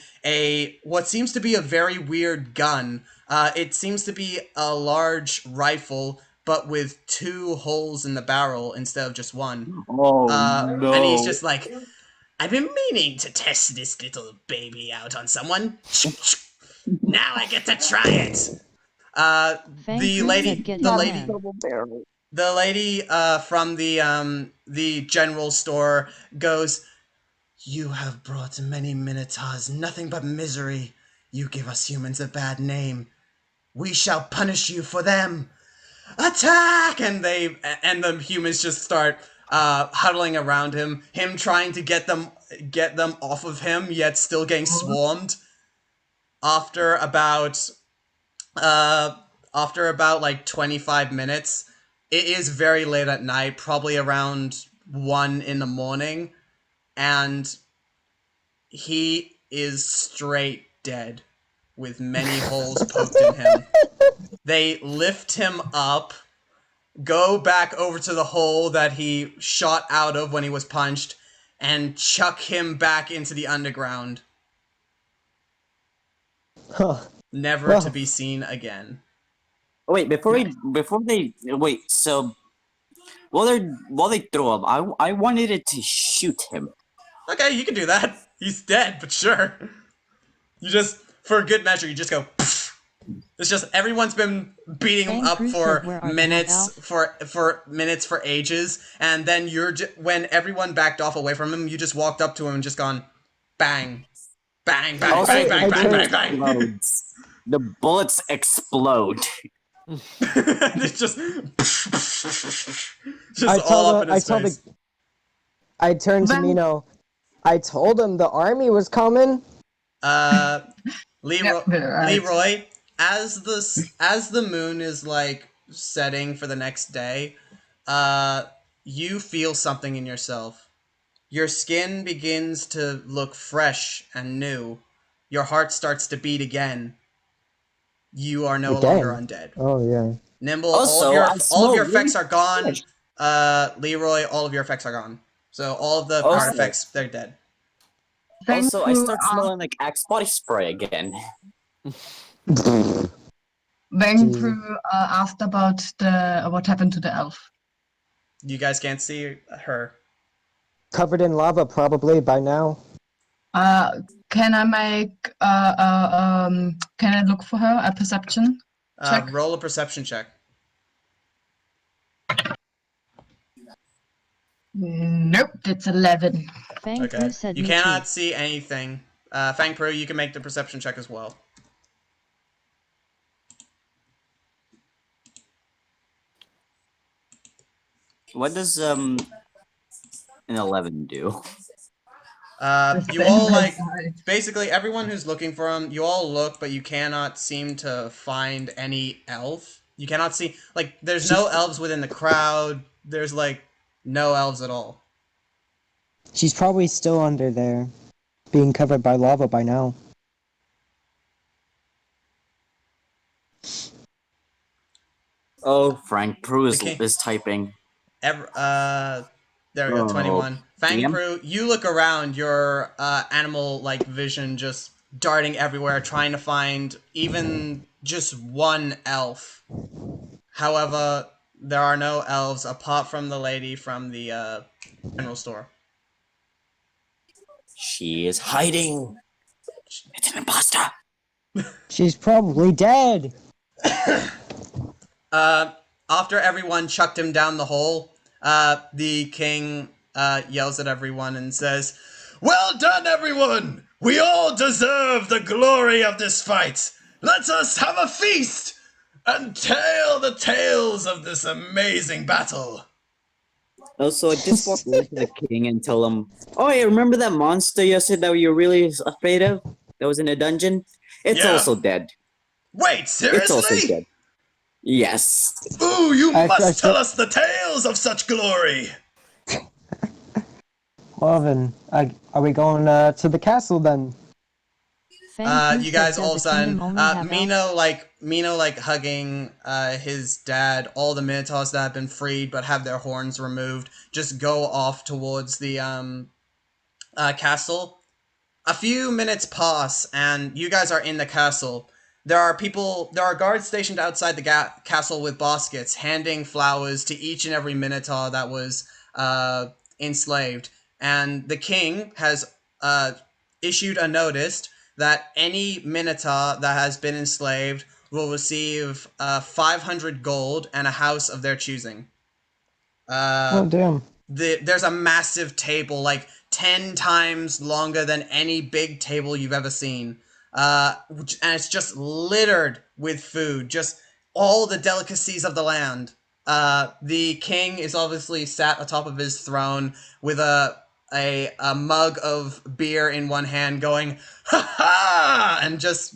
what seems to be a very weird gun. It seems to be a large rifle, but with 2 holes in the barrel instead of just one. Oh no. And he's just like, "I've been meaning to test this little baby out on someone. Now I get to try it." Fang The Pru lady, said get the him lady, man. the lady from the general store goes, "You have brought many minotaurs nothing but misery. You give us humans a bad name. We shall punish you for them. Attack!" And the humans just start huddling around him trying to get them off of him, yet still getting swarmed. after about uh after about like 25 minutes, it is very late at night, probably around 1 in the morning, and he is straight dead with many holes poked in him. They lift him up, go back over to the hole that he shot out of when he was punched, and chuck him back into the underground, Huh. never to be seen again. Wait, before they wait. So while they throw him, I wanted it to shoot him. Okay, you can do that. He's dead, but sure. You just, for good measure, you just go. Pfft. It's just everyone's been beating him Fang up Pru for said, "Where are the minutes, half-elf?" for minutes, for ages, and then when everyone backed off away from him, you just walked up to him and just gone, bang, bang, bang, Also, bang, the bang, bang, gun bang, bang. explodes. The bullets explode. It's just I all up told in his the face. I turned to When- Mino. I told him the army was coming. Leroy, right. Leroy, as the moon is like setting for the next day, you feel something in yourself. Your skin begins to look fresh and new. Your heart starts to beat again. You are no longer Again. undead. Oh yeah. Nimble, Also, I all of smell your really effects are gone. fresh. Leroy, all of your effects are gone. So all of the card Also, effects, they're dead. Fang also, I Pru, start smelling like Axe body spray again. Fang Gee. Pru asked about the what happened to the elf. You guys can't see her. Covered in lava probably by now. Can I make can I look for her a perception check? Roll a perception check. Nope, it's 11. Fang Okay. Pru said, You "Me cannot too." see anything. Fang Pro, you can make the perception check as well. What does an 11 do? You all like basically everyone who's looking for him. You all look, but you cannot seem to find any elf. You cannot see like there's no elves within the crowd. There's like no elves at all. She's probably still under there, being covered by lava by now. Oh, Frank Prue Okay. is typing. There we go, Oh, 21. Fang DM? Pru, you look around, your animal like vision just darting everywhere, trying to find even just one elf. However, there are no elves apart from the lady from the general store. She is hiding. It's an imposter. She's probably dead. After everyone chucked him down the hole, the king yells at everyone and says, "Well done, everyone! We all deserve the glory of this fight! Let us have a feast and tell the tales of this amazing battle!" Also, I just walk over to the king and tell him, "Oh, yeah, remember that monster you said that you were really afraid of? That was in a dungeon? It's Yeah. also dead. Wait, It's also seriously? dead. Yes. Ooh, you I must tell still- us the tales of such glory! Well then, are we going to the castle then? Fang Pru You said, guys "Does all the of a sudden, kingdom only have elves?" Mino like hugging his dad, all the minotaurs that have been freed but have their horns removed, just go off towards the castle. A few minutes pass, and you guys are in the castle. There are guards stationed outside the castle with baskets, handing flowers to each and every minotaur that was enslaved. And the king has issued a notice that any minotaur that has been enslaved will receive 500 gold and a house of their choosing. Oh damn. There's a massive table, like 10 times longer than any big table you've ever seen. And it's just littered with food, just all the delicacies of the land. The king is obviously sat atop of his throne with a mug of beer in one hand, going ha ha, and just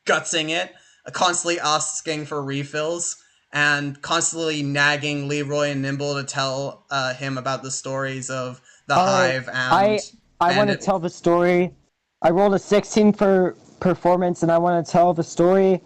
gutsing it, constantly asking for refills, and constantly nagging Leroy and Nimble to tell him about the stories of the All right, Hive and I want to Bandit. tell the story. I rolled a 16 for performance, and I want to tell the story.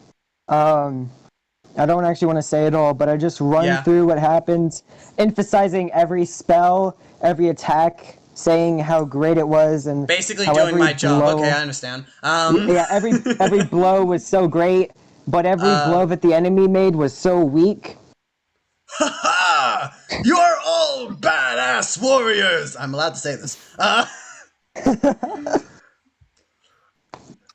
I don't actually want to say it all, but I just run through what happened, emphasizing every spell, every attack, saying how great it was, and Basically how doing every my job. blow. Okay, I understand. Yeah, every blow was so great, but every blow that the enemy made was so weak. Ha ha! You are all badass warriors! I'm allowed to say this.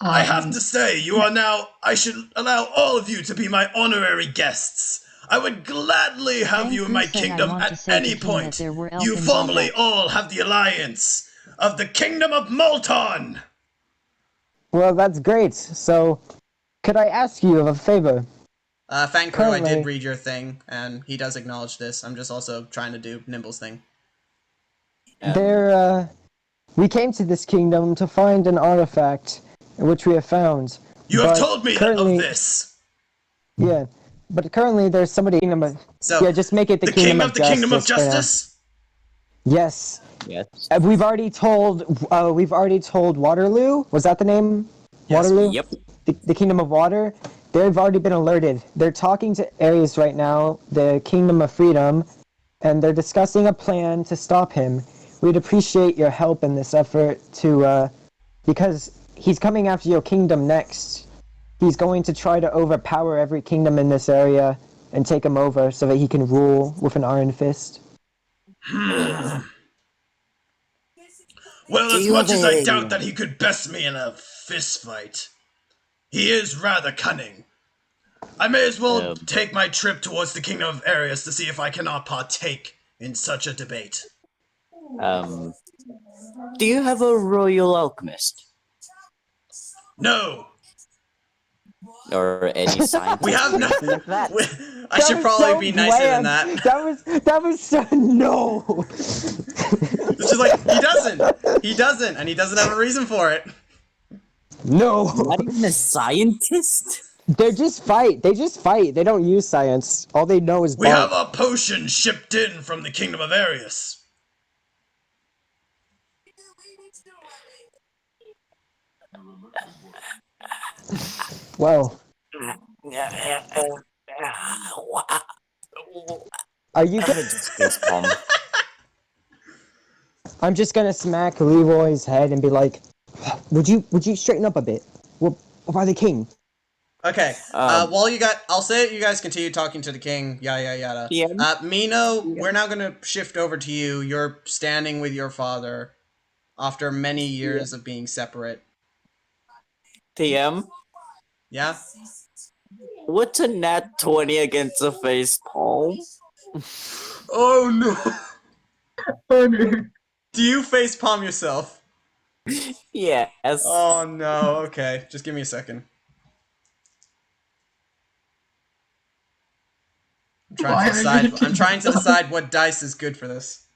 I have to say, you are now. I should allow all of you to be my honorary guests. I would gladly have Fang you in Fu my said, I kingdom want to at say to any King that point. there were You elfins formerly all all have the alliance of the Kingdom of Molton. Well, that's great. So, could I ask you of a favor? Fang Crew, I did Currently- read your thing, and he does acknowledge this. I'm just also trying to do Nimble's thing. We came to this kingdom to find an artifact, which we have found. You have But told me currently, of this. Yeah, but currently there's somebody kingdom of. So, Yeah, just make it the the kingdom king of of the Kingdom of Justice for now. Justice? Yes. Yes. We've already told Waterloo. Was that the name? Yes. Waterloo. Yep. The Kingdom of Water. They've already been alerted. They're talking to Ares right now, the Kingdom of Freedom, and they're discussing a plan to stop him. We'd appreciate your help in this effort to, because he's coming after your kingdom next. He's going to try to overpower every kingdom in this area and take them over so that he can rule with an iron fist. Well, Do as you much have as I a- doubt that he could best me in a fist fight, he is rather cunning. I may as well take my trip towards the Kingdom of Arius to see if I cannot partake in such a debate. Do you have a royal alchemist No, or any scientist we have or no. anything like that? I should was probably so be nicer than bland. that. That was so no. It's just like he doesn't, and he doesn't have a reason for it. No. Not even a scientist? They just fight. They don't use science. All they know is We bark. have a potion shipped in from the Kingdom of Arius. Well, are you? Just facepalm. I'm just gonna smack Leroy's head and be like, would you straighten up a bit? Well, by the king. Okay. While I'll say it. You guys continue talking to the king. Yada yada. Yeah. Mino, we're now gonna shift over to you. You're standing with your father after many years of being separate. TM, Yeah. what's a nat 20 against a facepalm? Oh no. Oh no. Do you facepalm yourself? Yes. Oh no. Okay. Just give me a second. I'm trying Why to are you decide. hitting I'm trying to yourself? decide what dice is good for this.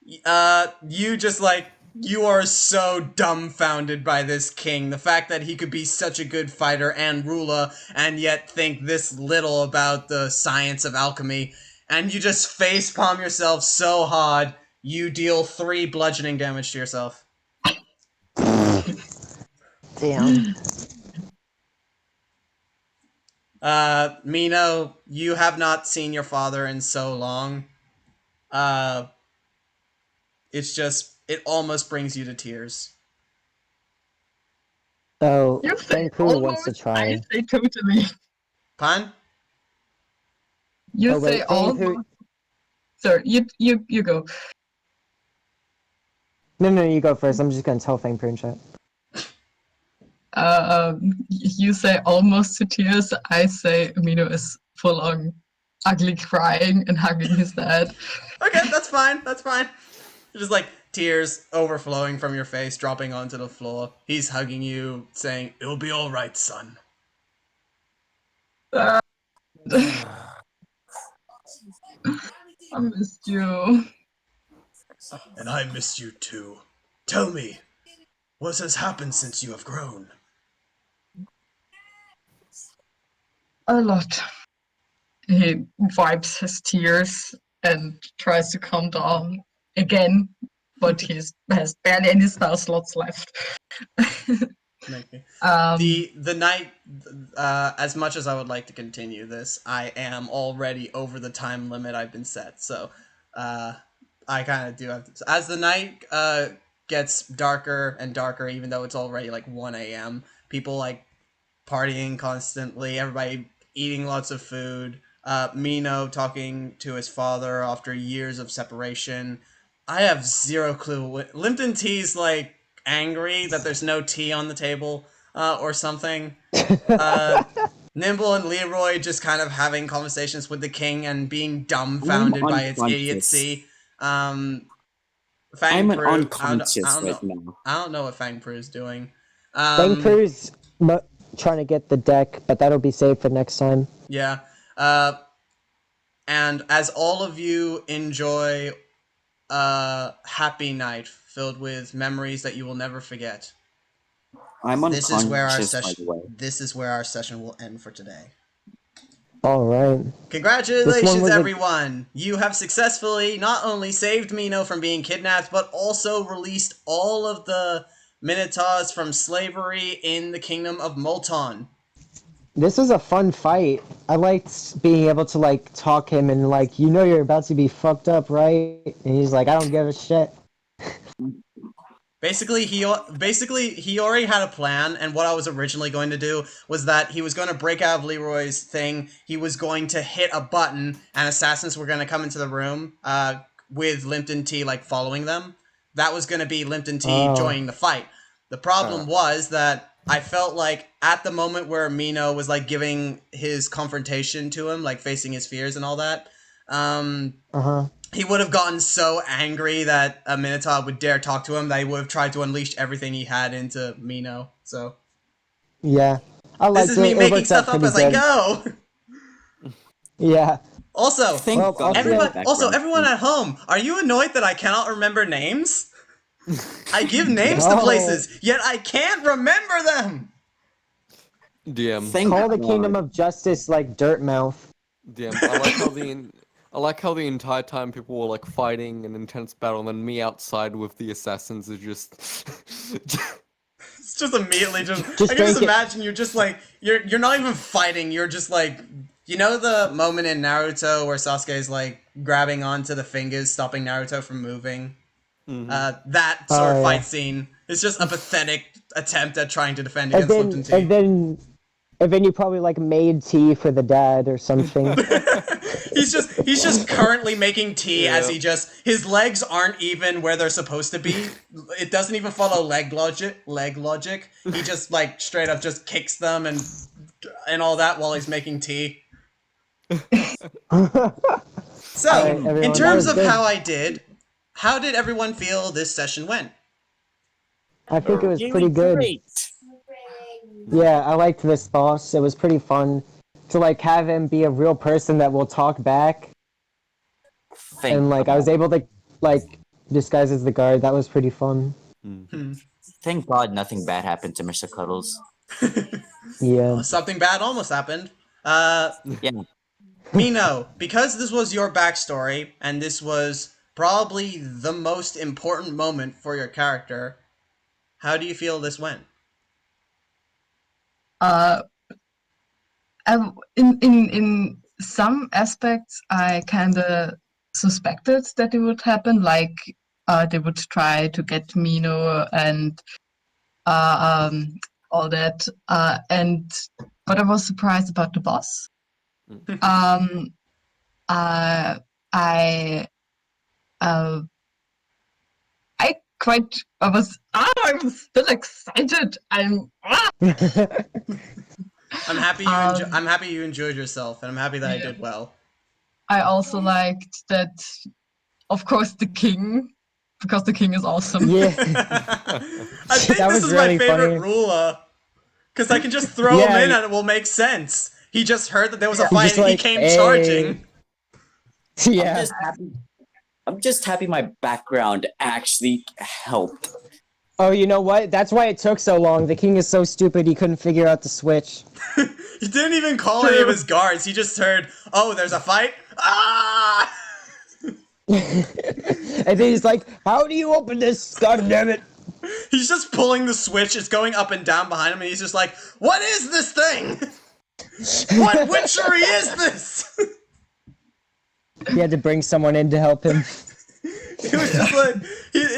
You just like you are so dumbfounded by this king. The fact that he could be such a good fighter and ruler, and yet think this little about the science of alchemy, and you just facepalm yourself so hard, you deal 3 bludgeoning damage to yourself. Damn. Mino, you have not seen your father in so long. It's just, it almost brings you to tears. Oh, You say Vancouver wants to almost, try. I say totally. Pun? You Oh, say wait, Vancouver. almost. Sorry, you go. No, you go first. I'm just gonna tell Vancouver in chat. You say almost to tears. I say Mino is full on ugly crying and hugging his dad. Okay, that's fine. That's fine. Just like tears overflowing from your face, dropping onto the floor. He's hugging you, saying, "It'll be all right, son." I missed you. And I miss you too. Tell me, what has happened since you have grown? A lot. He wipes his tears and tries to calm down again, but he has barely any spell slots left. Okay. um, The night, as much as I would like to continue this, I am already over the time limit I've been set. So, I kind of do have to. As the night gets darker and darker, even though it's already like 1 a.m., people like partying constantly, everybody eating lots of food. Mino talking to his father after years of separation. I have zero clue. Limpton Tea's like angry that there's no tea on the table or something. Nimble and Leroy just kind of having conversations with the king and being dumbfounded by its unconscious. idiocy. Fang I'm Pru, unconscious right now. I don't know what Fang Pru is doing. Bankper's trying to get the deck, but that'll be saved for next time. Yeah. And as all of you enjoy a happy night filled with memories that you will never forget, I'm this is where our unconscious, by session. the way. This is where our session will end for today. All right. Congratulations, was everyone! You have successfully not only saved Mino from being kidnapped, but also released all of the Minotaurs from slavery in the kingdom of Molton. This is a fun fight. I liked being able to like talk him and like, you know, you're about to be fucked up, right? And he's like, I don't give a shit. Basically, he already had a plan, and what I was originally going to do was that he was going to break out of Leroy's thing. He was going to hit a button, and assassins were going to come into the room, with Limpton T like following them. That was going to be Limpton T joining the fight. The problem was that I felt like at the moment where Mino was like giving his confrontation to him, like facing his fears and all that, he would have gotten so angry that a Minotaur would dare talk to him that he would have tried to unleash everything he had into Mino. So Yeah. I this liked is it. me It making worked out stuff up pretty as I good. go. Yeah. Also, Thank Well, God. I'll see everyone, you- also everyone at home, are you annoyed that I cannot remember names? I give names to No. places, yet I can't remember them. DM. Thank Call the God. Kingdom of Justice like Dirtmouth. DM. I like how the entire time people were like fighting an intense battle, and then me outside with the assassins is just. It's just immediately just I can drink just it. imagine you're just like you're not even fighting, you're just like, you know the moment in Naruto where Sasuke's like grabbing onto the fingers, stopping Naruto from moving? That sort of Oh, fight yeah. scene is just a pathetic attempt at trying to defend And against then Lipton Tea. and then you probably like made tea for the dad or something. he's just currently making tea as Yeah. his legs aren't even where they're supposed to be. It doesn't even follow leg logic. He just like straight up just kicks them and all that while he's making tea. So, Alright, in everyone, that terms was of good. how did everyone feel this session went? I think it was Really pretty good. great. Yeah, I liked this boss. It was pretty fun to like have him be a real person that will talk back. Thank And like I was God. able to like disguise as the guard. That was pretty fun. Thank God nothing bad happened to Mr. Cuddles. Yeah. Something bad almost happened. Yeah. Mino, because this was your backstory, and this was probably the most important moment for your character, how do you feel this went? In some aspects, I kind of suspected that it would happen, like they would try to get Mino and all that, but I was surprised about the boss. Um, I uh, I'm still excited. I'm happy I'm happy you enjoyed yourself, and I'm happy that I did well. I also liked that, of course, because the king is awesome. Yeah. I think That this was is my really favorite funny. ruler, because I can just throw him Yeah, in and it will make sense. He just heard that there was a He's fight just and he like, came "Hey." charging. Yeah. I'm just happy my background actually helped. Oh, you know what? That's why it took so long. The king is so stupid he couldn't figure out the switch. He didn't even call any of his guards. He just heard, "Oh, there's a fight." Ah! And then he's like, "How do you open this? God damn it!" He's just pulling the switch. It's going up and down behind him, and he's just like, "What is this thing? What witchery is this?" He had to bring someone in to help him. It was just like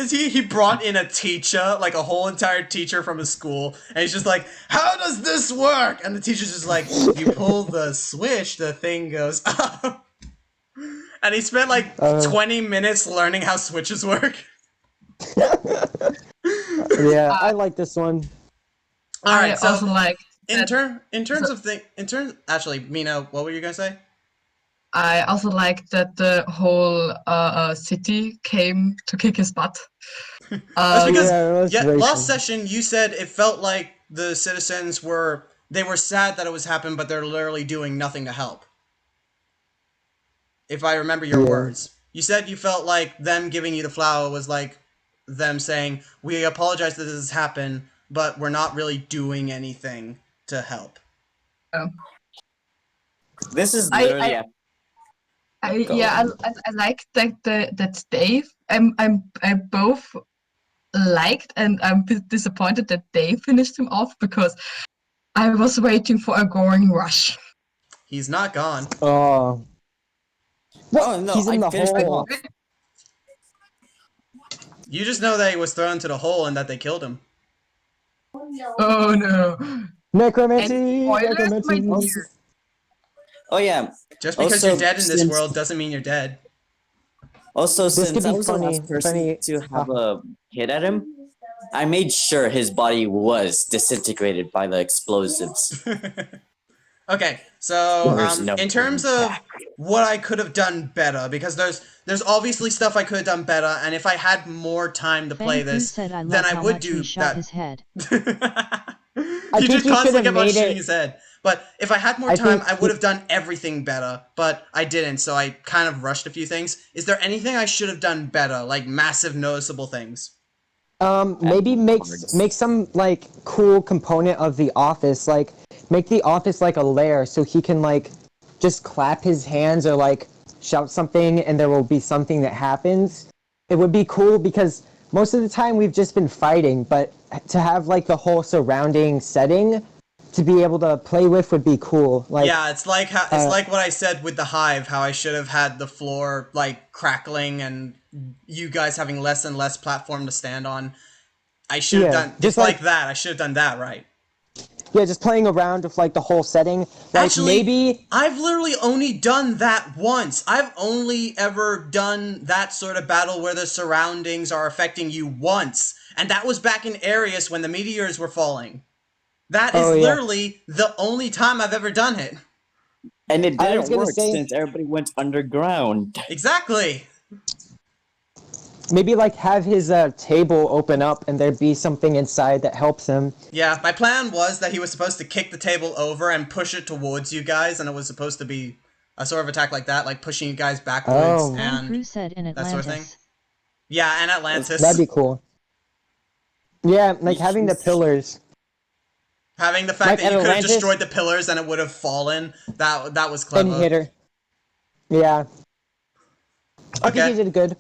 he brought in a teacher, like a whole entire teacher from his school, and he's just like, "How does this work?" And the teacher's just like, "You pull the switch, the thing goes up." And he spent like 20 minutes learning how switches work. Yeah, I like this one. All right, so also like actually, Mino, what were you gonna say? I also like that the whole city came to kick his butt. That's because yeah, last session you said it felt like the citizens were sad that it was happening, but they're literally doing nothing to help. If I remember your words, you said you felt like them giving you the flower was like them saying, "We apologize that this has happened, but we're not really doing anything to help." This is literally I like that Dave. I both liked and I'm a bit disappointed that Dave finished him off because I was waiting for a Goring rush. He's not gone. Oh. What? Oh no, He's in I the finished him hole. off. You just know that he was thrown into the hole and that they killed him. Oh no. Necromancy! And spoilers, my Necromancy! dear. Oh yeah. Just because Also, you're dead in this since- world doesn't mean you're dead. Also, This since could I be was the funny. last person to have a hit at him, I made sure his body was disintegrated by the explosives. Okay, so There's no in terms going of back. what I could have done better, because there's obviously stuff I could have done better, and if I had more time to play Fang Crew this, said I then love I how would much do we shot that. his head. You think just he constantly should've kept on made shooting it- his head. But if I had more I time, think I would have done everything better, but I didn't, so I kind of rushed a few things. Is there anything I should have done better, like massive noticeable things? Maybe make some like cool component of the office, like make the office like a lair so he can like just clap his hands or like shout something and there will be something that happens. It would be cool because most of the time we've just been fighting, but to have like the whole surrounding setting to be able to play with would be cool. Like Yeah, it's like like what I said with the hive, how I should have had the floor like crackling and you guys having less and less platform to stand on. I should have done just it's like that. I should have done that right. yeah, just playing around with like the whole setting. Like Actually, maybe I've literally only done that once. I've only ever done that sort of battle where the surroundings are affecting you once, and that was back in Arius when the meteors were falling. That is literally the only time I've ever done it. And it I was didn't gonna work say- since everybody went underground. Exactly. maybe like have his table open up and there be something inside that helps him. Yeah, my plan was that he was supposed to kick the table over and push it towards you guys, and it was supposed to be a sort of attack like that, like pushing you guys backwards Oh. Fang Crew and said in that sort of thing. Atlantis. Yeah, and Atlantis. That'd be cool. Yeah, like having the pillars. Having the fact Like that you at could have Atlantis- destroyed the pillars and it would have fallen, that was clever. And hit her. Yeah. I think Okay. he did good.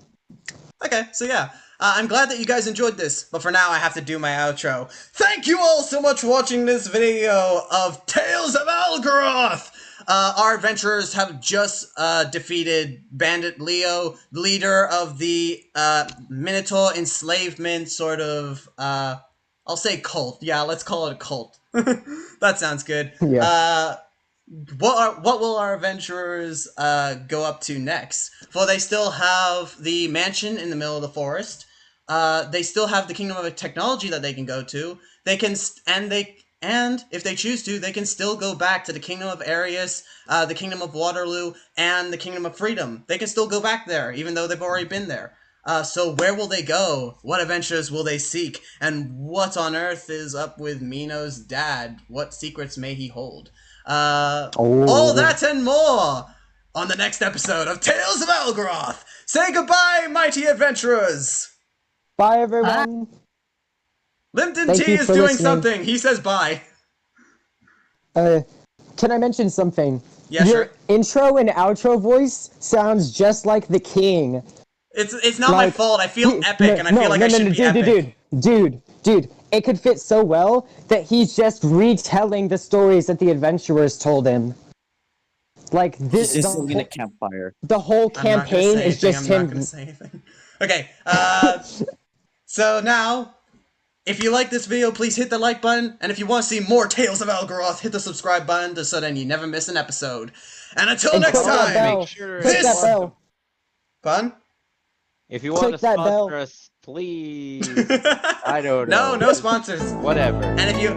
Okay, so yeah. I'm glad that you guys enjoyed this, but for now I have to do my outro. Thank you all so much for watching this video of Tales of Algerath! Our adventurers have just defeated Bandit Leo, leader of the Minotaur enslavement sort of, I'll say cult. Yeah, let's call it a cult. That sounds good. Yeah. What will our adventurers go up to next? For they still have the mansion in the middle of the forest. They still have the Kingdom of Technology that they can go to. They can and if they choose to, they can still go back to the Kingdom of Arius, the Kingdom of Waterloo, and the Kingdom of Freedom. They can still go back there, even though they've already been there. So where will they go? What adventures will they seek? And what on earth is up with Mino's dad? What secrets may he hold? All that and more on the next episode of Tales of Algerath. Say goodbye, mighty adventurers. Bye, everyone. Limpton Thank T you is for doing listening. something. He says bye. Can I mention something? Yeah, Your sure. intro and outro voice sounds just like the king. It's not my Like, fault. I feel epic, and I feel like I should be epic. Dude. It could fit so well that he's just retelling the stories that the adventurers told him. Like this, He's just sitting in a campfire. the whole I'm not gonna campaign say is anything. just I'm not him. gonna say anything. Okay. So now, if you like this video, please hit the like button, and if you want to see more Tales of Algerath, hit the subscribe button so then you never miss an episode. And until And next click that time, bell. Make sure Click if that you bell. want Pun? If you want Click to that sponsor bell. us, please. I don't know. No sponsors. Whatever. And if you